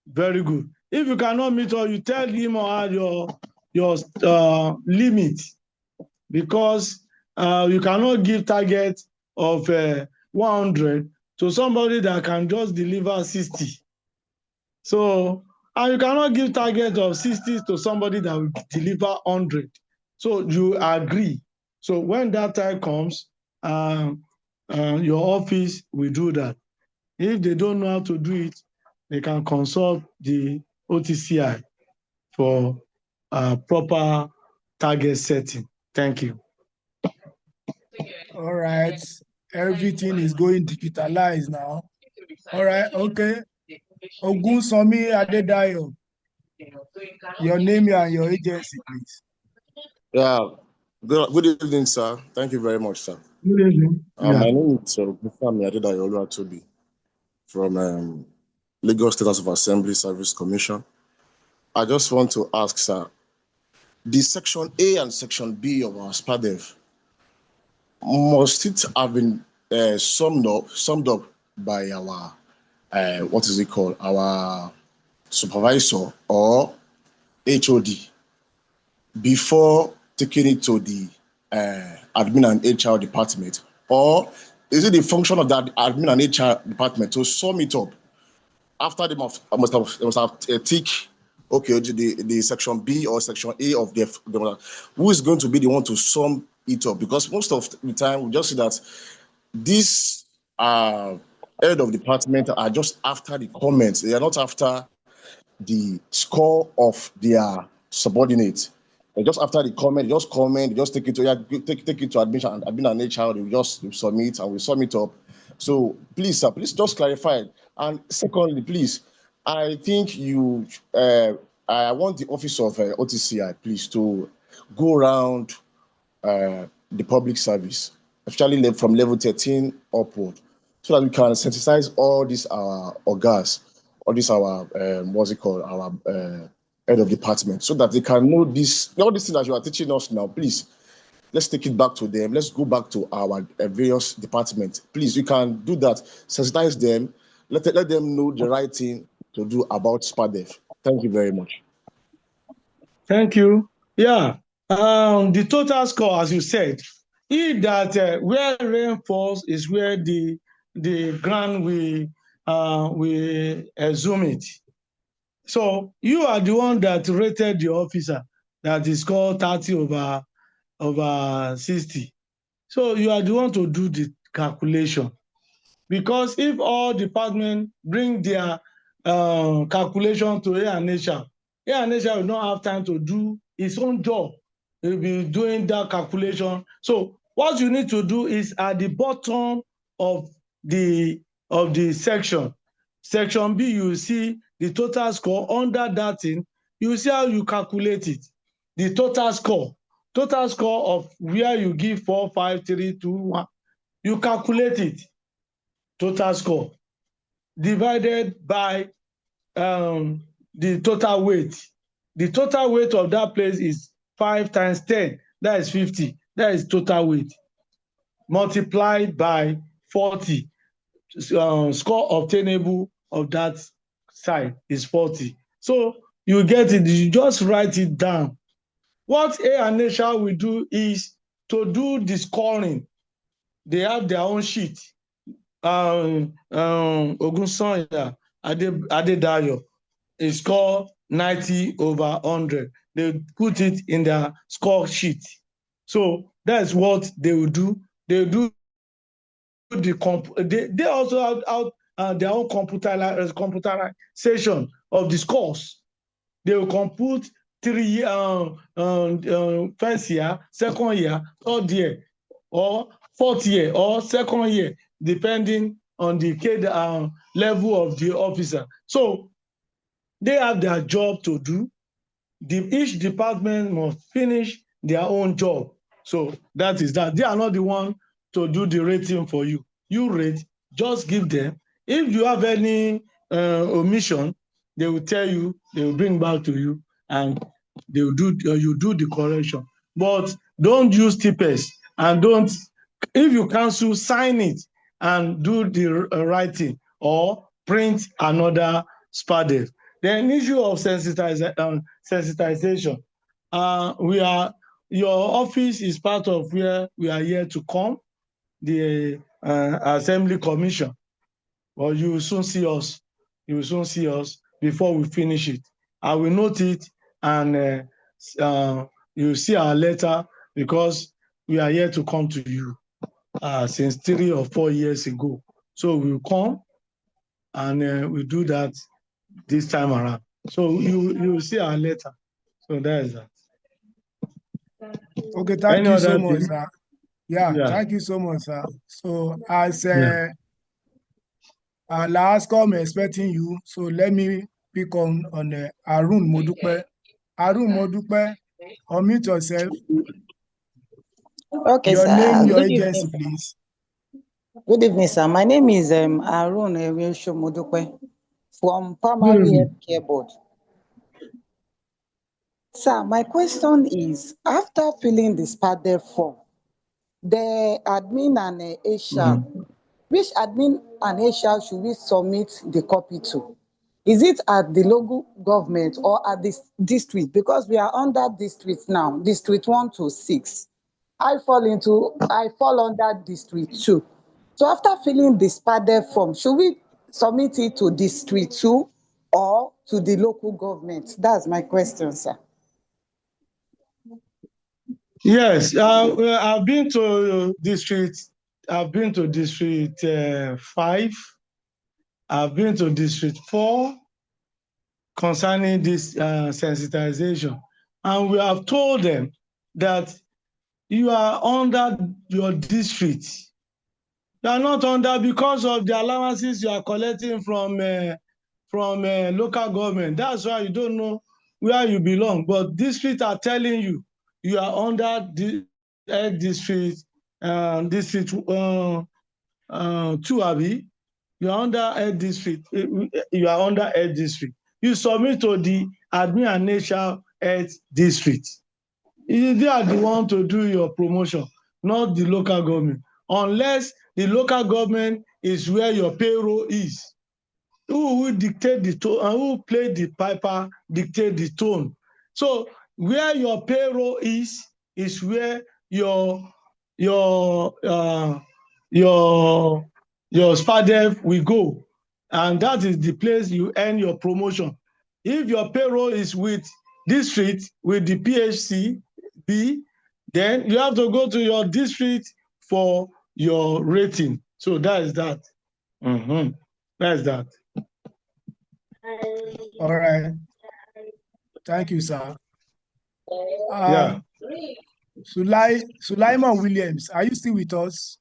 very good. If you cannot meet up, you tell him or her your limit, because you cannot give target of 100 to somebody that can just deliver 60. So, and you cannot give target of 60 to somebody that will deliver 100. So you agree. So when that time comes, your office will do that. If they don't know how to do it, they can consult the OTCI for proper target setting. Thank you. All right. Everything is going digitalized now. All right. Okay. Ogunsomi Adedayo. Your name and your agency, please. Yeah. Good evening, sir. Thank you very much, sir. Good evening. My name is Ogunsomi Adedayo Oluwatobi from Lagos State House of Assembly Service Commission. I just want to ask, sir, the Section A and Section B of our SPADEV, must it have been summed up by our, what is it called, our supervisor or HOD before taking it to the admin and HR department? Or is it the function of that admin and HR department to sum it up after they must have tick, okay, the Section B or Section A of the who is going to be the one to sum it up? Because most of the time we just see that this head of department are just after the comments. They are not after the score of their subordinates. They're just after the comment, they just take it to take it to admin and HR, they just submit and we sum it up. So please, sir, please just clarify. And secondly, please, I think I want the office of OTCI, please, to go around the public service, especially from level 13 upward, so that we can sensitize all these our organs, all these our what's it called, our head of department, so that they can know all these things that you are teaching us now. Please, let's take it back to them. Let's go back to our various departments. Please, you can do that. Sensitize them. Let them know the right thing to do about SPADEV. Thank you very much. Thank you. Yeah. The total score, as you said, is that where rain falls is where the ground will assume it. So you are the one that rated the officer that is called 30 over 60. So you are the one to do the calculation. Because if all departments bring their calculation to A&HR will not have time to do its own job. It will be doing that calculation. So what you need to do is at the bottom of the section B, you see the total score. Under that thing, you see how you calculate it. The total score of where you give 4, 5, 3, 2, 1. You calculate it. Total score divided by the total weight. The total weight of that place is 5 times 10. That is 50. That is total weight. Multiplied by 40. Score obtainable of that side is 40. So you get it. You just write it down. What A&HR will do is to do the scoring. They have their own sheet. Ogunsonya Adedayo is called 90 over 100. They put it in their score sheet. So that's what they will do. They do they also have their own computerization of the scores. They will compute 3 year, first year, second year, third year, or fourth year, or second year, depending on the level of the officer. So they have their job to do. Each department must finish their own job. So that is that. They are not the one to do the rating for you. You rate, just give them. If you have any omission, they will tell you, they will bring back to you, and they will do, you do the correction. But don't use TPS, and don't, if you cancel, sign it and do the writing or print another SPADEV. Then issue of sensitization. Your office is part of where we are here to come, the Assembly Commission. Well, you will soon see us. You will soon see us before we finish it. I will note it, and you will see our letter, because we are here to come to you since 3 or 4 years ago. So we will come, and we do that this time around. So you will see our letter. So that is that. Okay, thank you so much, sir. Yeah, thank you so much, sir. So as last come expecting you, so let me pick on Arun Modupe. Arun Modupe, unmute yourself. Okay, your sir. name, your Good agency, evening. please. Good evening, sir. My name is Arun Modupe from Primary Healthcare Board. Sir, my question is, after filling the SPADEV form, the admin and HR, which admin and HR should we submit the copy to? Is it at the local government or at the district? Because we are under district now, district 1 to 6. I fall under district 2. So after filling the SPADEV form, should we submit it to district 2 or to the local government? That's my question, sir. Yes, I've been to district. I've been to district 5. I've been to district 4 concerning this sensitization, and we have told them that you are under your district. You are not under, because of the allowances you are collecting from local government. That's why you don't know where you belong. But district are telling you you are under the district 2, Abi. You are under a district. You are under a district. You submit to the admin and national health district. They are the one to do your promotion, not the local government. Unless the local government is where your payroll is. Who will dictate the tone, and who play the piper, dictate the tone. So where your payroll is where your SPADEV will go, and that is the place you earn your promotion. If your payroll is with district, with the PHC B, then you have to go to your district for your rating. So that is that. That's that. All right. Thank you, sir. Sulaiman Williams, are you still with us?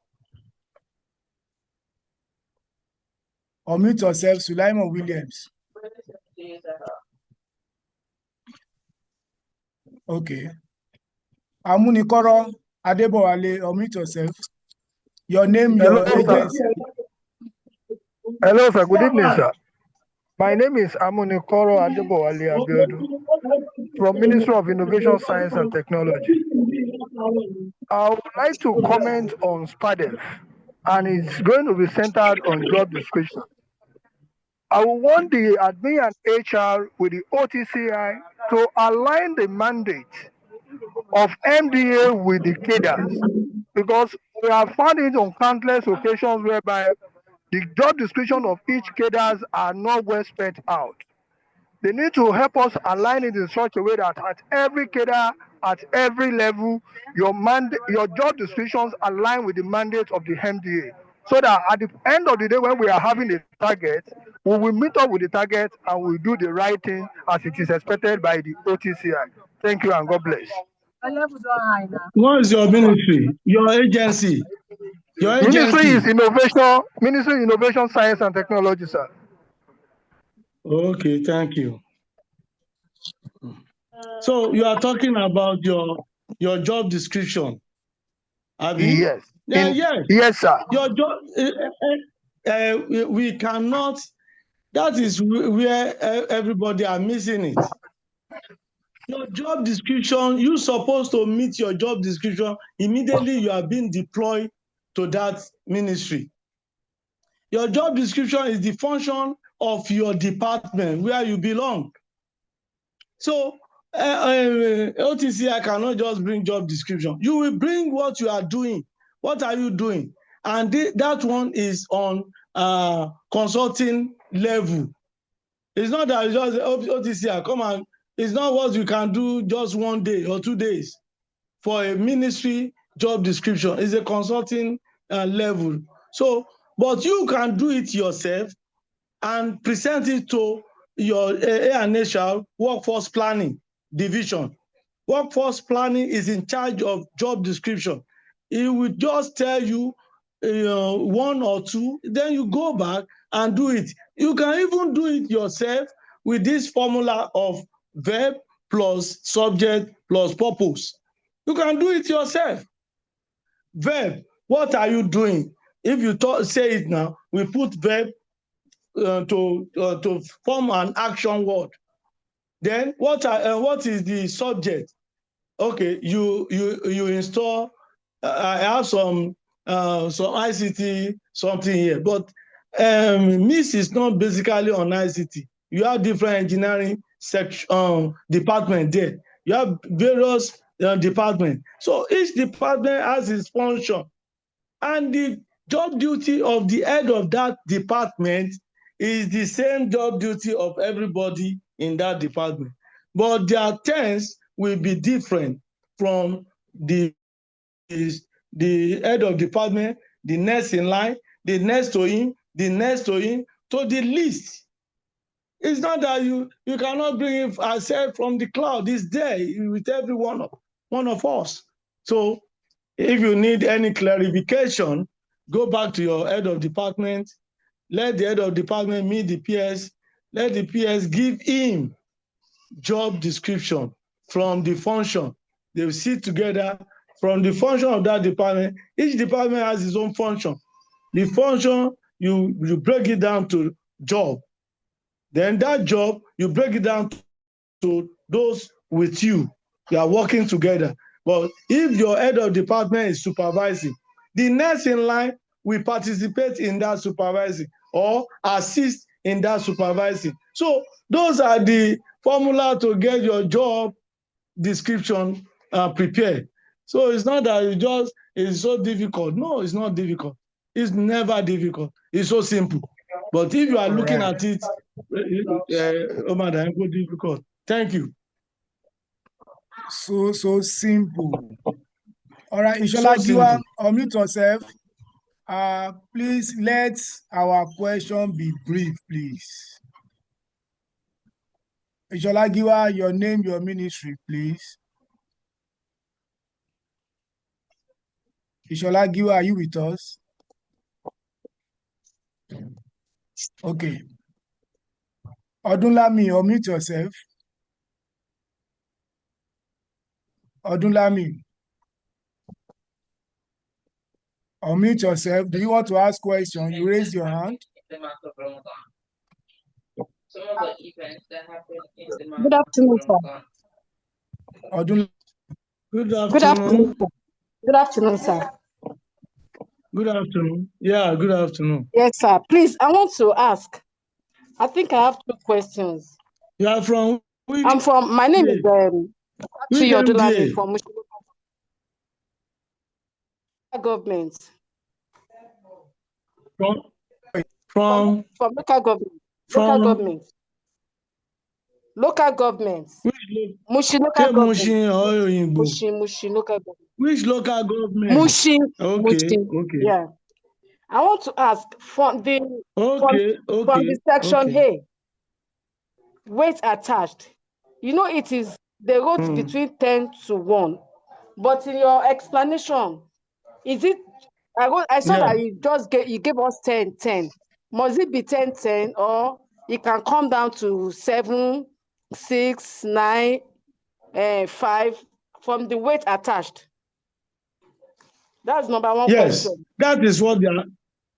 Unmute yourself, Sulaiman Williams. Okay. Amunikoro Adebowale, unmute yourself. Your name, your agency. Hello, sir. Good evening, sir. My name is Amunikoro Adebowale Abiodun from Ministry of Innovation, Science and Technology. I would like to comment on SPADEV, and it's going to be centered on job description. I will want the admin and HR with the OTCI to align the mandate of MDA with the cadres, because we have found it on countless occasions whereby the job description of each cadres are not well spelled out. They need to help us align it in such a way that at every cadre, at every level, your job descriptions align with the mandate of the MDA. So that at the end of the day, when we are having a target, we will meet up with the target and we will do the right thing as it is expected by the OTCI. Thank you and God bless. What is your ministry? Your agency? Your Ministry agency? is Ministry Innovation, Science and Technology, sir. Okay, thank you. So you are talking about your job description, Abi? Yes. Yes. Yes, sir. Your job. We cannot. That is where everybody are missing it. Your job description, you're supposed to meet your job description immediately you are being deployed to that ministry. Your job description is the function of your department where you belong. So OTC, I cannot just bring job description. You will bring what you are doing. What are you doing? And that one is on consulting level. It's not that it's just OTC, come on. It's not what you can do just 1 day or 2 days for a ministry job description. It's a consulting level. So, but you can do it yourself and present it to your A&HR workforce planning division. Workforce planning is in charge of job description. It will just tell you, 1 or 2, then you go back and do it. You can even do it yourself with this formula of verb plus subject plus purpose. You can do it yourself. Verb, what are you doing? If you say it now, we put verb to form an action word. Then what is the subject? Okay, you install. I have some ICT something here, but MIS is not basically on ICT. You have different engineering section department there. You have various departments. So each department has its function, and the job duty of the head of that department is the same job duty of everybody in that department. But their terms will be different from the head of department, the next in line, the next to him, the next to him, to the least. It's not that you cannot bring it ourselves from the cloud. It's there with every one of us. So if you need any clarification, go back to your head of department. Let the head of department meet the PS. Let the PS give him job description from the function. They will sit together from the function of that department. Each department has its own function. The function, you break it down to job. Then that job, you break it down to those with you. You are working together. But if your head of department is supervising, the next in line will participate in that supervising or assist in that supervising. So those are the formula to get your job description prepared. So it's not that it's so difficult. No, it's not difficult. It's never difficult. It's so simple. But if you are looking at it, difficult. Thank you. So simple. All right, Ishola Giwa, unmute yourself. Please let our question be brief, please. Ishola Giwa, your name, your ministry, please. Ishola Giwa, are you with us? Okay. Odunlami, unmute yourself. Odunlami, unmute yourself. Do you want to ask questions? You raise your hand. Good afternoon, sir. Good afternoon. Good afternoon, sir. Good afternoon. Yeah, good afternoon. Yes, sir. Please, I want to ask. I think I have 2 questions. You are from? My name is Odunlami from government. From local government. Local government. Mushin local government. Mushin local government. Which local government? Mushin. Okay. Yeah. I want to ask from the section A, weight attached. You know, it is they wrote between 10 to 1 But in your explanation, is it? I saw that you gave us 10. Must it be 10, or it can come down to 7, 6, 9, 5 from the weight attached? That's number one question. That is what they are.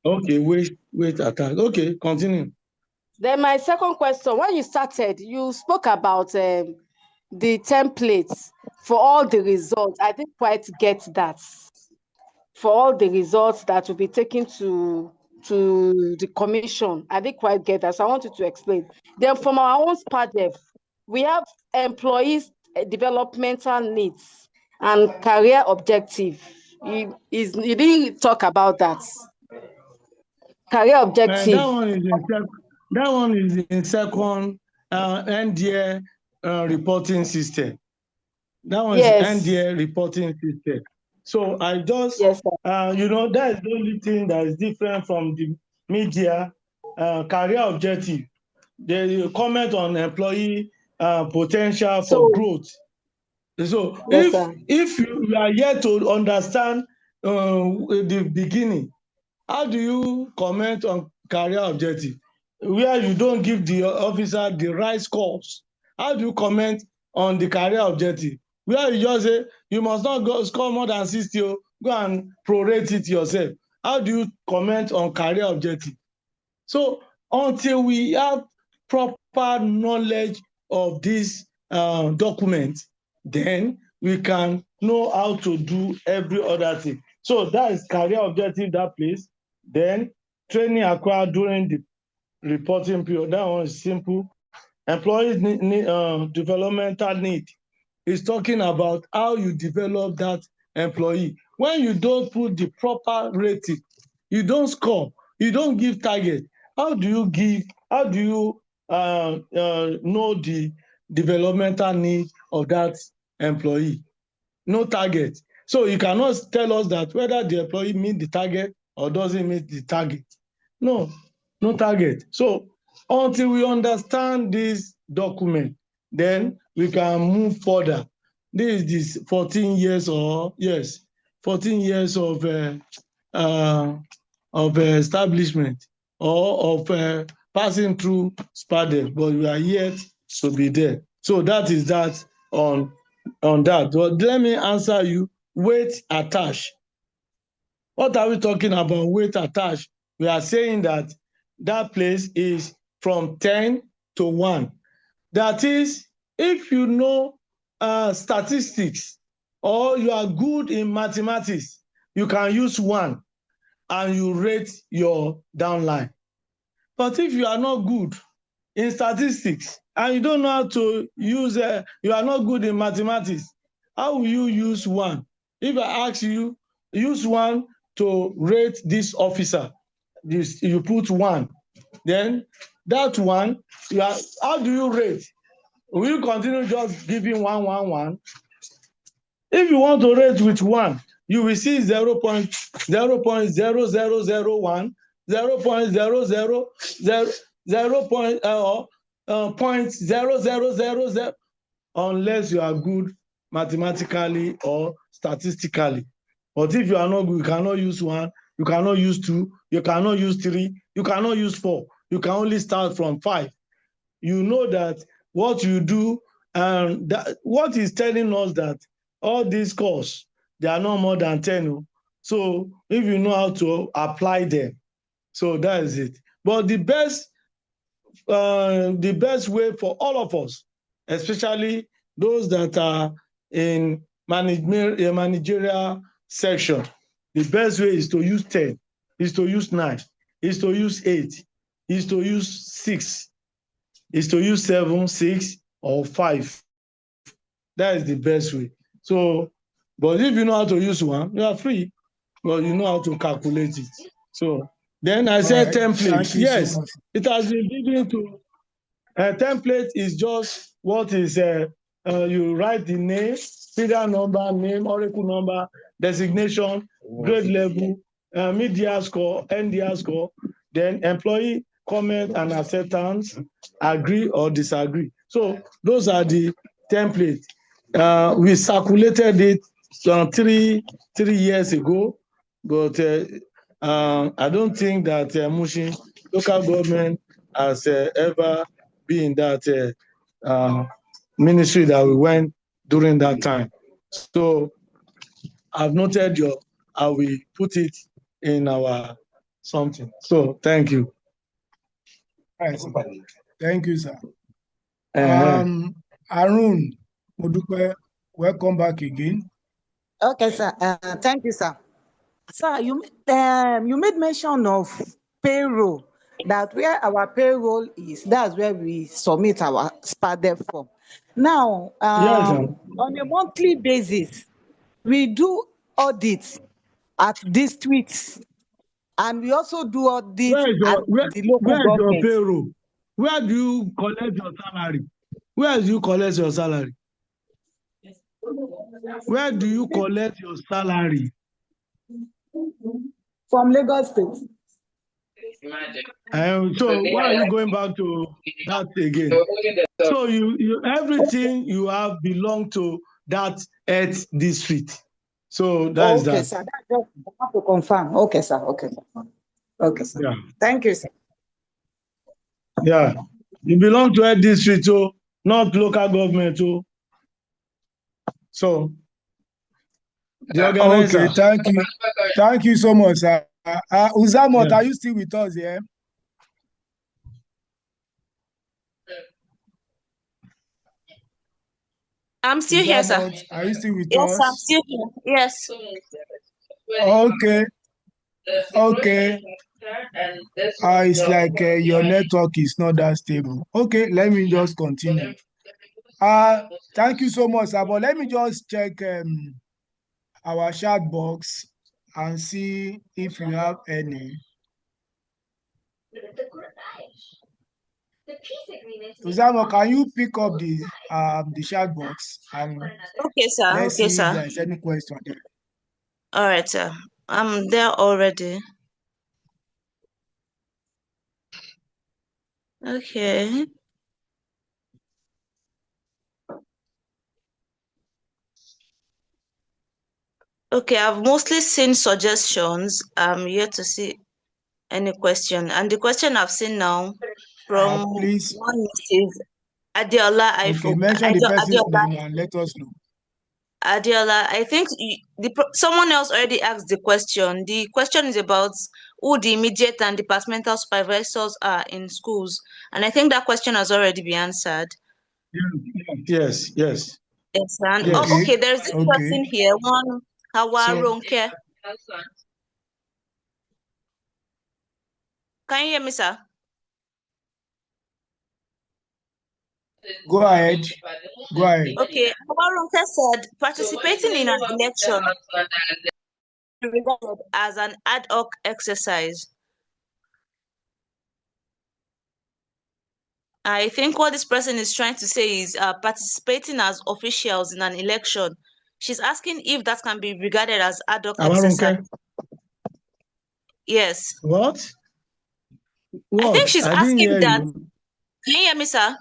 Okay, wait attached. Okay, continue. Then my second question, when you started, you spoke about the templates for all the results. I didn't quite get that. For all the results that will be taken to the commission, I didn't quite get that. So I wanted to explain. Then from our own SPADEV, we have employees' developmental needs and career objective. You didn't talk about that. Career objective. That one is in second NDA reporting system. That one is NDA reporting system. So I just, that is the only thing that is different from the media career objective. They comment on employee potential for growth. So if you are yet to understand the beginning, how do you comment on career objective where you don't give the officer the right scores? How do you comment on the career objective where you just say you must not go score more than 60, go and prorate it yourself? How do you comment on career objective? So until we have proper knowledge of this document, then we can know how to do every other thing. So that is career objective, that place. Then training acquired during the reporting period. That one is simple. Employees developmental need is talking about how you develop that employee. When you don't put the proper rating, you don't score, you don't give target. How do you know the developmental need of that employee? No target. So you cannot tell us that whether the employee meet the target or doesn't meet the target. No target. So until we understand this document, then we can move further. This is 14 years of establishment or of passing through SPADEV, but we are yet to be there. So that is that on that. But let me answer you. Weight attached. What are we talking about? Weight attached. We are saying that place is from 10 to 1. That is, if you know statistics or you are good in mathematics, you can use 1 and you rate your downline. But if you are not good in statistics and you don't know how to use, you are not good in mathematics, how will you use 1? If I ask you, use 1 to rate this officer, you put 1. Then that 1, how do you rate? Will you continue just giving 1, 1, 1? If you want to rate with 1, you will see 0.0001, 0.0001, 0.0000, unless you are good mathematically or statistically. But if you are not good, you cannot use 1, you cannot use 2, you cannot use 3, you cannot use 4. You can only start from 5. You know that what you do, and what is telling us that all these scores, they are not more than 10. So if you know how to apply them, so that is it. But the best way for all of us, especially those that are in managerial section, the best way is to use 10, is to use 9, is to use 8, is to use 6, is to use 7, 6, or 5. That is the best way. So, but if you know how to use 1, you are free, but you know how to calculate it. So then I said template. Yes, it has been given to template is just what is you write the name, serial number, name, oracle number, designation, grade level, media score, NDR score, then employee comment and acceptance, agree or disagree. So those are the templates. We circulated it some 3 years ago, but I don't think that Mushin local government has ever been in that ministry that we went during that time. So I've noted I will put it in our something. So thank you. Right. Thank you, sir. Uh-huh. Arun Modupe, welcome back again. Okay, sir. Thank you, sir. Sir, you made mention of payroll, that where our payroll is, that's where we submit our SPADEV form. Now, Yes, sir. on a monthly basis, we do audits at districts, and we also do audits at the local where is your government. payroll? Where do you collect your salary? Where do you collect your salary? Where do you collect your salary? From Lagos State. So why are you going back to that again? So you everything you have belong to that 8th district. So that is Okay, that. sir. That's just I have to confirm. Okay, sir. Okay. Okay, sir. Yeah. Thank you, sir. Yeah. You belong to 8th district, so not local government. So the organizer. Okay, thank you. Thank you so much, sir. Uzamot, Yeah. are you still with us here? I'm still here, sir. Uzamot, are you still with Yes, I'm us? still here. Yes. Okay. Okay. It's like your network is not that stable. Okay, let me just continue. Thank you so much, sir. But let me just check our chat box and see if you have any. Uzamo, can you pick up the chat box and Okay, sir. let's Okay, see sir. if there's any question there. All right, sir. I'm there already. Okay. Okay, I've mostly seen suggestions. I'm yet to see any question. And the question I've seen now from Please. one Mrs. Adiola, Okay, mention the person's name and let us know. Adiola, I think someone else already asked the question. The question is about who the immediate and departmental supervisors are in schools. And I think that question has already been answered. Yes. Yes, and yes. okay, there's this person here, one Hawa Ronke. Can you hear me, sir? Go ahead. Go ahead. Okay, Hawa Ronke said participating in an election is regarded as an ad hoc exercise. I think what this person is trying to say is participating as officials in an election. She's asking if that can be regarded as ad hoc exercise. Yes. What? I think she's asking that. You. Can you hear me, sir?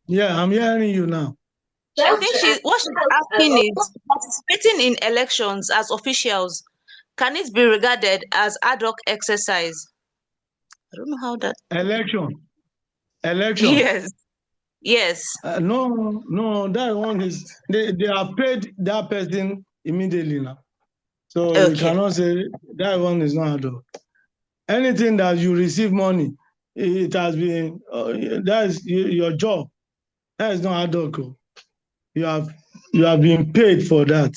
Yeah, I'm hearing you now. I think what she's asking is participating in elections as officials, can it be regarded as ad hoc exercise? I don't know how that. Election. Yes. No, that one is they have paid that person immediately now. So okay. You cannot say that one is not ad hoc. Anything that you receive money, it has been that's your job. That is not ad hoc. You have been paid for that.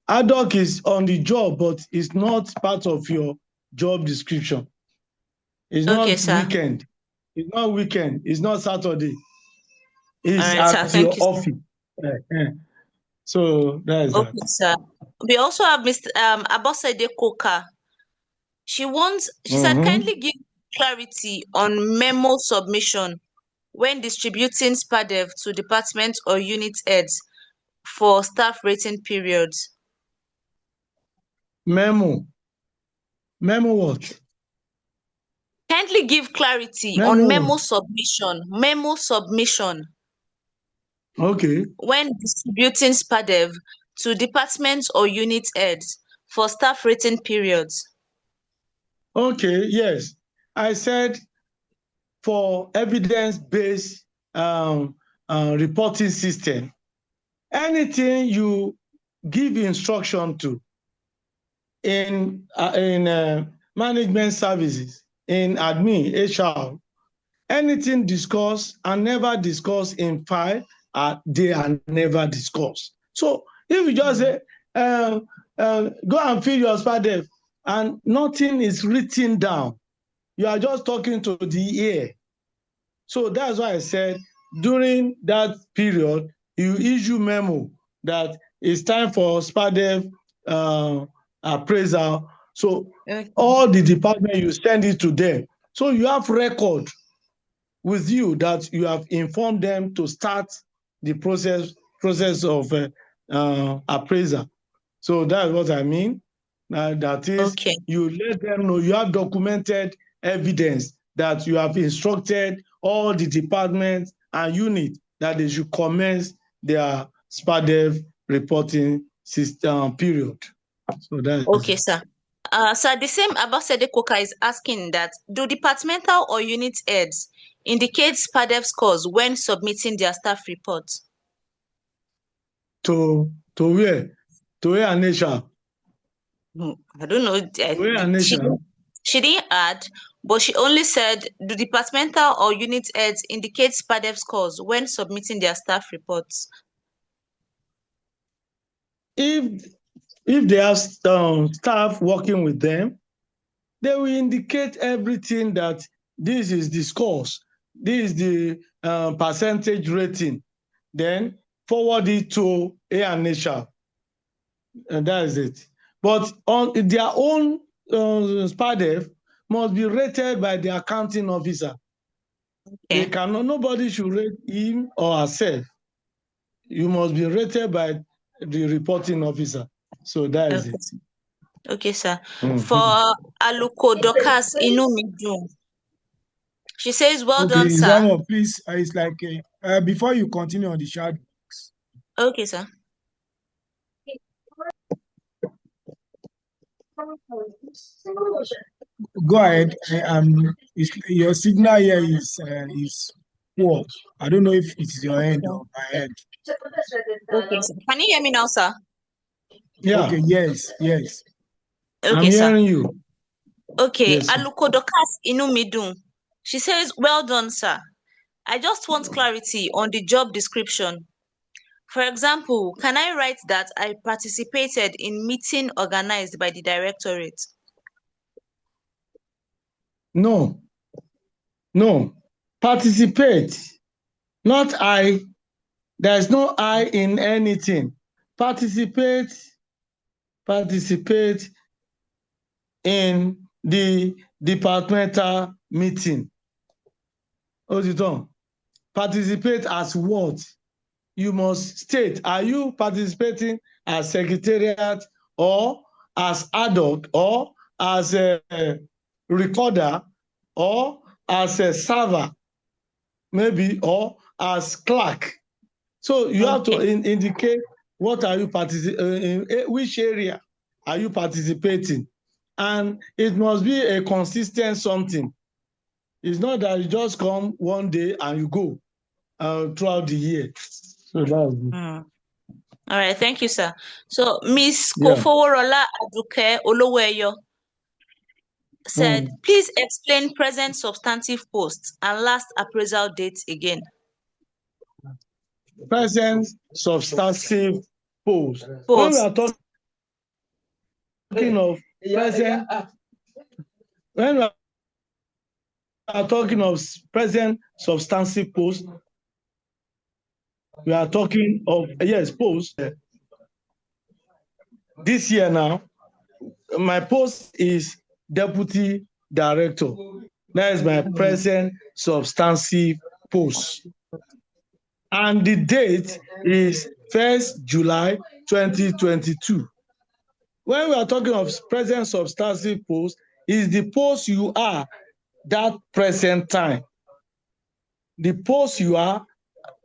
Ad hoc is on the job, but it's not part of your job description. It's not weekend. It's not weekend. It's not Saturday. It's at your office. So that is okay, that. Sir. We also have Mr. Abosede Koka. She said, kindly give clarity on memo submission when distributing SPADEV to department or unit heads for staff rating periods. Memo what? Kindly give clarity on memo submission. Okay. When distributing SPADEV to departments or unit heads for staff rating periods? Okay, yes. I said for evidence-based reporting system, anything you give instruction to in management services, in admin, HR, anything discussed and never discussed in file, they are never discussed. So if you just say, go and fill your SPADEV, and nothing is written down, you are just talking to the ear. So that's why I said during that period, you issue memo that it's time for SPADEV appraisal. So all the department, you send it to them. So you have record with you that you have informed them to start the process of appraisal. So that's what I mean. That is, you let them know you have documented evidence that you have instructed all the departments and units that they should commence their SPADEV reporting system period. So that Okay, sir. Sir, the same Abasede Koka is asking that, do departmental or unit heads indicate SPADEV scores when submitting their staff reports? To where? To where, Anisha? I don't know. Where, Anisha? She didn't add, but she only said, do departmental or unit heads indicate SPADEV scores when submitting their staff reports? If they have staff working with them, they will indicate everything that this is the scores, this is the percentage rating, then forward it to A&HR, and that is it. But on their own SPADEV must be rated by the accounting officer. They cannot, nobody should rate him or herself. You must be rated by the reporting officer. So that is it. Okay, sir. For Aluko Dokas Inumidun, she says, well done, sir. Zamo, please, it's like, before you continue on the shadow. Okay, sir. Go ahead. Your signal here is poor. I don't know if it's your end or my end. Okay, sir. Can you hear me now, sir? Yeah. Okay, yes. Okay, I'm hearing you. Okay, Yes, Aluko Dokas Inumidun. She says, well done, sir. I just want clarity on the job description. For example, can I write that I participated in meeting organized by the directorate? No. Participate. Not I. There's no I in anything. Participate in the departmental meeting. Hold it on. Participate as what? You must state, are you participating as secretariat or as ad hoc or as a recorder or as a server, maybe, or as clerk? So you have to indicate what are you participating in, which area are you participating, and it must be a consistent something. It's not that you just come one day and you go throughout the year. So that's All right, thank you, sir. So Miss Kofoworola Aduke Oloweyo said, please explain present substantive posts and last appraisal dates again. Present substantive post. When we are talking of present, when we are talking of present substantive post, we are talking of, yes, post. This year now, my post is deputy director. That is my present substantive post. And the date is 1st July 2022. When we are talking of present substantive post, is the post you are that present time. The post you are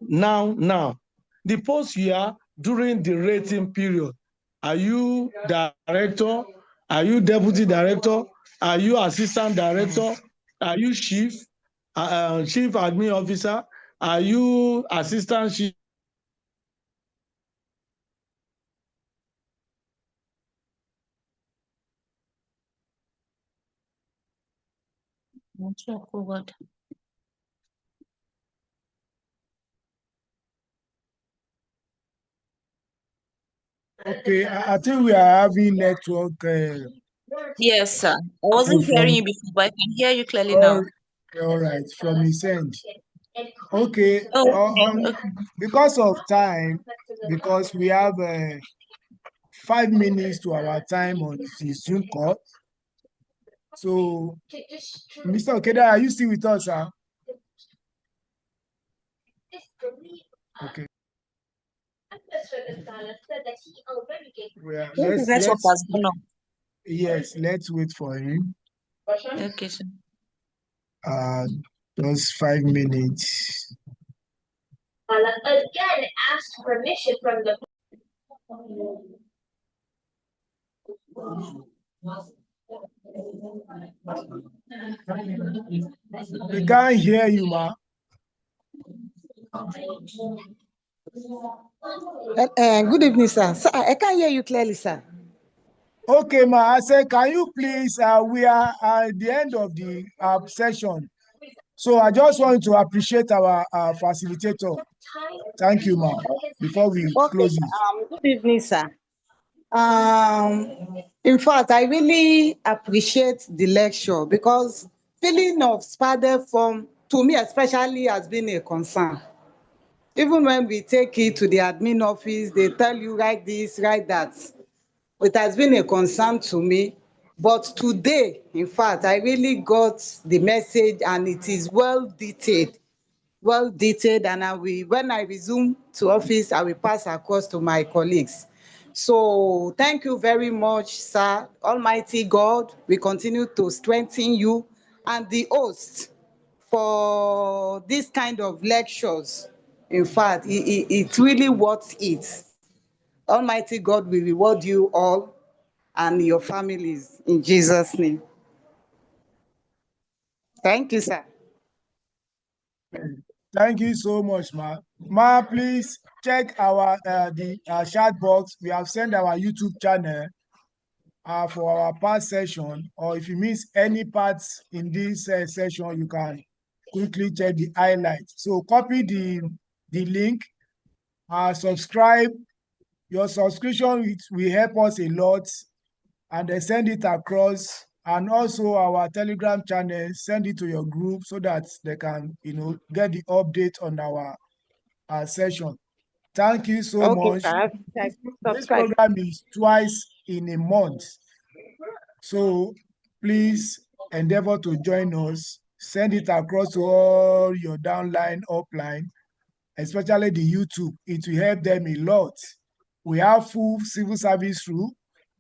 now. The post you are during the rating period? Are you director? Are you deputy director? Are you assistant director? Are you chief admin officer? Are you assistant chief? Forward. Okay, I think we are having network. Yes, sir. I wasn't from, hearing you before, but I can hear you clearly now. all right, from his end. Okay, Okay. because of time, because we have 5 minutes to our time on the Zoom call. So, Mr. Okeda, are you still with us, sir? Okay. Yes, let's wait for him. Okay, sir. Just 5 minutes. Again, ask permission from the. We can't hear you, ma. Good evening, sir. Sir, I can't hear you clearly, sir. Okay, ma. I said, can you please? We are at the end of the session, so I just want to appreciate our facilitator. Thank you, ma. Before we close it. Good evening, sir. In fact, I really appreciate the lecture because filling of SPADEV form, to me especially, has been a concern. Even when we take it to the admin office, they tell you write this, write that. It has been a concern to me. But today, in fact, I really got the message and it is well detailed. And when I resume to office, I will pass across to my colleagues. So thank you very much, sir. Almighty God will continue to strengthen you and the host for this kind of lectures. In fact, it's really worth it. Almighty God will reward you all and your families in Jesus' name. Thank you, sir. Thank you so much, ma. Ma, please check our the chat box. We have sent our YouTube channel for our past session, or if you miss any parts in this session, you can quickly check the highlights. So copy the link, subscribe. Your subscription will help us a lot, and then send it across. And also our Telegram channel, send it to your group so that they can, get the update on our session. Thank you so much. Sir. This program is twice in a month. So please endeavor to join us. Send it across to all your downline, upline, especially the YouTube. It will help them a lot. We have full civil service rule.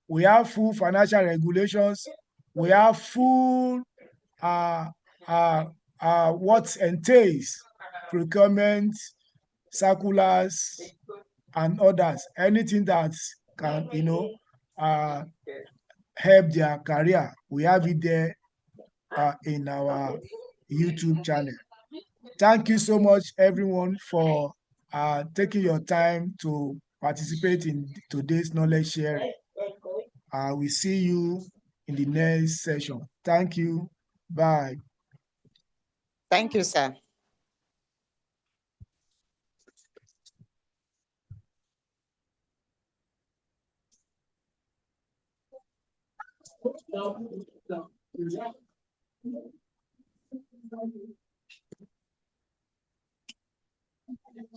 We have full financial regulations. We have full what entails procurement, circulars, and others. Anything that can, help their career, we have it there in our YouTube channel. Thank you so much, everyone, for taking your time to participate in today's knowledge sharing. We see you in the next session. Thank you. Bye. Thank you, sir.